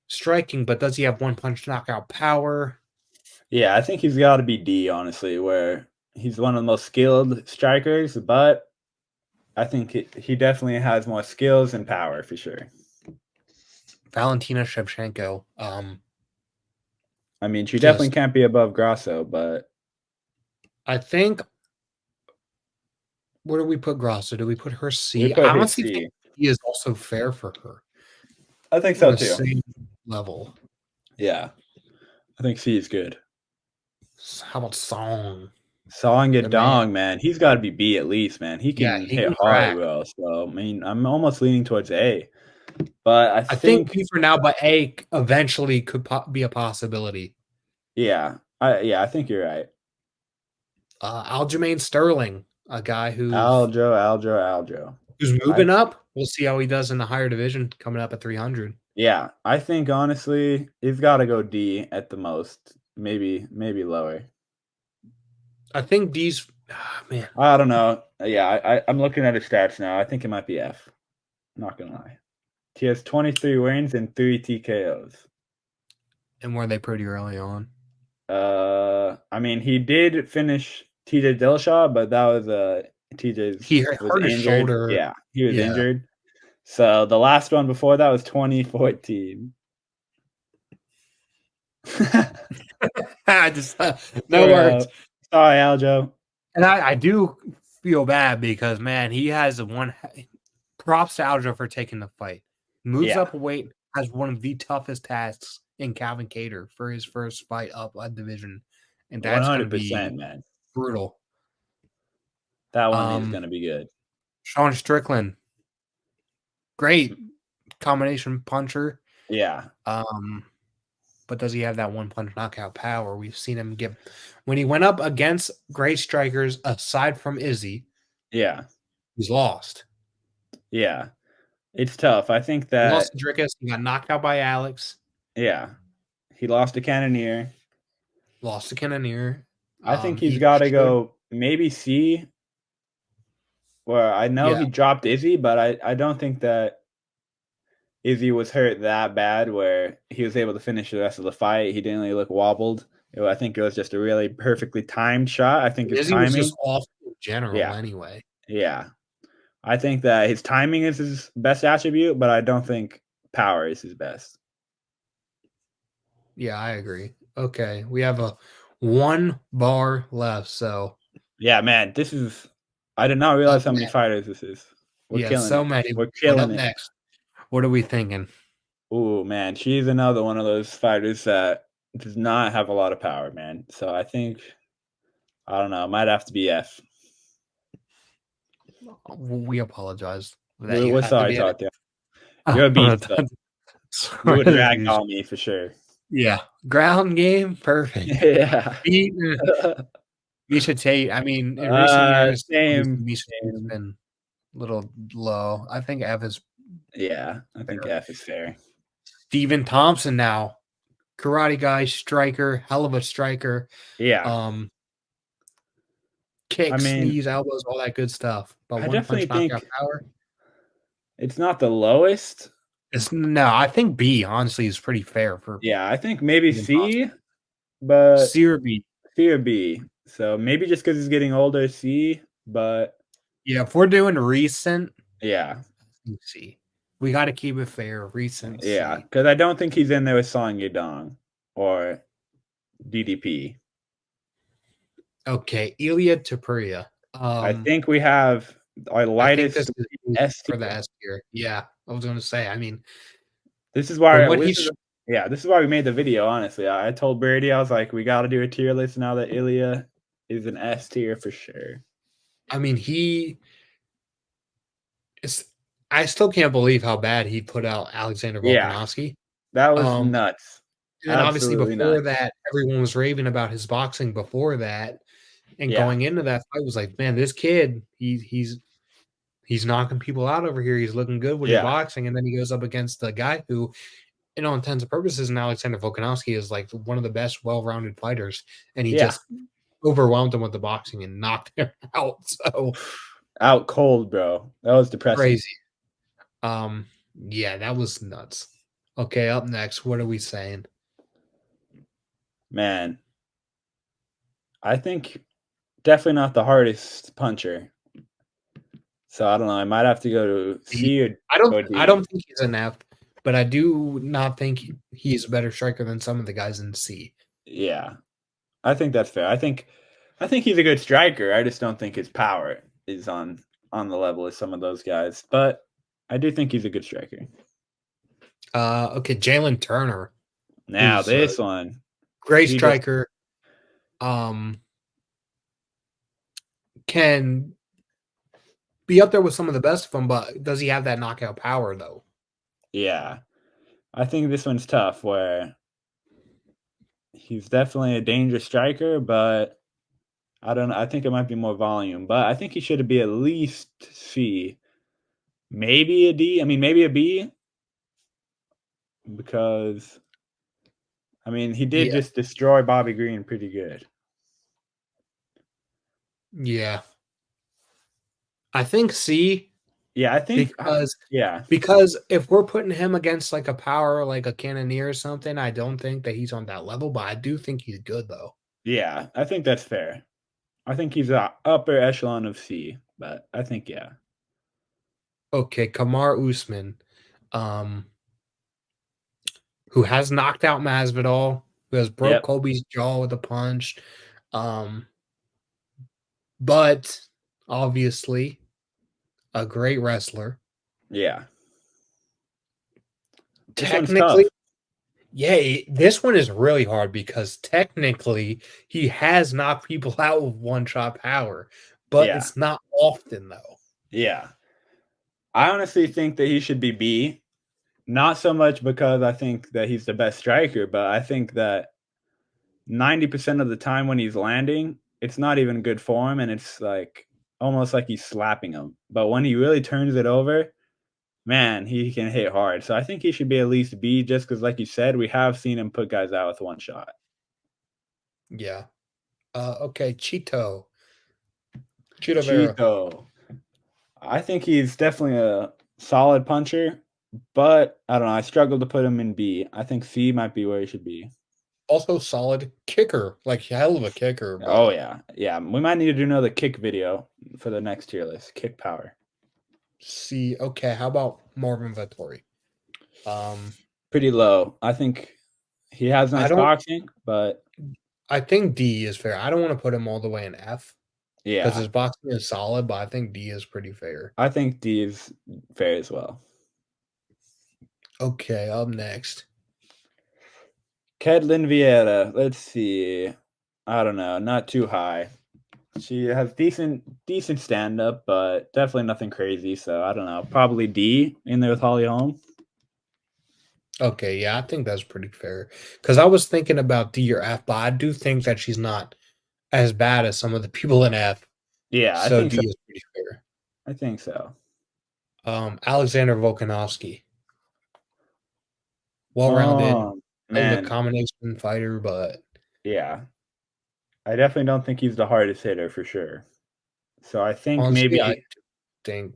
[SPEAKER 1] striking, but does he have one punch knockout power?
[SPEAKER 2] Yeah, I think he's got to be D, honestly, where he's one of the most skilled strikers, but I think he definitely has more skills and power for sure.
[SPEAKER 1] Valentina Shevchenko.
[SPEAKER 2] I mean, she definitely
[SPEAKER 1] Just
[SPEAKER 2] can't be above Grasso, but
[SPEAKER 1] I think where do we put Grosso? Do we put her
[SPEAKER 2] we
[SPEAKER 1] C?
[SPEAKER 2] put
[SPEAKER 1] I
[SPEAKER 2] her
[SPEAKER 1] honestly think
[SPEAKER 2] C.
[SPEAKER 1] he is also fair for her.
[SPEAKER 2] I think
[SPEAKER 1] We're
[SPEAKER 2] so
[SPEAKER 1] the
[SPEAKER 2] too.
[SPEAKER 1] same level.
[SPEAKER 2] Yeah, I think C is good.
[SPEAKER 1] How about Song?
[SPEAKER 2] Song
[SPEAKER 1] The man.
[SPEAKER 2] Dong, man, he's got to be B at least, man. He
[SPEAKER 1] Yeah,
[SPEAKER 2] can
[SPEAKER 1] he
[SPEAKER 2] hit
[SPEAKER 1] can
[SPEAKER 2] hard,
[SPEAKER 1] crack.
[SPEAKER 2] bro. So I mean, I'm almost leaning towards A, but I
[SPEAKER 1] I think
[SPEAKER 2] think
[SPEAKER 1] B for now, but A eventually could be a possibility.
[SPEAKER 2] yeah, I think you're right.
[SPEAKER 1] Aljamain Sterling, a guy
[SPEAKER 2] Aljo.
[SPEAKER 1] who's
[SPEAKER 2] I
[SPEAKER 1] moving up. We'll see how he does in the higher division coming up at 300.
[SPEAKER 2] Yeah, I think honestly, he's got to go D at the most, maybe lower.
[SPEAKER 1] I think D's man,
[SPEAKER 2] I don't know. Yeah, I'm looking at his stats now. I think it might be F. Not gonna lie. He has 23 wins and 3 TKOs.
[SPEAKER 1] and were they pretty early on?
[SPEAKER 2] I mean, he did finish TJ Dillashaw, but that was TJ's
[SPEAKER 1] He
[SPEAKER 2] was
[SPEAKER 1] hurt his
[SPEAKER 2] injured.
[SPEAKER 1] shoulder.
[SPEAKER 2] Yeah, he was
[SPEAKER 1] Yeah.
[SPEAKER 2] injured. So the last one before that was 2014.
[SPEAKER 1] I just no
[SPEAKER 2] Bro,
[SPEAKER 1] words.
[SPEAKER 2] sorry, Aljo.
[SPEAKER 1] And I do feel bad because man, he has one props to Aljo for taking the fight. Moves
[SPEAKER 2] Yeah,
[SPEAKER 1] up a weight, has one of the toughest tasks in Calvin Cater for his first fight up a division. And that's gonna
[SPEAKER 2] 100%,
[SPEAKER 1] be
[SPEAKER 2] man.
[SPEAKER 1] brutal.
[SPEAKER 2] That one is
[SPEAKER 1] Um
[SPEAKER 2] gonna be good.
[SPEAKER 1] Sean Strickland, great combination puncher.
[SPEAKER 2] Yeah,
[SPEAKER 1] Um, but does he have that one punch knockout power? We've seen him get when he went up against great strikers aside from Izzy,
[SPEAKER 2] yeah,
[SPEAKER 1] he's lost.
[SPEAKER 2] yeah. It's tough. I think
[SPEAKER 1] He lost
[SPEAKER 2] that
[SPEAKER 1] to Drickus, he got knocked out by Alex,
[SPEAKER 2] yeah, he lost to Cannoneer.
[SPEAKER 1] lost to Cannonier.
[SPEAKER 2] I think he's
[SPEAKER 1] He
[SPEAKER 2] got to
[SPEAKER 1] showed
[SPEAKER 2] go maybe C. Where I know
[SPEAKER 1] yeah,
[SPEAKER 2] he dropped Izzy, but I don't think that Izzy was hurt that bad where he was able to finish the rest of the fight. He didn't really look wobbled. I think it was just a really perfectly timed shot. I think his
[SPEAKER 1] Izzy was just
[SPEAKER 2] timing.
[SPEAKER 1] off in general
[SPEAKER 2] Yeah,
[SPEAKER 1] anyway.
[SPEAKER 2] yeah. I think that his timing is his best attribute, but I don't think power is his best.
[SPEAKER 1] Yeah, I agree. Okay, we have a 1 bar left, so
[SPEAKER 2] Yeah, man, this is. I did not realize
[SPEAKER 1] up
[SPEAKER 2] how many
[SPEAKER 1] next.
[SPEAKER 2] fighters this is. We're
[SPEAKER 1] Yeah,
[SPEAKER 2] killing
[SPEAKER 1] so
[SPEAKER 2] it.
[SPEAKER 1] many.
[SPEAKER 2] We're
[SPEAKER 1] But up
[SPEAKER 2] killing it.
[SPEAKER 1] next, what are we thinking?
[SPEAKER 2] Ooh, man, she's another one of those fighters that does not have a lot of power, man. So I think I don't know. It might have to be F.
[SPEAKER 1] We apologize that
[SPEAKER 2] We're,
[SPEAKER 1] you
[SPEAKER 2] we're
[SPEAKER 1] had to
[SPEAKER 2] sorry,
[SPEAKER 1] be in
[SPEAKER 2] Tatya. You're a beast, though. You would
[SPEAKER 1] it.
[SPEAKER 2] ragdoll me for sure.
[SPEAKER 1] Yeah, Ground game, perfect.
[SPEAKER 2] Yeah.
[SPEAKER 1] Beat Misha Tate. I mean, in recent years,
[SPEAKER 2] Same,
[SPEAKER 1] obviously Misha Tate's
[SPEAKER 2] same.
[SPEAKER 1] been a little low. I think F is
[SPEAKER 2] Yeah, I think
[SPEAKER 1] fair.
[SPEAKER 2] F is fair.
[SPEAKER 1] Steven Thompson now, karate guy, striker, hell of a striker.
[SPEAKER 2] Yeah.
[SPEAKER 1] Um,
[SPEAKER 2] I
[SPEAKER 1] Kicks,
[SPEAKER 2] mean,
[SPEAKER 1] knees, elbows, all that good stuff. But
[SPEAKER 2] I
[SPEAKER 1] one
[SPEAKER 2] definitely
[SPEAKER 1] punch knockout
[SPEAKER 2] think
[SPEAKER 1] power.
[SPEAKER 2] it's not the lowest.
[SPEAKER 1] It's no, I think B honestly is pretty fair for
[SPEAKER 2] Yeah, I think maybe
[SPEAKER 1] Steven Thompson.
[SPEAKER 2] C, but
[SPEAKER 1] C or B.
[SPEAKER 2] C or B. So maybe just because he's getting older, C. But
[SPEAKER 1] Yeah, if we're doing recent,
[SPEAKER 2] yeah,
[SPEAKER 1] C. We got to keep it fair. Recent
[SPEAKER 2] yeah,
[SPEAKER 1] C.
[SPEAKER 2] because I don't think he's in there with Song Yadong or DDP.
[SPEAKER 1] Okay, Ilya Tapuria.
[SPEAKER 2] I think we have our
[SPEAKER 1] I think this
[SPEAKER 2] lightest
[SPEAKER 1] is B
[SPEAKER 2] S
[SPEAKER 1] for the
[SPEAKER 2] tier.
[SPEAKER 1] S tier. Yeah, I was going to say. I mean,
[SPEAKER 2] This is
[SPEAKER 1] from
[SPEAKER 2] why
[SPEAKER 1] what
[SPEAKER 2] this
[SPEAKER 1] he's,
[SPEAKER 2] is yeah, this is why we made the video. Honestly, I told Brady I was like, we got to do a tier list now that Ilya is an S tier for sure.
[SPEAKER 1] I mean, he is. I still can't believe how bad he put out Alexander
[SPEAKER 2] Yeah,
[SPEAKER 1] Volkanovski.
[SPEAKER 2] that was
[SPEAKER 1] Um,
[SPEAKER 2] nuts.
[SPEAKER 1] and then obviously
[SPEAKER 2] Absolutely
[SPEAKER 1] before
[SPEAKER 2] nuts.
[SPEAKER 1] that, everyone was raving about his boxing before that, and
[SPEAKER 2] Yeah,
[SPEAKER 1] going into that fight was like, man, this kid, he's knocking people out over here. He's looking good with his
[SPEAKER 2] yeah,
[SPEAKER 1] boxing, and then he goes up against the guy who, in all intents and purposes, and Alexander Volkanovski is like one of the best, well-rounded fighters, and he
[SPEAKER 2] yeah.
[SPEAKER 1] just overwhelmed him with the boxing and knocked him out. So
[SPEAKER 2] Out cold, bro. That was depressing.
[SPEAKER 1] crazy. Um, yeah, that was nuts. Okay, up next, what are we saying?
[SPEAKER 2] Man, I think definitely not the hardest puncher. So I don't know. I might have to go to
[SPEAKER 1] D.
[SPEAKER 2] C or
[SPEAKER 1] I
[SPEAKER 2] D.
[SPEAKER 1] don't think he's an F, but I do not think he's a better striker than some of the guys in C.
[SPEAKER 2] Yeah, I think that's fair. I think he's a good striker. I just don't think his power is on the level of some of those guys. But I do think he's a good striker.
[SPEAKER 1] Okay, Jalen Turner,
[SPEAKER 2] Now
[SPEAKER 1] who's a
[SPEAKER 2] this one,
[SPEAKER 1] great
[SPEAKER 2] he just
[SPEAKER 1] striker, um, can be up there with some of the best of them, but does he have that knockout power though?
[SPEAKER 2] yeah. I think this one's tough. Where he's definitely a dangerous striker, but I don't know. I think it might be more volume, but I think he should be at least C, maybe a D. I mean, maybe a B because I mean he did
[SPEAKER 1] Yeah,
[SPEAKER 2] just destroy Bobby Green pretty good.
[SPEAKER 1] yeah. I think C
[SPEAKER 2] Yeah, I think.
[SPEAKER 1] because
[SPEAKER 2] Yeah,
[SPEAKER 1] because if we're putting him against like a power like a cannoneer or something, I don't think that he's on that level, but I do think he's good though.
[SPEAKER 2] yeah, I think that's fair. I think he's a upper echelon of C, but I think yeah,
[SPEAKER 1] Okay, Kamar Usman, um, who has knocked out Masvidal, who has broke
[SPEAKER 2] yep,
[SPEAKER 1] Kobe's jaw with a punch, um, but obviously a great wrestler.
[SPEAKER 2] yeah. This one's
[SPEAKER 1] Technically,
[SPEAKER 2] tough.
[SPEAKER 1] yeah, this one is really hard because technically he has knocked people out with one shot power, but
[SPEAKER 2] Yeah,
[SPEAKER 1] it's not often though.
[SPEAKER 2] yeah. I honestly think that he should be B. Not so much because I think that he's the best striker, but I think that 90% of the time when he's landing, it's not even good form and it's like almost like he's slapping him. But when he really turns it over, man, he can hit hard. So I think he should be at least B just because, like you said, we have seen him put guys out with one shot.
[SPEAKER 1] Yeah. Okay, Cheeto Vera.
[SPEAKER 2] Cheeto. I think he's definitely a solid puncher, but I don't know. I struggle to put him in B. I think C might be where he should be.
[SPEAKER 1] Also solid kicker, like hell of a kicker,
[SPEAKER 2] Oh
[SPEAKER 1] but
[SPEAKER 2] yeah, yeah. We might need to do another kick video for the next tier list. Kick power.
[SPEAKER 1] C. Okay, how about Marvin Vettori? Um,
[SPEAKER 2] Pretty low. I think he has
[SPEAKER 1] I
[SPEAKER 2] nice
[SPEAKER 1] don't.
[SPEAKER 2] boxing, but
[SPEAKER 1] I think D is fair. I don't want to put him all the way in F because
[SPEAKER 2] yeah,
[SPEAKER 1] his boxing is solid, but I think D is pretty fair.
[SPEAKER 2] I think D is fair as well.
[SPEAKER 1] Okay, up next.
[SPEAKER 2] Kedlin Vieira. Let's see. I don't know. Not too high. She has decent stand up, but definitely nothing crazy. So I don't know. Probably D in there with Holly Holm.
[SPEAKER 1] Okay, yeah, I think that's pretty fair. Because I was thinking about D or F, but I do think that she's not as bad as some of the people in F.
[SPEAKER 2] Yeah, I
[SPEAKER 1] So
[SPEAKER 2] think
[SPEAKER 1] D
[SPEAKER 2] so.
[SPEAKER 1] is pretty fair.
[SPEAKER 2] I think so.
[SPEAKER 1] Alexander Volkanovski, well-rounded,
[SPEAKER 2] Oh
[SPEAKER 1] hell of a
[SPEAKER 2] man,
[SPEAKER 1] combination fighter, but
[SPEAKER 2] yeah. I definitely don't think he's the hardest hitter for sure. So I think
[SPEAKER 1] honestly, I
[SPEAKER 2] maybe
[SPEAKER 1] think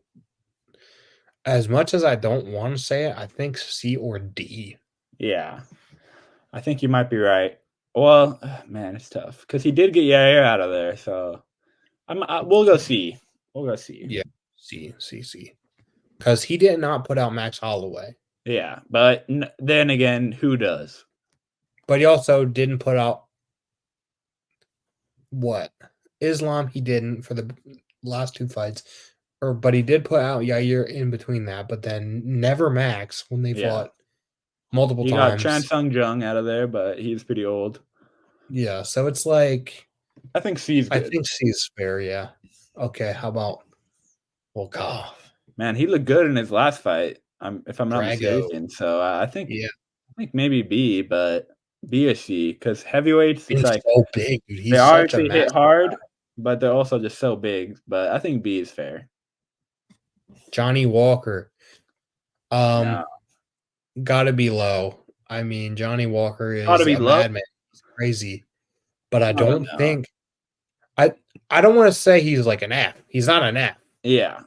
[SPEAKER 1] as much as I don't want to say it, I think C or D.
[SPEAKER 2] yeah. I think you might be right. Well, man, it's tough because he did get Yair out of there. So we'll go C. We'll go C.
[SPEAKER 1] Yeah, C, C, C. Because he did not put out Max Holloway,
[SPEAKER 2] Yeah, but then again, who does?
[SPEAKER 1] but he also didn't put out what Islam. He didn't for the last two fights, or but he did put out Yair in between that. But then never Max when they
[SPEAKER 2] Yeah,
[SPEAKER 1] fought multiple
[SPEAKER 2] he got Chan
[SPEAKER 1] times.
[SPEAKER 2] Sung Jung out of there, but he's pretty old.
[SPEAKER 1] Yeah, so it's like
[SPEAKER 2] I think C is
[SPEAKER 1] I
[SPEAKER 2] good.
[SPEAKER 1] think C is fair. Yeah. Okay. How about Volkov,
[SPEAKER 2] Man, he looked good in his last fight. If I'm not
[SPEAKER 1] Drago?
[SPEAKER 2] mistaken. So
[SPEAKER 1] Yeah,
[SPEAKER 2] I think maybe B, but B or C because heavyweights, it's
[SPEAKER 1] he's
[SPEAKER 2] like
[SPEAKER 1] so big, dude.
[SPEAKER 2] they
[SPEAKER 1] He's such a
[SPEAKER 2] obviously hit
[SPEAKER 1] massive
[SPEAKER 2] hard,
[SPEAKER 1] guy.
[SPEAKER 2] but they're also just so big. But I think B is fair.
[SPEAKER 1] Johnny Walker.
[SPEAKER 2] No,
[SPEAKER 1] Um, gotta be low. I mean, Johnny Walker
[SPEAKER 2] gotta
[SPEAKER 1] is
[SPEAKER 2] be
[SPEAKER 1] a
[SPEAKER 2] low.
[SPEAKER 1] madman. He's crazy, but I
[SPEAKER 2] I don't
[SPEAKER 1] don't
[SPEAKER 2] know.
[SPEAKER 1] think I I don't want to say he's like an F. He's not an F.
[SPEAKER 2] Yeah,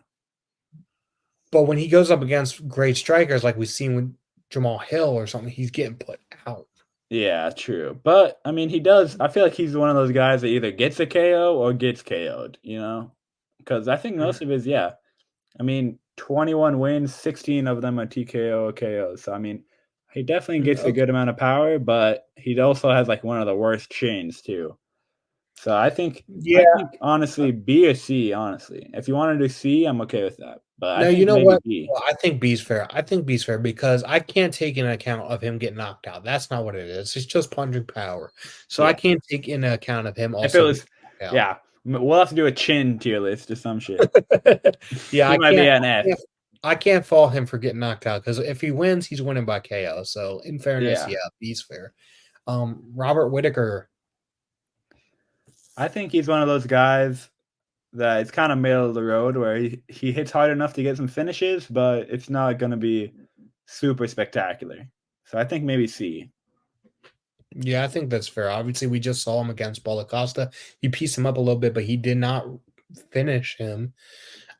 [SPEAKER 1] But when he goes up against great strikers like we've seen with Jamal Hill or something, he's getting put out.
[SPEAKER 2] yeah, true. But I mean, he does. I feel like he's one of those guys that either gets a KO or gets KO'd. You know, because I think
[SPEAKER 1] Mm.
[SPEAKER 2] most of his, yeah. I mean, 21 wins, 16 of them are TKO or KO. So I mean, he definitely gets a
[SPEAKER 1] Okay.
[SPEAKER 2] good amount of power, but he also has like one of the worst chains too. So I
[SPEAKER 1] Yeah.
[SPEAKER 2] think honestly B or C, honestly. If you want to do C, I'm okay with that. But I
[SPEAKER 1] No, you
[SPEAKER 2] think
[SPEAKER 1] know
[SPEAKER 2] maybe
[SPEAKER 1] what?
[SPEAKER 2] B.
[SPEAKER 1] Well, I think B's fair. I think B's fair because I can't take into account of him getting knocked out. That's not what it is. It's just punching power. So I
[SPEAKER 2] Yeah.
[SPEAKER 1] can't take into account of him
[SPEAKER 2] If it
[SPEAKER 1] also getting
[SPEAKER 2] was
[SPEAKER 1] knocked out.
[SPEAKER 2] yeah, we'll have to do a chin tier list or some shit.
[SPEAKER 1] Yeah,
[SPEAKER 2] He might be an
[SPEAKER 1] I
[SPEAKER 2] F.
[SPEAKER 1] can't I can't fault him for getting knocked out because if he wins, he's winning by KO. So in fairness,
[SPEAKER 2] Yeah.
[SPEAKER 1] yeah, B's fair. Robert Whitaker.
[SPEAKER 2] I think he's one of those guys that it's kind of middle of the road where he hits hard enough to get some finishes, but it's not going to be super spectacular. So I think maybe C.
[SPEAKER 1] Yeah, I think that's fair. Obviously, we just saw him against Paulo Costa. He pieced him up a little bit, but he did not finish him.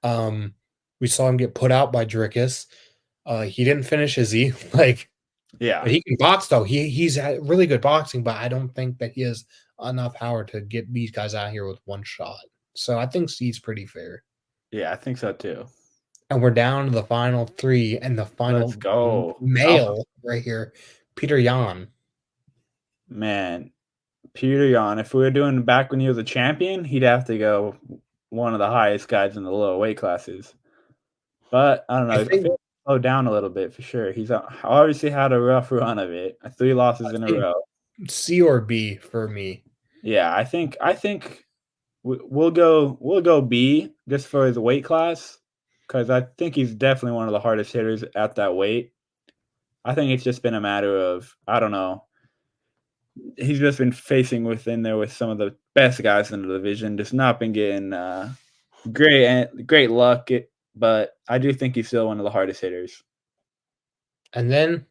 [SPEAKER 1] Um, we saw him get put out by Drickus. He didn't finish his E. Like, but
[SPEAKER 2] Yeah.
[SPEAKER 1] he can box though. He's had really good boxing, but I don't think that he has enough power to get these guys out here with one shot. So I think C's pretty fair.
[SPEAKER 2] Yeah, I think so too.
[SPEAKER 1] And we're down to the final three and the
[SPEAKER 2] Let's
[SPEAKER 1] final
[SPEAKER 2] go. Alpha.
[SPEAKER 1] male right here, Peter Yan.
[SPEAKER 2] Man, Peter Yan, if we were doing back when he was a champion, he'd have to go one of the highest guys in the lower weight classes. But I don't
[SPEAKER 1] I
[SPEAKER 2] know. I feel
[SPEAKER 1] think
[SPEAKER 2] like he slowed down a little bit for sure. He's obviously had a rough run of it. 3 losses
[SPEAKER 1] I
[SPEAKER 2] in a
[SPEAKER 1] think
[SPEAKER 2] row.
[SPEAKER 1] C or B for me.
[SPEAKER 2] Yeah, I think we'll go B just for his weight class because I think he's definitely one of the hardest hitters at that weight. I think it's just been a matter of I don't know. He's just been facing within there with some of the best guys in the division. Just not been getting great luck. But I do think he's still one of the hardest hitters.
[SPEAKER 1] And then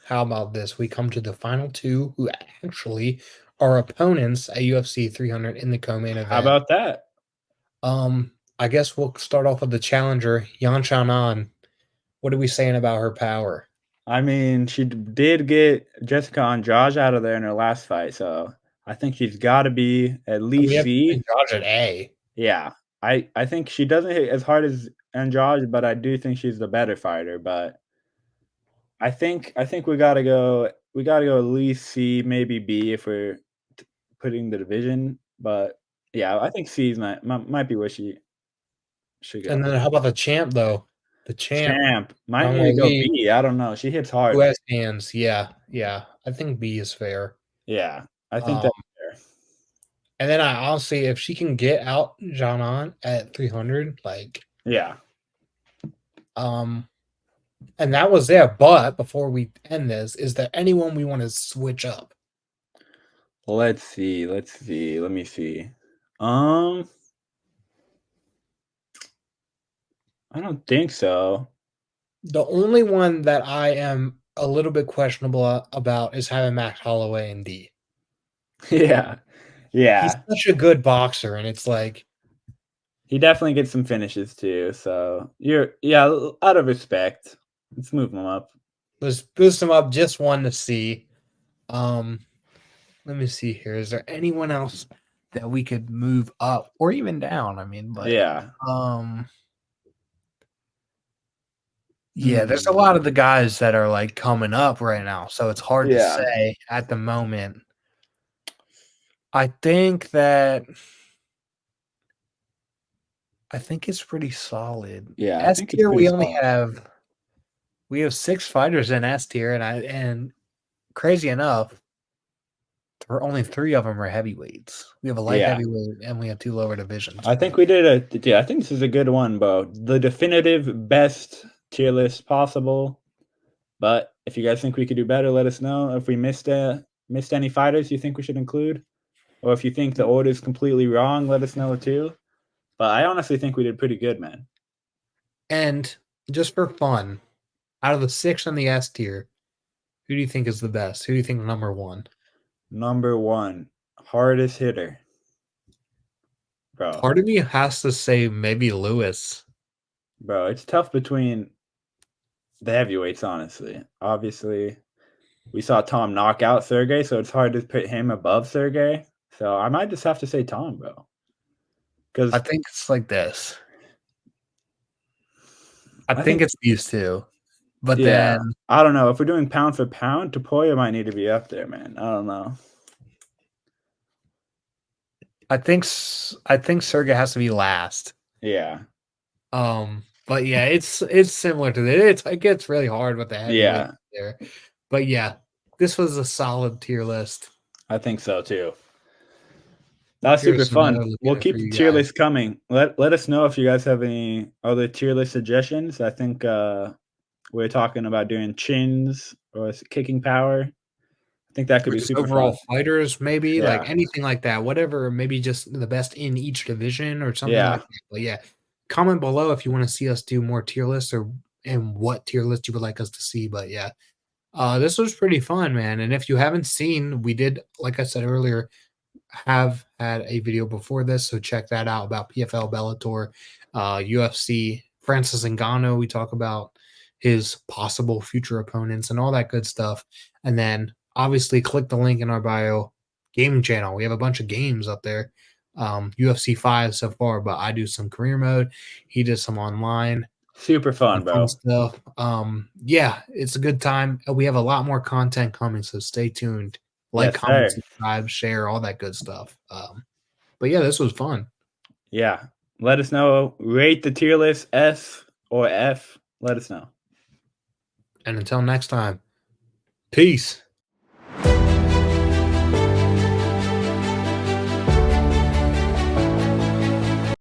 [SPEAKER 1] how about this? We come to the final two who actually are opponents at UFC 300 in the co-main
[SPEAKER 2] How
[SPEAKER 1] event.
[SPEAKER 2] about that?
[SPEAKER 1] I guess we'll start off with the challenger, Yan Xiaonan. What are we saying about her power?
[SPEAKER 2] I mean, she did get Jessica Andrade out of there in her last fight, so I think she's got to be at
[SPEAKER 1] And we
[SPEAKER 2] least
[SPEAKER 1] have
[SPEAKER 2] C.
[SPEAKER 1] Andrade at A.
[SPEAKER 2] Yeah, I think she doesn't hit as hard as Andrade, but I do think she's the better fighter. But I think we gotta go at least C, maybe B if we're putting the division. But yeah, I think C might be where she should
[SPEAKER 1] And
[SPEAKER 2] go.
[SPEAKER 1] then how about the champ though? The champ,
[SPEAKER 2] Champ might
[SPEAKER 1] Zhang
[SPEAKER 2] need to go
[SPEAKER 1] Weili,
[SPEAKER 2] B. I don't know. She hits
[SPEAKER 1] who
[SPEAKER 2] hard.
[SPEAKER 1] has hands. Yeah, yeah. I think B is fair.
[SPEAKER 2] Yeah, I think
[SPEAKER 1] Um,
[SPEAKER 2] that's fair.
[SPEAKER 1] and then I honestly, if she can get out Xiaonan at 300, like,
[SPEAKER 2] Yeah.
[SPEAKER 1] um, And that was it. But before we end this, is there anyone we want to switch up?
[SPEAKER 2] Let's see. Let's see. Let me see. Um, I don't think so.
[SPEAKER 1] The only one that I am a little bit questionable about is having Max Holloway in D.
[SPEAKER 2] Yeah.
[SPEAKER 1] He's
[SPEAKER 2] Yeah.
[SPEAKER 1] such a good boxer, and it's like,
[SPEAKER 2] He definitely gets some finishes too. So out of respect, let's move him up.
[SPEAKER 1] let's boost him up just one to see. Um, let me see here. Is there anyone else that we could move up or even down? I mean, but
[SPEAKER 2] Yeah.
[SPEAKER 1] um, yeah, there's a
[SPEAKER 2] Hmm.
[SPEAKER 1] lot of the guys that are like coming up right now, so it's hard to
[SPEAKER 2] Yeah.
[SPEAKER 1] say at the moment. I think that I think it's pretty solid.
[SPEAKER 2] Yeah. I
[SPEAKER 1] S
[SPEAKER 2] think it's
[SPEAKER 1] tier,
[SPEAKER 2] pretty solid.
[SPEAKER 1] we have 6 fighters in S tier, and crazy enough, there are only 3 of them are heavyweights. We have a light
[SPEAKER 2] Yeah.
[SPEAKER 1] heavyweight and we have 2 lower divisions.
[SPEAKER 2] I think we did I think this is a good one, bro. The definitive best tier list possible. But if you guys think we could do better, let us know. If we missed any fighters you think we should include, or if you think the order is completely wrong, let us know too. But I honestly think we did pretty good, man.
[SPEAKER 1] And just for fun, out of the 6 on the S tier, who do you think is the best? Who do you think number 1?
[SPEAKER 2] Number one, hardest hitter, bro.
[SPEAKER 1] Part of me has to say maybe Lewis.
[SPEAKER 2] Bro, it's tough between the heavyweights, honestly. Obviously, we saw Tom knock out Sergey, so it's hard to put him above Sergey. So I might just have to say Tom, bro.
[SPEAKER 1] I
[SPEAKER 2] Because
[SPEAKER 1] think it's like this. I
[SPEAKER 2] I
[SPEAKER 1] think
[SPEAKER 2] think,
[SPEAKER 1] it's these 2. But
[SPEAKER 2] yeah,
[SPEAKER 1] then
[SPEAKER 2] I don't know. If we're doing pound for pound, Tapoya might need to be up there, man. I don't know.
[SPEAKER 1] I think Sergey has to be last.
[SPEAKER 2] Yeah.
[SPEAKER 1] But yeah, it's similar to that. It gets really hard with the heavyweight
[SPEAKER 2] Yeah,
[SPEAKER 1] there. But yeah, this was a solid tier list.
[SPEAKER 2] I think so too. That was super
[SPEAKER 1] Here's another
[SPEAKER 2] fun.
[SPEAKER 1] look
[SPEAKER 2] We'll
[SPEAKER 1] at it for
[SPEAKER 2] keep the
[SPEAKER 1] you
[SPEAKER 2] tier
[SPEAKER 1] guys.
[SPEAKER 2] list coming. Let us know if you guys have any other tier list suggestions. I think we're talking about doing chins or kicking power. I think that could
[SPEAKER 1] Or
[SPEAKER 2] be
[SPEAKER 1] just
[SPEAKER 2] super
[SPEAKER 1] overall
[SPEAKER 2] fun.
[SPEAKER 1] fighters, maybe like
[SPEAKER 2] Yeah.
[SPEAKER 1] anything like that. Whatever, maybe just the best in each division or something like
[SPEAKER 2] Yeah.
[SPEAKER 1] that. But yeah, comment below if you want to see us do more tier lists or and what tier list you would like us to see. But yeah, this was pretty fun, man. And if you haven't seen, we did, like I said earlier, have had a video before this, so check that out about PFL, Bellator, UFC, Francis Ngannou. We talk about his possible future opponents and all that good stuff. And then obviously click the link in our bio gaming channel. We have a bunch of games up there. UFC 5 so far, but I do some career mode. He does some online
[SPEAKER 2] Super fun,
[SPEAKER 1] and fun
[SPEAKER 2] bro.
[SPEAKER 1] stuff. Yeah, it's a good time. We have a lot more content coming, so stay tuned. Like,
[SPEAKER 2] Yes,
[SPEAKER 1] comment,
[SPEAKER 2] sir.
[SPEAKER 1] subscribe, share, all that good stuff. But yeah, this was fun.
[SPEAKER 2] Yeah. Let us know. Rate the tier list S or F. Let us know.
[SPEAKER 1] And until next time, peace.